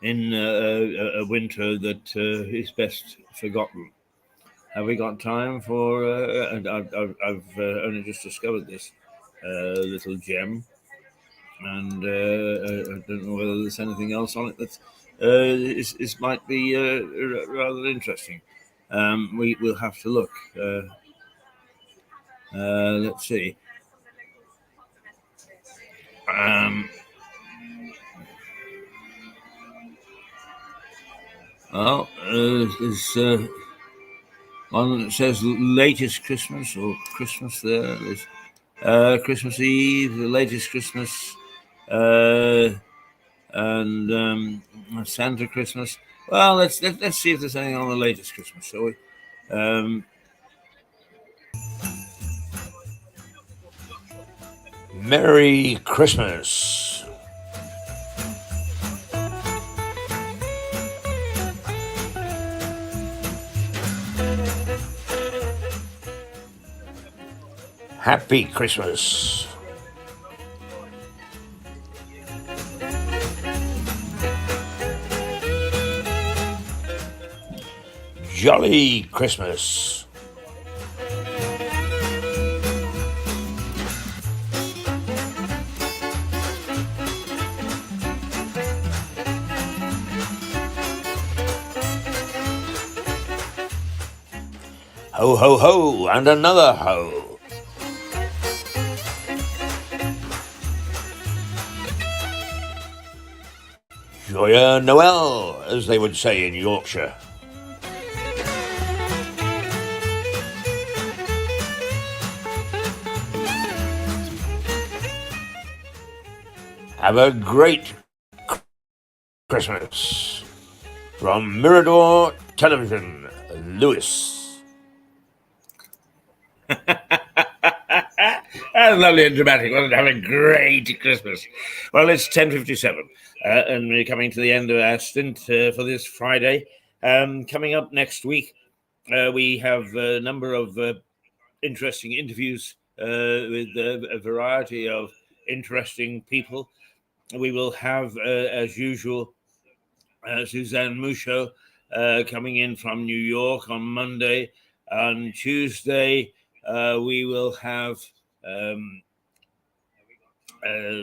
in a winter that is best forgotten. Have we got time for? And I've only just discovered this little gem, and I don't know whether there's anything else on it that is might be rather interesting. We'll have to look. Let's see. Well, there's one that says latest Christmas or Christmas there. There's Christmas Eve, the latest Christmas, and Santa Christmas. Well, let's see if there's anything on the latest Christmas, shall we? Merry Christmas. Happy Christmas. Jolly Christmas. Ho, ho, ho, and another ho. Joyeux Noel, as they would say in Yorkshire. Have a great Christmas. From Mirador Television, Lewis. That's lovely and dramatic, wasn't it? Have a great Christmas. Well, it's 10:57, and we're coming to the end of our stint for this Friday. Coming up next week, we have a number of interesting interviews with a variety of interesting people. We will have, as usual, Suzanne Musho coming in from New York on Monday. On Tuesday, we will have,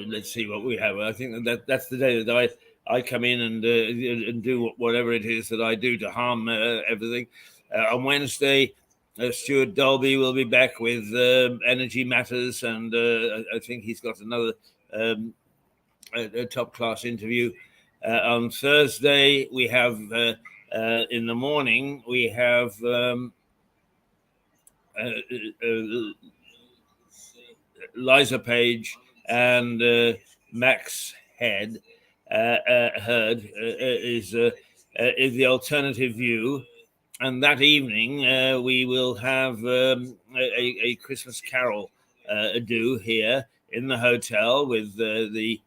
let's see what we have. I think that's the day that I come in and do whatever it is that I do to harm everything. On Wednesday, Stuart Dolby will be back with Energy Matters, and I think he's got another a top-class interview. On Thursday, we have in the morning we have Liza Page and Max Head. Heard is the alternative view, and that evening we will have a Christmas carol do here in the hotel with the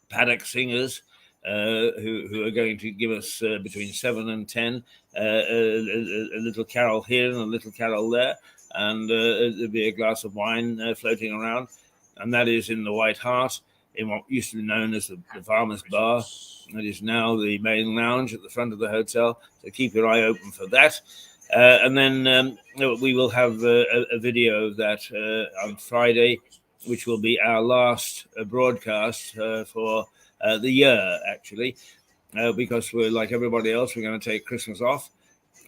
Paddock Singers, who are going to give us between 7 and 10 a little carol here and a little carol there, and there'll be a glass of wine floating around, and that is in the White Hart, in what used to be known as the Farmer's Bar. It is now the main lounge at the front of the hotel, so keep your eye open for that. And then we will have a video of that on Friday, which will be our last broadcast for the year, actually, because we're like everybody else, we're going to take Christmas off,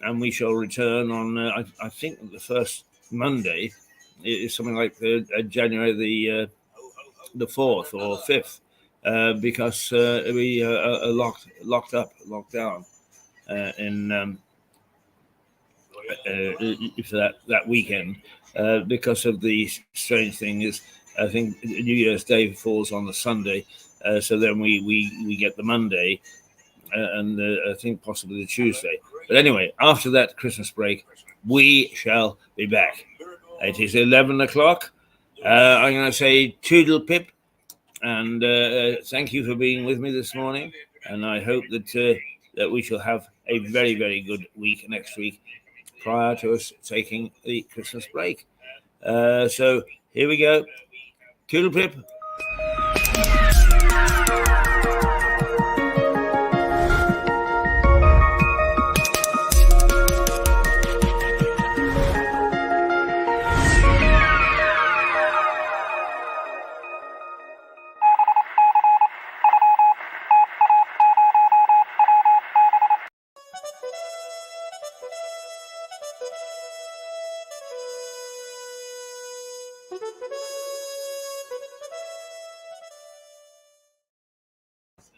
and we shall return on, I think, the first Monday is something like January the 4th or 5th, because we are locked down in for that weekend, because of the strange thing is, I think New Year's Day falls on the Sunday, so then we get the Monday, and I think possibly the Tuesday. But anyway, after that Christmas break, we shall be back. It is 11 o'clock. I'm going to say toodle pip, and thank you for being with me this morning. And I hope that that we shall have a very, very good week next week, prior to us taking the Christmas break. So here we go. Toodle pip.